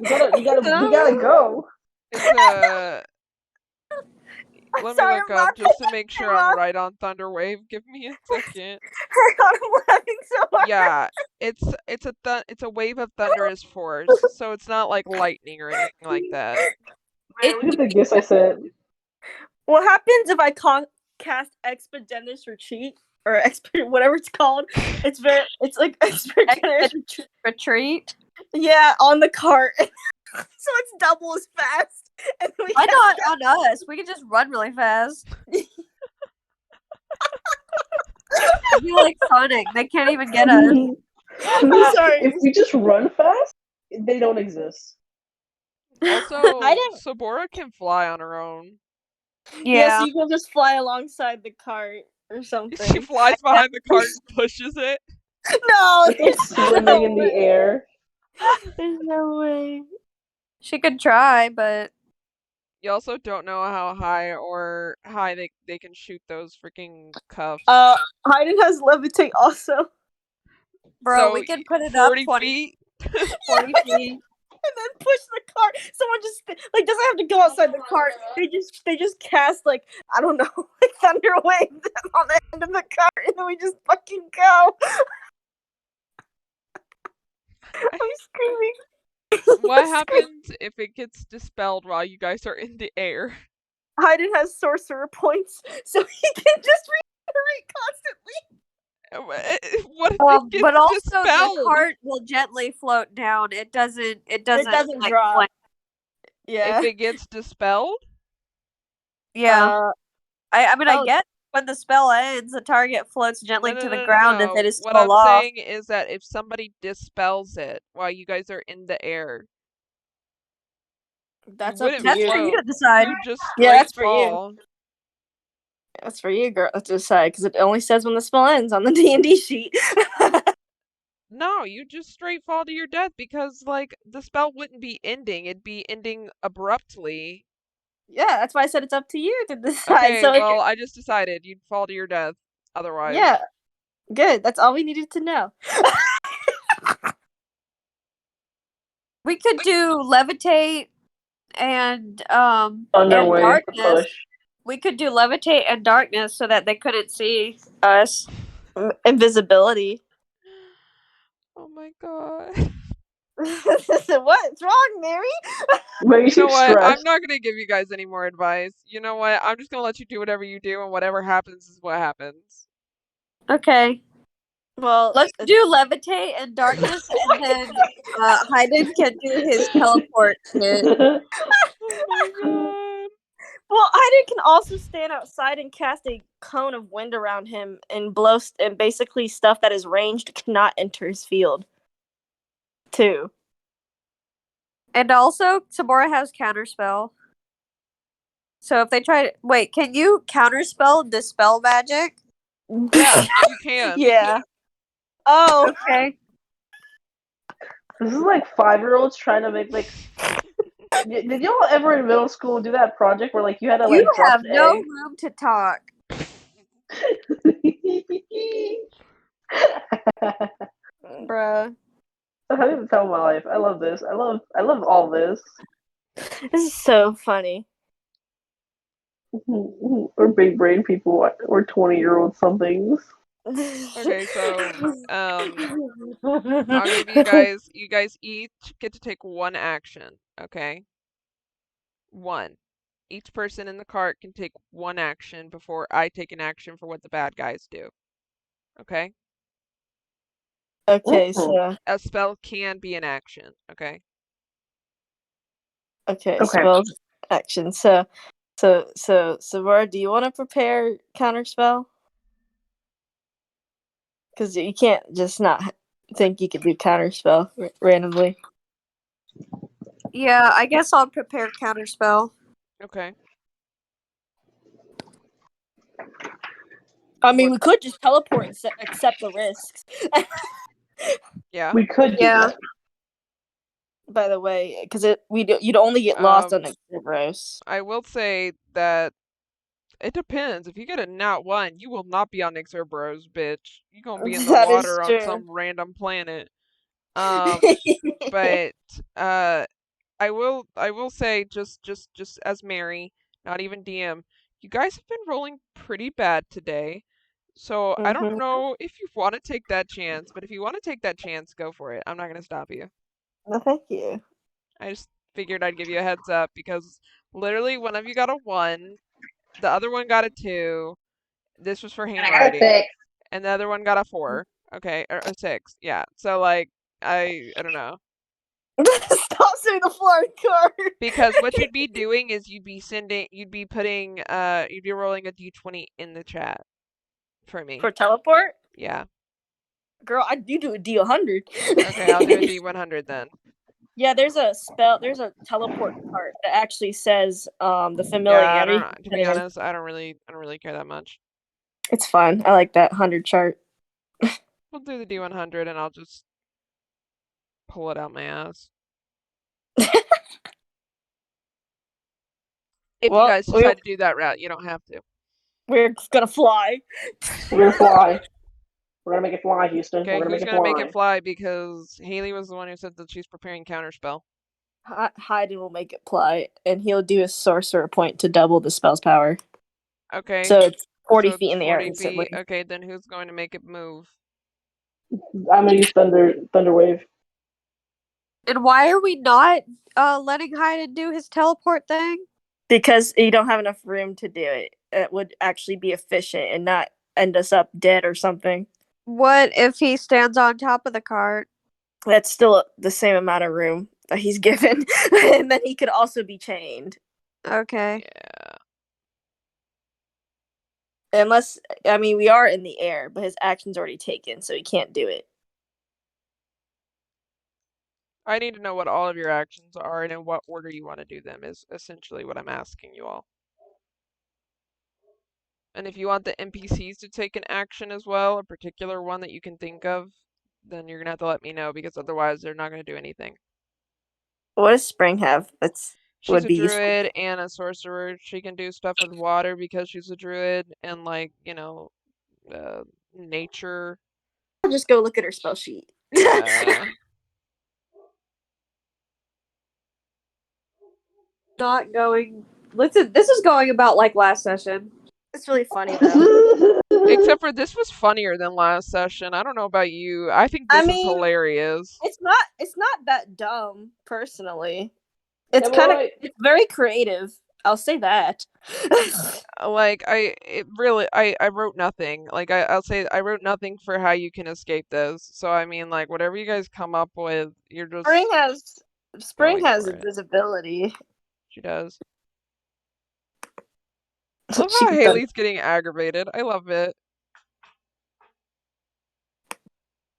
We gotta go.
It's let me
Sorry,
look
I'm
up
laughing.
just to make sure I'm
laughing.
right on Thunderwave. Give me a second.
Hang on, I'm laughing so hard.
Yeah, it's a wave of thunderous force, so it's not like lightning or anything like that.
Look at the gifts I sent.
What happens if I cast Expeditious Retreat or whatever it's called? It's like Expeditious
Retreat.
Yeah, on the cart. So it's double as fast. And we
Why not on us? We can just run really fast. It'd be like Sonic. They can't even get us.
I'm sorry.
If we just run fast, they don't exist.
Also,
I didn't-
Sabora can fly on her own.
Yeah.
so you can just fly alongside the cart or something.
She flies behind the cart and pushes it.
No,
It's like swimming in the air.
There's no way.
She could try, but
You also don't know how high they can shoot those freaking cuffs.
Hayden has levitate also.
bro,
So,
we could put it up
40
20
feet.
40 feet.
And then push the cart. Someone just like doesn't have to go outside the cart. They just cast like I don't know, like thunder wave on the end of the cart, and then we just fucking go. I'm screaming.
What happens if it gets dispelled while you guys are in the air?
Hayden has sorcerer points, so he can just regenerate constantly.
What if it gets
But also
dispelled?
the cart will gently float down. It doesn't
doesn't
like,
drop.
flank.
Yeah.
If it gets dispelled?
Yeah. I mean, I
oh.
guess when the spell ends, the target floats gently
No,
to
no,
the
no,
ground
no.
if it is
What
still
I'm
aloft.
saying is that if somebody dispels it while you guys are in the air,
That's
you
up
wouldn't
to
That's
you.
for you to
float.
decide.
You just
Yeah, that's
straight
for you.
fall.
That's for you, girl, to decide because it only says when the spell ends on the D&D sheet.
No, you just straight fall to your death because like the spell wouldn't be ending; it'd be ending abruptly.
Yeah, that's why I said it's up to you to decide.
Okay,
so
well, I just decided you'd fall to your death otherwise.
yeah, good. That's all we needed to know.
We could do levitate and
Thunderwave
darkness.
push.
We could do levitate and darkness so that they couldn't see us.
Invisibility.
Oh my god.
What's wrong, Mary?
Mary
You know
seems
what? I'm
stressed.
not gonna give you guys any more advice. You know what? I'm just gonna let you do whatever you do, and whatever happens is what happens.
Okay.
Well,
Let's do levitate and darkness, and then Hayden can do his teleport shit.
Oh my god.
well, Hayden can also stand outside and cast a cone of wind around him and blow and basically stuff that is ranged cannot enter his field. Too.
And also, Samora has counterspell. So if they try to wait, can you counterspell dispel magic?
Yeah, you can.
Yeah. Oh.
Okay.
This is like 5-year-olds trying to make like. Did y'all ever in middle school do that project where like you had to like
You
drop
have
an
no
egg?
room to talk.
Bruh.
I don't even tell my life. I love this. I love all this.
This is so funny.
We're big brain people. We're 20-year-old somethings.
Okay, so I'll give you guys each get to take one action, okay? One. Each person in the cart can take one action before I take an action for what the bad guys do. Okay?
Okay, so
A spell can be an action, okay?
okay,
Okay.
spell action. So Var, do you want to prepare counterspell? Because you can't just not think you could do counterspell randomly.
Yeah, I guess I'll prepare counterspell.
Okay.
I mean, we could just teleport and accept the risks.
Yeah.
We could do
Yeah.
that.
By the way, because you'd only get lost on Exodus.
I will say that it depends. If you get a nat 1, you will not be on Xerberos, bitch. You're gonna be in the
That is
water on
true.
some random planet. But I will say just as Mary, not even DM, you guys have been rolling pretty bad today. So I don't
Mhm.
know if you want to take that chance, but if you want to take that chance, go for it. I'm not gonna stop you.
No, thank you.
I just figured I'd give you a heads up because literally one of you got a 1, the other one got a 2. This was for handwriting, and the other one got a 4. Okay, or a 6. Yeah. So like I don't know.
Stop saying the flying card.
Because what you'd be doing is you'd be rolling a d20 in the chat for me.
For teleport?
Yeah.
Girl, you do a D100.
Okay, I'll do a d100 then.
Yeah, there's a teleport part that actually says the
Yeah,
familiarity.
to be honest, I don't really care that much.
It's fun. I like that 100 chart.
We'll do the d100 and I'll just pull it out my ass. If you guys decide to do that route, you don't have to.
We're gonna fly.
We're gonna fly. We're gonna make it fly, Houston.
Okay,
We're gonna
who's
make it
gonna
fly.
make it fly? Because Haley was the one who said that she's preparing counterspell.
Hayden will make it fly, and he'll do a sorcerer point to double the spell's power.
Okay.
So it's 40
so
feet in the air
40
instantly.
feet. Okay, then who's going to make it move?
I'm gonna use thunder wave.
And why are we not letting Hayden do his teleport thing?
Because you don't have enough room to do it. It would actually be efficient and not end us up dead or something.
What if he stands on top of the cart?
That's still the same amount of room that he's given. And then he could also be chained.
Okay.
Yeah.
Unless, I mean, we are in the air, but his action's already taken, so he can't do it.
I need to know what all of your actions are and in what order you want to do them is essentially what I'm asking you all. And if you want the NPCs to take an action as well, a particular one that you can think of, then you're going to have to let me know because otherwise they're not going to do anything.
What does Spring have?
She's a druid and a sorcerer. She can do stuff with water because she's a druid and like, nature.
I'll just go look at her spell sheet.
Yeah.
Not going. Listen, this is going about like last session.
It's really funny though.
Except for this was funnier than last session. I don't know about you. I think
I
this is
mean,
hilarious.
It's not that dumb, personally. It's
Yeah, but
kind of
like,
it's very creative. I'll say that.
Like I wrote nothing. Like I'll say I wrote nothing for how you can escape this. So I mean, like whatever you guys come up with, you're just
Spring
going
has
for it.
invisibility.
She does. I love
She
how
can
Haley's getting aggravated. I love it.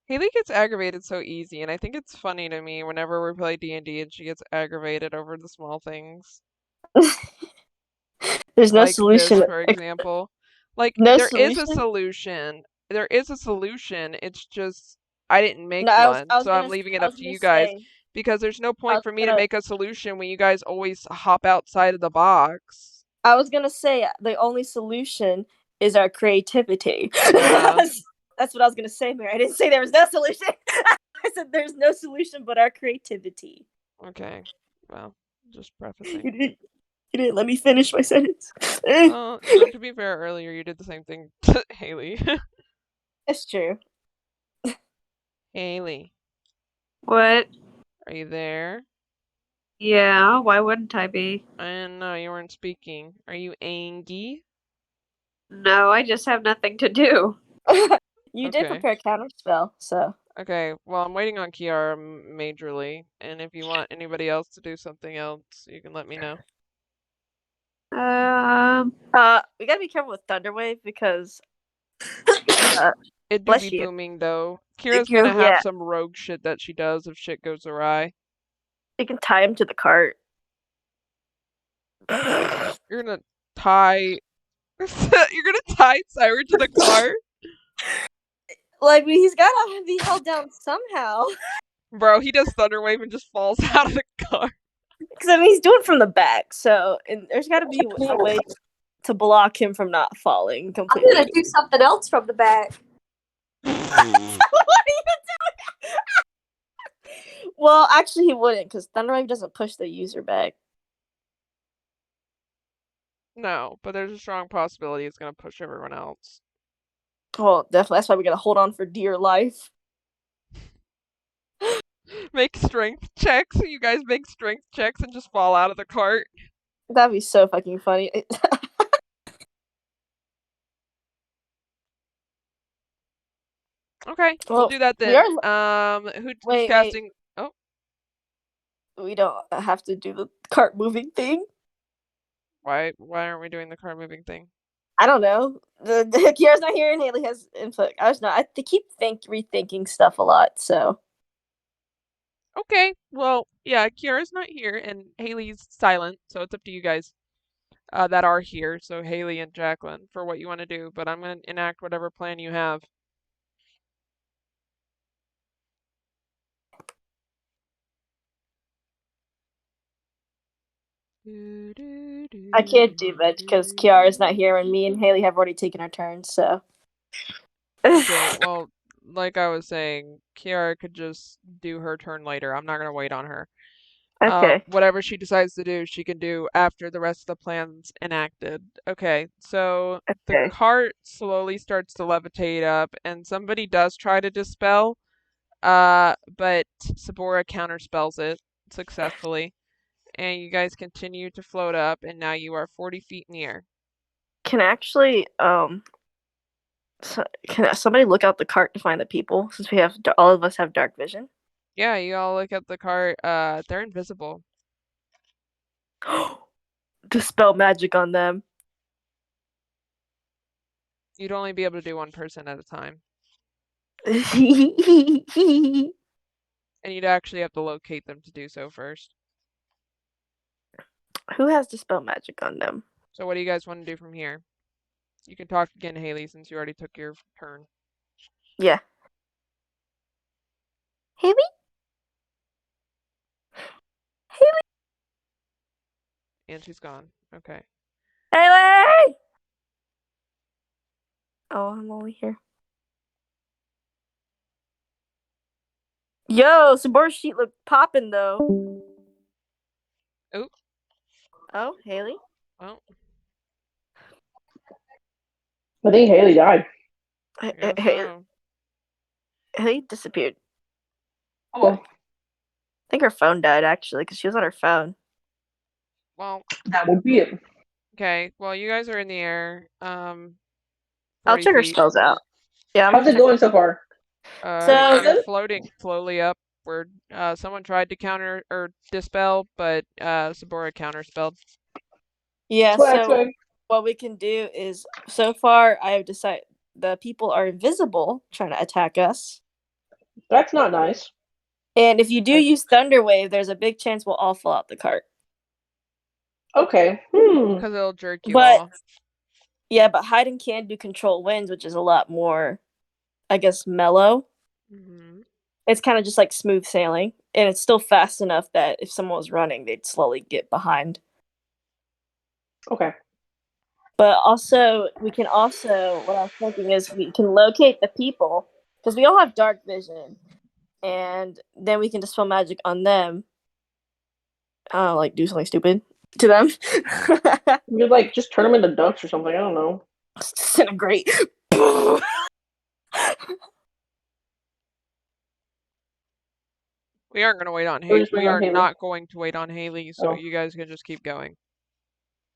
Haley gets aggravated so easy, and I think it's funny to me whenever we play D&D and she gets aggravated over the small things.
There's no
Like
solution.
this, for example. Like
No
there is a
solution.
solution. There is a solution. It's just I didn't make
No, I was
one, so I'm
gonna
leaving it
I
up
was
to
gonna
you guys
say
because there's no
I
point
was
for me to
gonna
make a solution when you guys always hop outside of the box.
I was gonna say the only solution is our creativity.
Yeah.
That's what I was gonna say, Mary. I didn't say there was no solution. I said there's no solution but our creativity.
Okay. Well, just
You
prefacing.
didn't let me finish my sentence.
Well, you know, to be fair, earlier you did the same thing to Haley.
It's true.
Haley,
What?
are you there?
Yeah, why wouldn't I be?
I know you weren't speaking. Are you angry?
No, I just have nothing to do.
You did
Okay.
prepare counter spell, so
Okay, well, I'm waiting on Kiara majorly, and if you want anybody else to do something else, you can let me know.
we gotta be careful with Thunderwave because
It do
bless
be
you.
booming though.
Thank
Kira's
you.
gonna have
Yeah.
some rogue shit that she does if shit goes awry.
You can tie him to the cart.
You're gonna tie you're gonna tie Siren to the car?
Like he's gotta be held down somehow.
Bro, he does Thunderwave and just falls out of the car.
Because I mean he's doing it from the back, so and there's gotta be a way to block him from not falling
I'm
completely.
gonna do something else from the back.
What are you doing? Well, actually, he wouldn't because Thunderwave doesn't push the user back.
No, but there's a strong possibility it's gonna push everyone else.
Well, definitely. That's why we gotta hold on for dear life.
Make strength checks. You guys make strength checks and just fall out of the cart.
That'd be so fucking funny.
Okay,
Well,
we'll do that
we
then.
are-
Who's
Wait.
casting? Oh,
We don't have to do the cart moving thing.
why aren't we doing the car moving thing?
I don't know. The Kiara's not here and Haley has input. I was not. I keep rethinking stuff a lot. So
Okay, well, yeah, Kiara's not here and Haley's silent, so it's up to you guys that are here. So Haley and Jacqueline for what you want to do, but I'm gonna enact whatever plan you have.
I can't do that because Kiara's not here and me and Haley have already taken our turns. So
Okay, well, like I was saying, Kiara could just do her turn later. I'm not gonna wait on her.
okay.
Whatever she decides to do, she can do after the rest of the plan's enacted. Okay, so the
Okay.
cart slowly starts to levitate up, and somebody does try to dispel, but Sabora counterspells it successfully, and you guys continue to float up, and now you are 40 feet in the air.
Can actually can somebody look out the cart to find the people since we have all of us have dark vision?
Yeah, you all look at the cart. They're invisible.
Dispel magic on them.
You'd only be able to do one person at a time,
Who
and you'd actually have to locate them to do so first.
has dispel magic on them?
So what do you guys want to do from here? You can talk again, Haley, since you already took your turn.
Yeah. Haley?
And she's gone. Okay.
Haley! Oh, I'm only here. Yo, Sabora's sheet look popping though.
Oh.
Oh, Haley?
Well,
I think Haley died.
I guess so.
He disappeared.
Oh,
I think her phone died actually because she was on her phone.
Well,
that would be it.
okay. Well, you guys are in the air.
I'll
40
check her
feet.
spells out. Yeah, I'm
How's it going so far?
So-
You're floating slowly upward. Someone tried to counter or dispel, but Sabora counterspelled.
Yeah,
Swag,
so
swag.
what we can do is so far I have decided the people are invisible trying to attack us.
That's not nice.
And if you do use Thunderwave, there's a big chance we'll all fall out the cart.
Okay.
Because it'll jerk you
But
off.
yeah, but Hyden can do control winds, which is a lot more, I guess, mellow.
Mm-hmm.
It's kind of just like smooth sailing, and it's still fast enough that if someone was running, they'd slowly get behind.
Okay.
But also, what I was thinking is we can locate the people because we all have dark vision, and then we can dispel magic on them. Like do something stupid to them.
You'd like just turn them into ducks or something. I don't know.
Disintegrate.
We aren't going to wait on
We're
Haley.
just
We
waiting on
are
Haley.
not going to wait on Haley, so
Oh.
you guys can just keep going.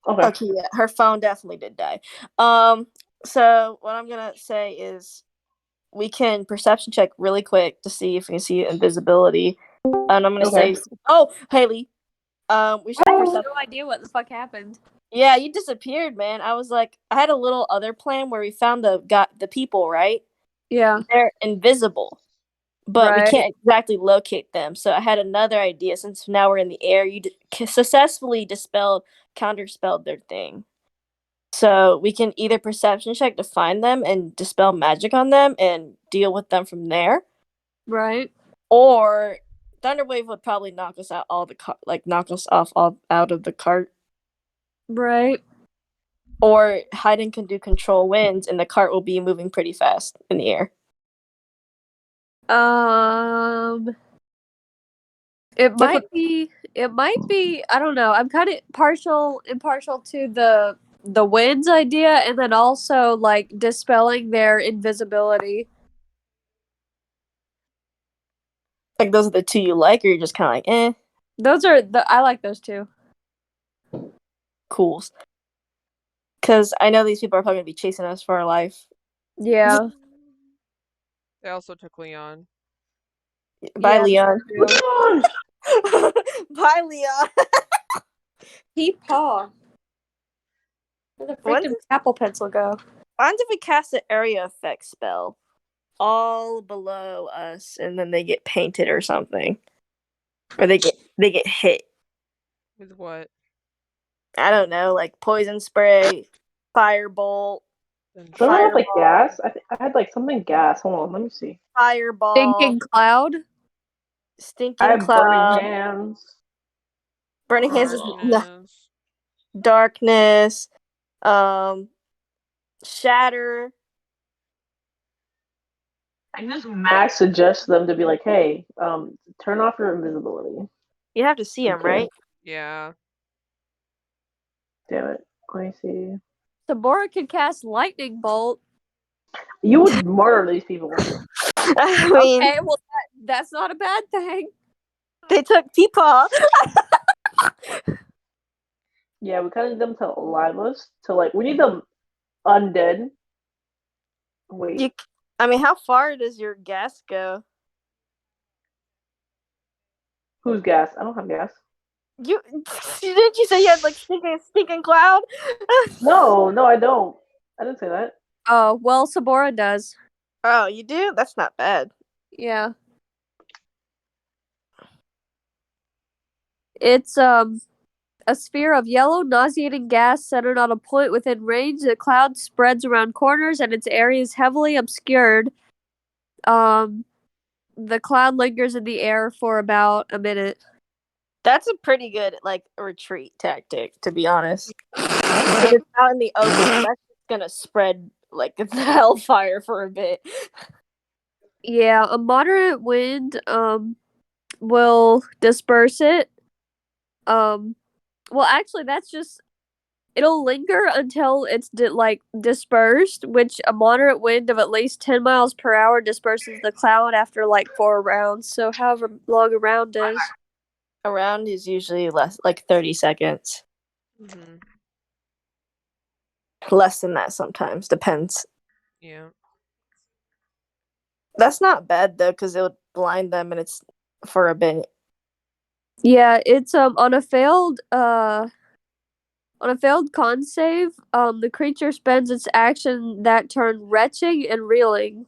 Okay.
Okay, yeah, her phone definitely did die. So what I'm gonna say is we can perception check really quick to see if we can see invisibility. And I'm gonna
Okay.
say, oh, Haley, we should
I have
percep-
no idea what the fuck happened.
Yeah, you disappeared, man. I was like, I had a little other plan where we found the people, right?
Yeah.
They're invisible, but we
Right.
can't exactly locate them. So I had another idea. Since now we're in the air, you successfully counterspelled their thing. So we can either perception check to find them and dispel magic on them and deal with them from there,
Right.
or Thunderwave would probably knock us out knock us off all out of the cart.
Right.
Or Hyden can do control winds, and the cart will be moving pretty fast in the air.
It might be. I don't know. I'm kind of impartial to the winds idea, and then also like dispelling their invisibility.
Like those are the two you like, or you're just kind of like, eh,
Those are I like those two.
cools. Because I know these people are probably gonna be chasing us for our life.
Yeah.
They also took Leon.
Bye,
Yeah,
Leon.
Leon!
Bye, Leon.
Paw. Where the
When
freaking Apple Pencil go?
Why if we cast an area effect spell all below us, and then they get painted or something, or they get hit?
With what?
I don't know, like poison spray, firebolt,
Then
Don't I have like
Fireball.
gas? I had like something gas. Hold on, let me see.
fireball,
Stinking cloud.
I
stinking
have
cloud,
burning hands.
burning hands is
Darkness.
darkness, shatter.
I just max suggest them to be like, hey, turn off your invisibility.
You have to see them,
Okay.
right?
Yeah.
Damn it. Let me see.
Sabora can cast lightning bolt.
You would murder these people.
I mean,
Okay, well that's not a bad thing.
they took Peepaw.
Yeah, we kind of need them to alive us. To like, we need them undead. Wait.
I mean, how far does your gas go?
Who's gas? I don't have gas.
Didn't you say you had like stinking cloud?
No, I don't. I didn't say that.
Oh, well, Sabora does.
Oh, you do? That's not bad.
Yeah. It's a sphere of yellow, nauseating gas centered on a point within range. The cloud spreads around corners and its area is heavily obscured. The cloud lingers in the air for about a minute.
That's a pretty good like retreat tactic, to be honest. If it's out in the open, that's gonna spread like the hellfire for a bit.
Yeah, a moderate wind will disperse it. Well, actually, that's just it'll linger until it's dispersed, which a moderate wind of at least 10 miles per hour disperses the cloud after like 4 rounds. So however long a round is.
A round is usually less, like 30 seconds.
Hmm.
Less than that sometimes. Depends.
Yeah.
That's not bad though, because it would blind them, and it's for a bit.
Yeah, it's on a failed con save, the creature spends its action that turn retching and reeling.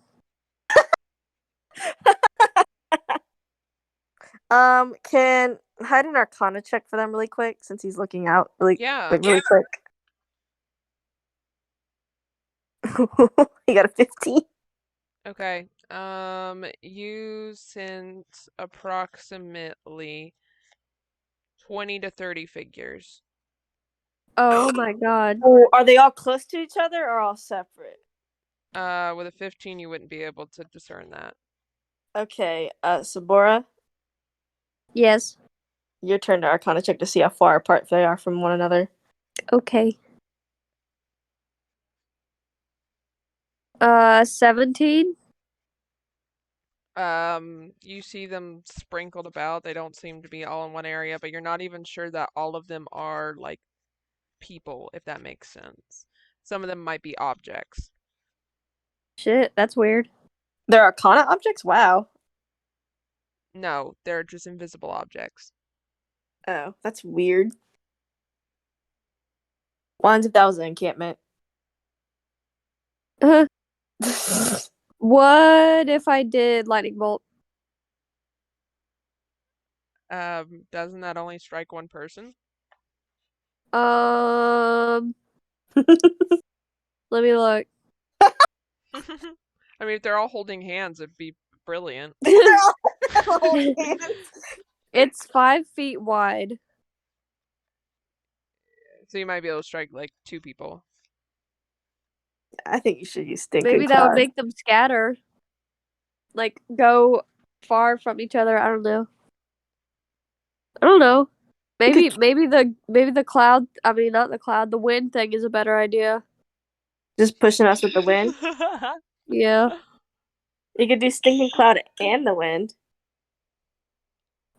Can hide an Arcana check for them really quick, since he's looking out really
Yeah.
quick. He got a 15.
Okay. You sent approximately 20 to 30 figures.
Oh my god.
Oh, are they all close to each other or all separate?
With a 15, you wouldn't be able to discern that.
Okay, Sabora,
Yes.
your turn to Arcana check to see how far apart they are from one another.
Okay. 17.
You see them sprinkled about. They don't seem to be all in one area, but you're not even sure that all of them are like people, if that makes sense. Some of them might be objects.
Shit, that's weird.
They're Arcana objects? Wow.
No, they're just invisible objects.
Oh, that's weird. Wands if that was an encampment.
What if I did lightning bolt?
Doesn't that only strike one person?
Let me look.
I mean, if they're all holding hands, it'd be brilliant.
It's 5 feet wide.
So you might be able to strike like 2 people.
I think you should use Stinking
Maybe that
Cloud.
would make them scatter. Like, go far from each other. I don't know. Maybe the cloud, I mean not the cloud, the wind thing is a better idea.
Just pushing us with the wind.
Yeah.
You could do Stinking Cloud and the wind.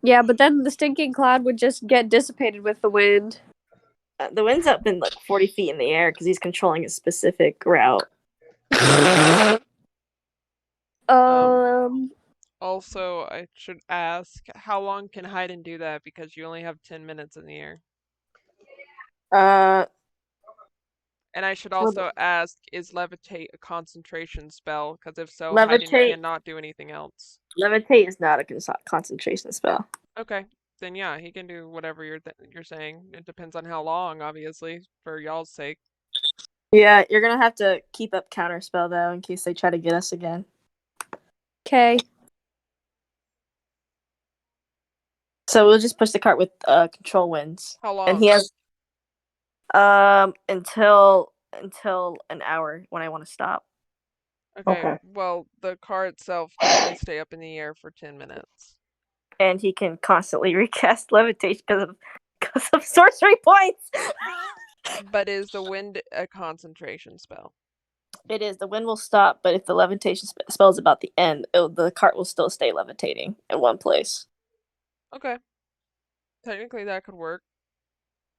Yeah, but then the stinking cloud would just get dissipated with the wind.
The wind's up in like 40 feet in the air because he's controlling a specific route.
Also, I should ask, how long can Hayden do that? Because you only have 10 minutes in the air. And I should also ask, is Levitate a concentration spell? Because if so, Hayden cannot do anything else.
Levitate is not a concentration spell.
Okay, then yeah, he can do whatever you're saying. It depends on how long, obviously, for y'all's sake.
Yeah, you're gonna have to keep up counterspell though, in case they try to get us again.
Okay.
So we'll just push the cart with control winds.
How long?
And he has until an hour when I want to stop.
Okay. Well, the car itself can only stay up in the air for 10 minutes.
And he can constantly recast levitation because of sorcery points.
But is the wind a concentration spell?
It is. The wind will stop, but if the levitation spell is about the end, the cart will still stay levitating in one place.
Okay. Technically, that could work.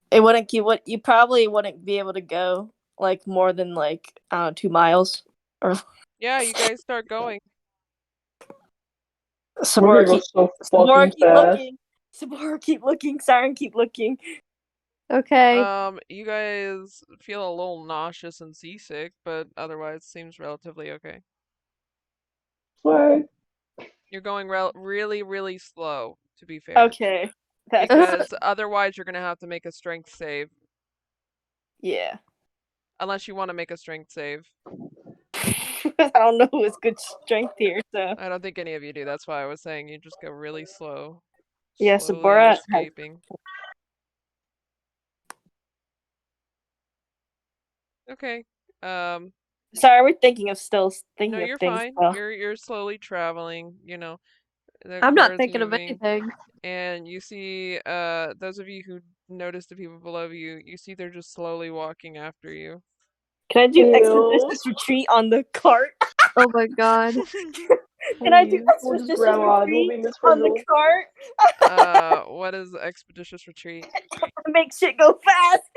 It wouldn't. You probably wouldn't be able to go like more than 2 miles. Or
Yeah, you guys start going.
Sabora, keep looking. Siren, keep looking.
Okay.
You guys feel a little nauseous and seasick, but otherwise seems relatively okay.
What?
You're going really, really slow, to be fair.
Okay.
Because otherwise you're gonna have to make a strength save.
Yeah.
Unless you want to make a strength save.
I don't know who has good strength here, so.
I don't think any of you do. That's why I was saying you just go really slow.
Yeah, Sabora
escaping. Okay.
Sorry, we're thinking of things.
No, you're fine.
So.
You're slowly traveling, you know.
I'm not thinking of anything.
And you see those of you who notice the people below you. You see they're just slowly walking after you.
Can I do
Ew.
expeditious retreat on the cart?
Oh my god.
Can I do
Please. We'll just
expeditious
grab on. We'll
retreat
be Miss
on the
Frizzle.
cart?
What is expeditious retreat?
Make shit go fast.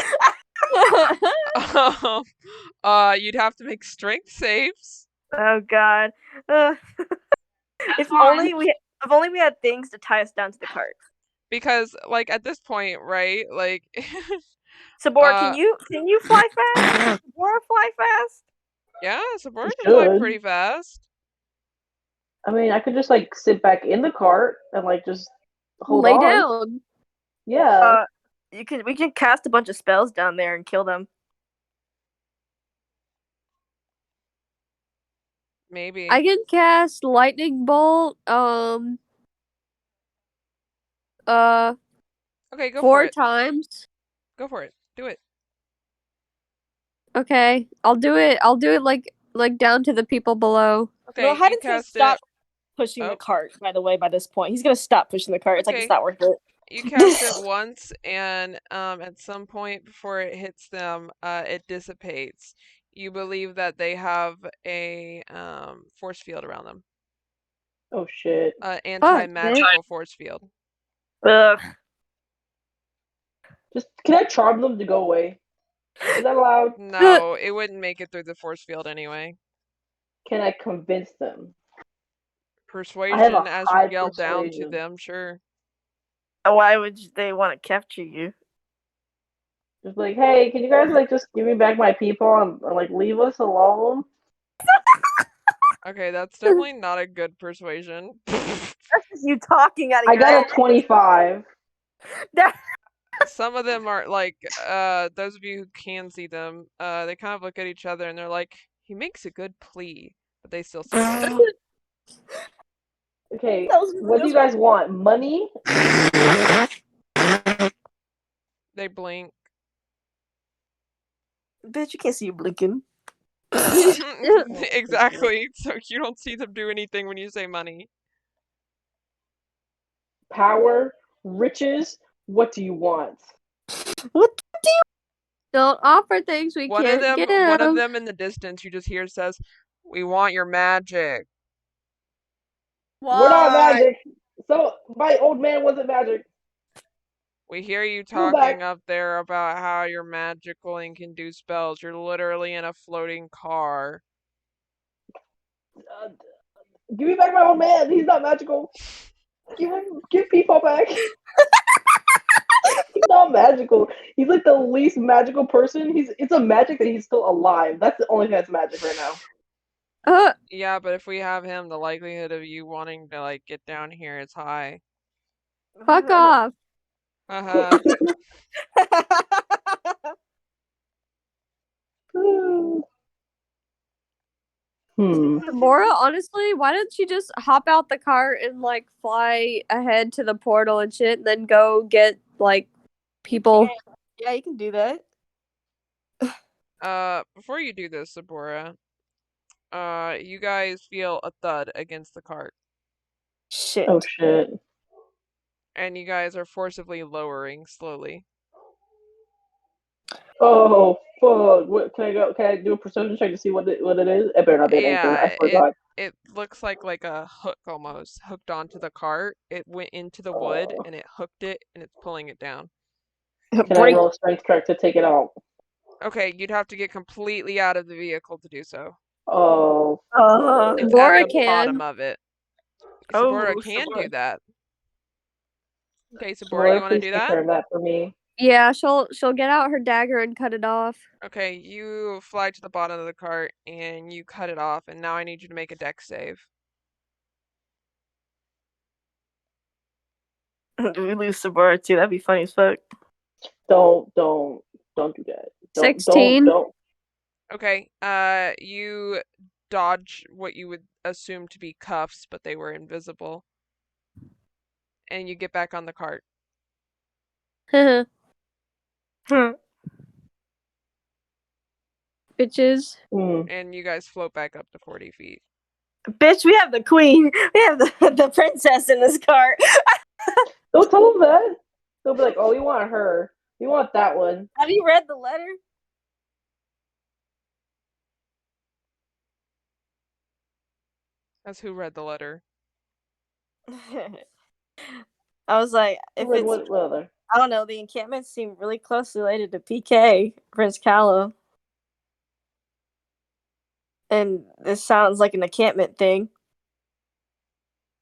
You'd have to make strength saves.
Oh god. If only we had things to tie us down to the cart.
Because, like, at this point, right? Like,
Sabor, can you fly fast? Sabor fly fast?
yeah, Sabora
You
can fly
should.
pretty fast.
I mean, I could just like sit back in the cart and like just hold
Lay
on.
down.
Yeah.
We can cast a bunch of spells down there and kill them.
Maybe.
I can cast lightning bolt.
Okay, go for
4
it.
times.
Go for it. Do it.
Okay, I'll do it. I'll do it like down to the people below.
Okay,
No,
you
Haddon's gonna
cast
stop
it.
pushing
Oh.
the cart, by the way, by this point. He's gonna stop pushing the cart. It's like
Okay.
it's not worth it.
You cast it once, and at some point before it hits them, it dissipates. You believe that they have a force field around them.
Oh shit.
Anti-magical force field.
Ugh.
Just can I charm them to go away? Is that allowed?
No, it wouldn't make it through the force field anyway.
Can I convince them?
Persuasion, as you
high
yell down to
persuasion.
them, sure.
Why would they want to capture you?
Just like, hey, can you guys like just give me back my people and like leave us alone?
Okay, that's definitely not a good persuasion.
That's just you talking out of
I
your
got
ass.
a 25.
Some of them are like, those of you who can see them, they kind of look at each other and they're like, he makes a good plea, but they still say no.
Okay, what do you guys want? Money?
They blink.
Bitch, you can't see you blinking.
Exactly, so you don't see them do anything when you say money.
Power? Riches? What do you want?
What?
Don't offer things we
One
can't
of
give.
them in the distance you just hear says, we want your magic.
We're not magic. So my old man wasn't magic.
We hear you
Go back.
talking up there about how you're magical and can do spells. You're literally in a floating car.
Give me back my old man. He's not magical. Give people back. He's not magical. He's like the least magical person. It's a magic that he's still alive. That's the only thing that's magic right now.
Yeah, but if we have him, the likelihood of you wanting to like get down here is high.
Fuck off.
Haha.
Mora, honestly, why don't you just hop out the cart and like fly ahead to the portal and shit, and then go get like people?
Yeah, you can do that.
Before you do this, Sabora, you guys feel a thud against the cart,
Shit.
Oh shit.
and you guys are forcibly lowering slowly.
Oh fuck! What can I go? Can I do a perception check to see what it is? It better not be anything.
Yeah,
I forgot.
it looks like a hook almost hooked onto the cart. It went into the wood
Oh.
and it hooked it and it's pulling it down.
Can I roll a strength check to take it out?
Okay, you'd have to get completely out of the vehicle to do so.
Oh.
It's
Sabora
at the
can.
bottom of it. Sabora
Oh,
can
Sabora.
do that. Okay, Sabora,
Laura,
you want to
please
do
take
that?
care of that for me.
Yeah, she'll get out her dagger and cut it off.
Okay, you fly to the bottom of the cart and you cut it off, and now I need you to make a dex save.
We lose Sabora too. That'd be funny as fuck.
Don't do that.
16.
Don't.
Okay, you dodge what you would assume to be cuffs, but they were invisible. And you get back on the cart.
Bitches.
And you guys float back up to 40 feet.
Bitch, we have the queen. We have the princess in this cart.
Don't tell them that. They'll be like, oh, we want her. You want that one?
Have you read the letter?
That's who read the letter.
I was like, if it's,
What other?
I don't know, the encampments seem really closely related to PK, Prince Callum. And this sounds like an encampment thing.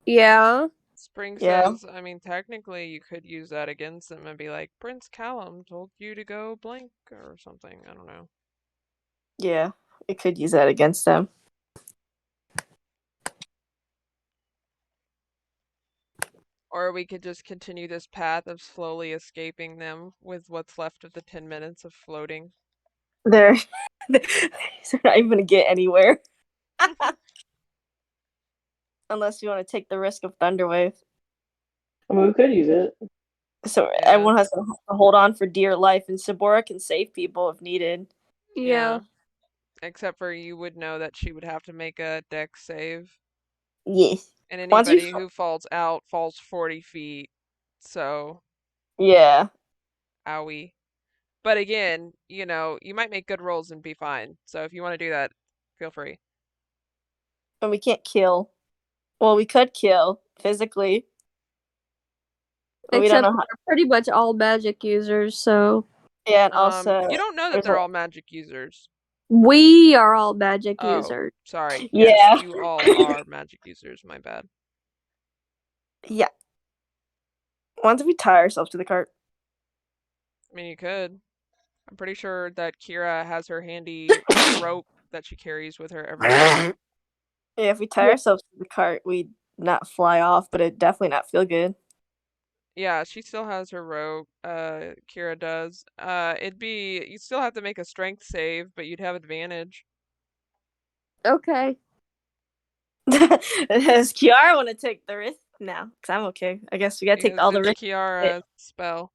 Yeah.
Spring
Yeah.
says, I mean, technically you could use that against them and be like, Prince Callum told you to go blank or something. I don't know.
Yeah, it could use that against them.
Or we could just continue this path of slowly escaping them with what's left of the 10 minutes of floating.
They're not even gonna get anywhere. Unless you want to take the risk of Thunderwave.
I mean, we could use it.
So
Yeah.
everyone has to hold on for dear life, and Sabora can save people if needed.
Yeah.
Except for you would know that she would have to make a dex save.
Yes.
And
Once you
anybody who falls out falls 40 feet. So,
Yeah.
owie. But again, you know, you might make good rolls and be fine. So if you want to do that, feel free.
And we can't kill. Well, we could kill physically. But we don't
Except
know how.
they're pretty much all magic users, so
Yeah, and also
You don't know that
there's
they're
a-
all magic users.
we are all magic
Oh,
users.
sorry.
Yeah.
Yes, you all are magic users. My bad.
Yeah. Once we tie ourselves to the cart.
I mean, you could. I'm pretty sure that Kira has her handy rope that she carries with her everywhere.
Yeah, if we tie ourselves to the cart, we'd not fly off, but it'd definitely not feel good.
Yeah, she still has her rope. Kira does. You still have to make a strength save, but you'd have advantage.
Okay.
Does Kiara want to take the risk now? Because I'm okay. I guess we gotta take
Because
all the
it's
risk.
Kiara's spell.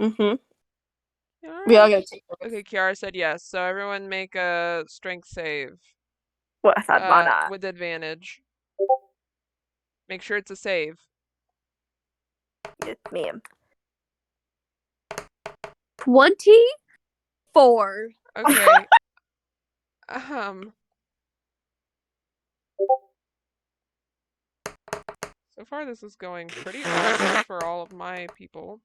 Mm-hmm.
Kiara?
We all gotta take the risk.
Okay, Kiara said yes. So everyone make a strength save.
What I thought mana.
With advantage. Make sure it's a save.
Yes, ma'am.
24.
Okay. So far this is going pretty well for all of my people.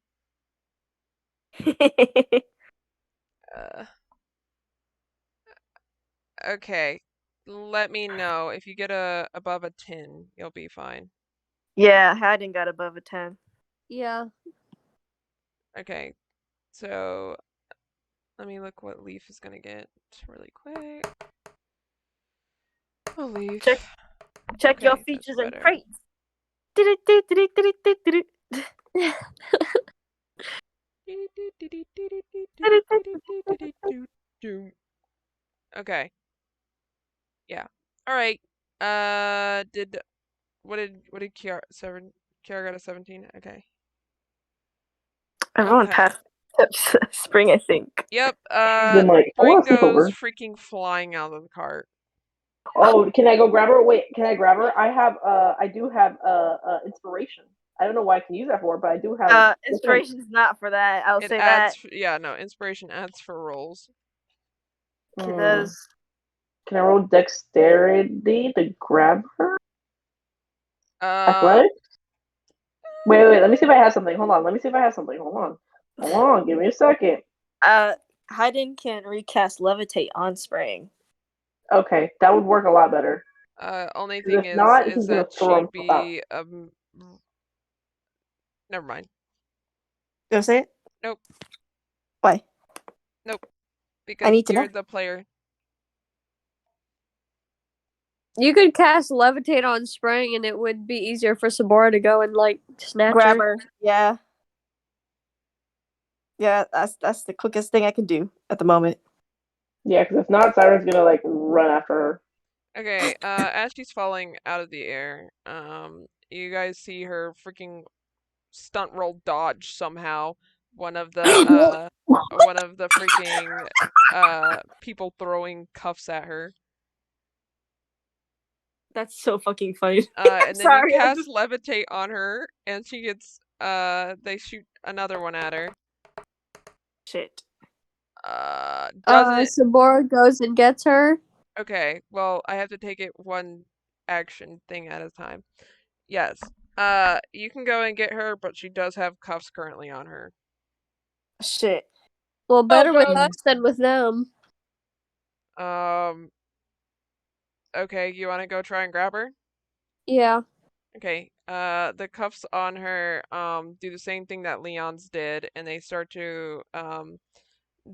Okay. Let me know if you get above a 10, you'll be fine.
Yeah, Haddon got above a 10.
Yeah.
Okay. So let me look what Leaf is gonna get really quick. Oh, Leaf.
Check
Okay,
your
that's
features and
better.
traits.
Okay. Yeah. All right. What did Kiara got a 17? Okay.
Everyone
Okay.
passed Spring, I think.
Yep.
Then like, I
Spring
want to sleep
goes
over.
freaking flying out of the cart.
Oh, can I go grab her? Wait, can I grab her? I do have inspiration. I don't know what I can use that for, but I do have
Inspiration's not for that. I'll
It
say
adds,
that.
yeah, no, inspiration adds for rolls.
It does.
Can I roll dexterity to grab her?
Uh,
Athletics? Wait, let me see if I have something. Hold on, let me see if I have something. Hold on, give me a second.
Haydn can recast Levitate on Spring.
Okay, that would work a lot better.
Only thing
If not,
is
he's gonna
that
throw
she'd
himself out.
be, never mind.
You want to say it?
Nope.
Why?
Nope. Because
need to
you're
know.
the player.
You could cast Levitate on Spring, and it would be easier for Sabora to go and like snatch
Grab
her.
her. Yeah. Yeah, that's the quickest thing I can do at the moment.
Yeah, because if not, Siren's gonna like run after her.
Okay, as she's falling out of the air, you guys see her freaking stunt roll dodge somehow. One of the freaking people throwing cuffs at her.
That's so fucking funny.
And then
Sorry,
you cast levitate on her, and she gets they shoot another one at her.
Shit.
Doesn't.
Sabora goes and gets her.
Okay, well, I have to take it one action thing at a time. Yes. You can go and get her, but she does have cuffs currently on her.
Shit.
Well, better with
God.
us than with them.
Okay, you want to go try and grab her?
Yeah.
Okay, the cuffs on her, do the same thing that Leon's did, and they start to,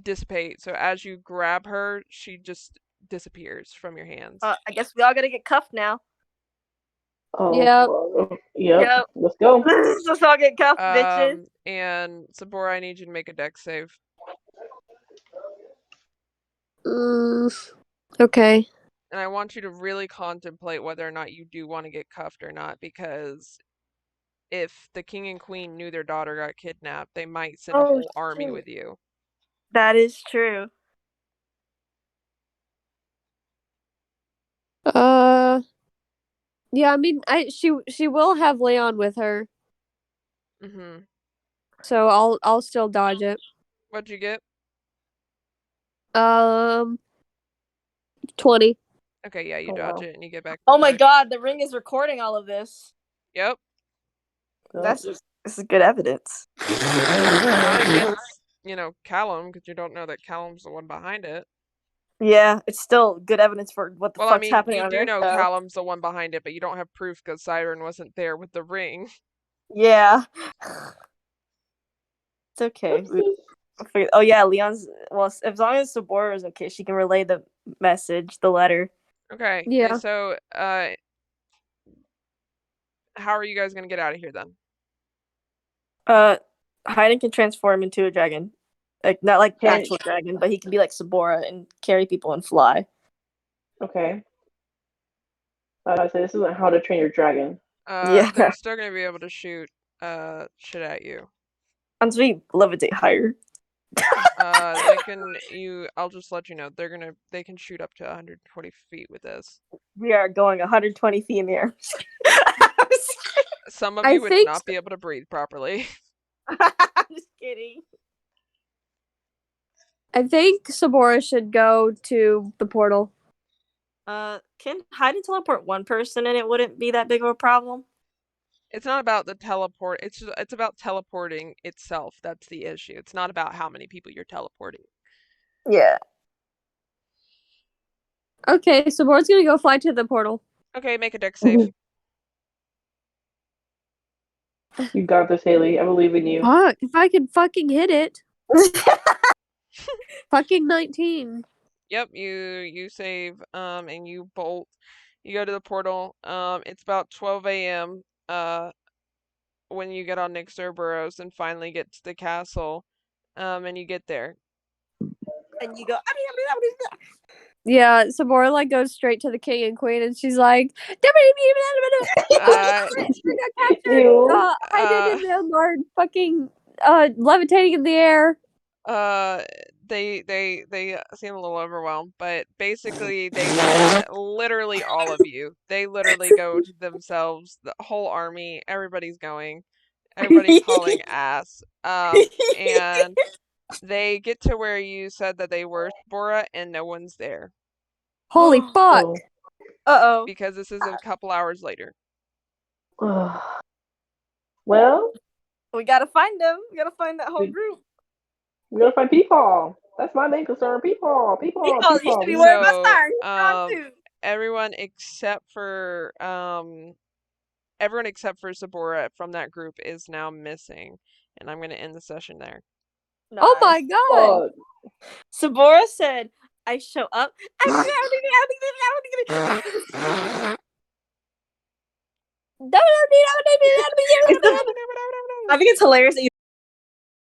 dissipate. So as you grab her, she just disappears from your hands.
I guess we all gotta get cuffed now.
Oh,
Yep.
well, yep.
Yep.
Let's go.
Let's all get cuffed, bitches.
And Sabora, I need you to make a dex save.
Okay.
And I want you to really contemplate whether or not you do want to get cuffed or not, because if the king and queen knew their daughter got kidnapped, they might send a
Oh,
whole army
shit.
with you.
That is true.
Yeah, I mean, she will have Leon with her,
Mm-hmm.
so I'll still dodge it.
What'd you get?
20.
Okay, yeah, you
Oh,
dodge
wow.
it and you get back.
Oh my
back.
god, the ring is recording all of this.
Yep.
This is good evidence.
Not against, Callum, because you don't know that Callum's the one behind it.
Yeah, it's still good evidence for what the
Well,
fuck's happening
you
on
do
Earth,
know
though.
Callum's the one behind it, but you don't have proof because Siren wasn't there with the ring.
Yeah. It's okay. Oh yeah, Leon's. Well, as long as Sabora is okay, she can relay the message, the letter.
Okay.
Yeah.
So, how are you guys gonna get out of here then?
Hayden can transform into a dragon, like not like
Can-
actual dragon, but he can be like Sabora and carry people and fly.
Okay. I say this isn't How to Train Your Dragon.
Yeah.
They're still gonna be able to shoot shit at you.
Once we levitate higher.
They can. I'll just let you know. They can shoot up to 120 feet with this.
We are going 120 feet in the air.
Some of
I
you would
think
not be able to breathe properly.
I'm just kidding.
I think Sabora should go to the portal.
Can Hayden teleport one person and it wouldn't be that big of a problem?
It's not about the teleport. It's about teleporting itself. That's the issue. It's not about how many people you're teleporting.
Yeah.
Okay, Sabora's gonna go fly to the portal.
Okay, make a dex save.
You got this, Haley. I believe in you.
Fuck, if I can fucking hit it. Fucking 19.
Yep, you save, and you bolt. You go to the portal. It's about 12 a.m. When you get on Nick Cerberus and finally get to the castle. And you get there.
And you go.
Yeah, Sabora like goes straight to the king and queen, and she's like,
Ew.
Hayden and them are fucking levitating in the air.
They seem a little overwhelmed, but basically they literally all of you. They literally go to themselves, the whole army, everybody's going. Everybody's hauling ass. And they get to where you said that they were, Bora, and no one's there.
Holy fuck.
Oh.
Uh-oh.
Because this is a couple hours later.
Well,
We gotta find them. We gotta find that whole
We-
group.
we gotta find Peepaw. That's my main concern. Peepaw.
You should be worried about stars. He's gone too.
Everyone except for Sabora from that group is now missing, and I'm gonna end the session there.
Oh my god.
Sabora said, I show up. I think it's hilarious that you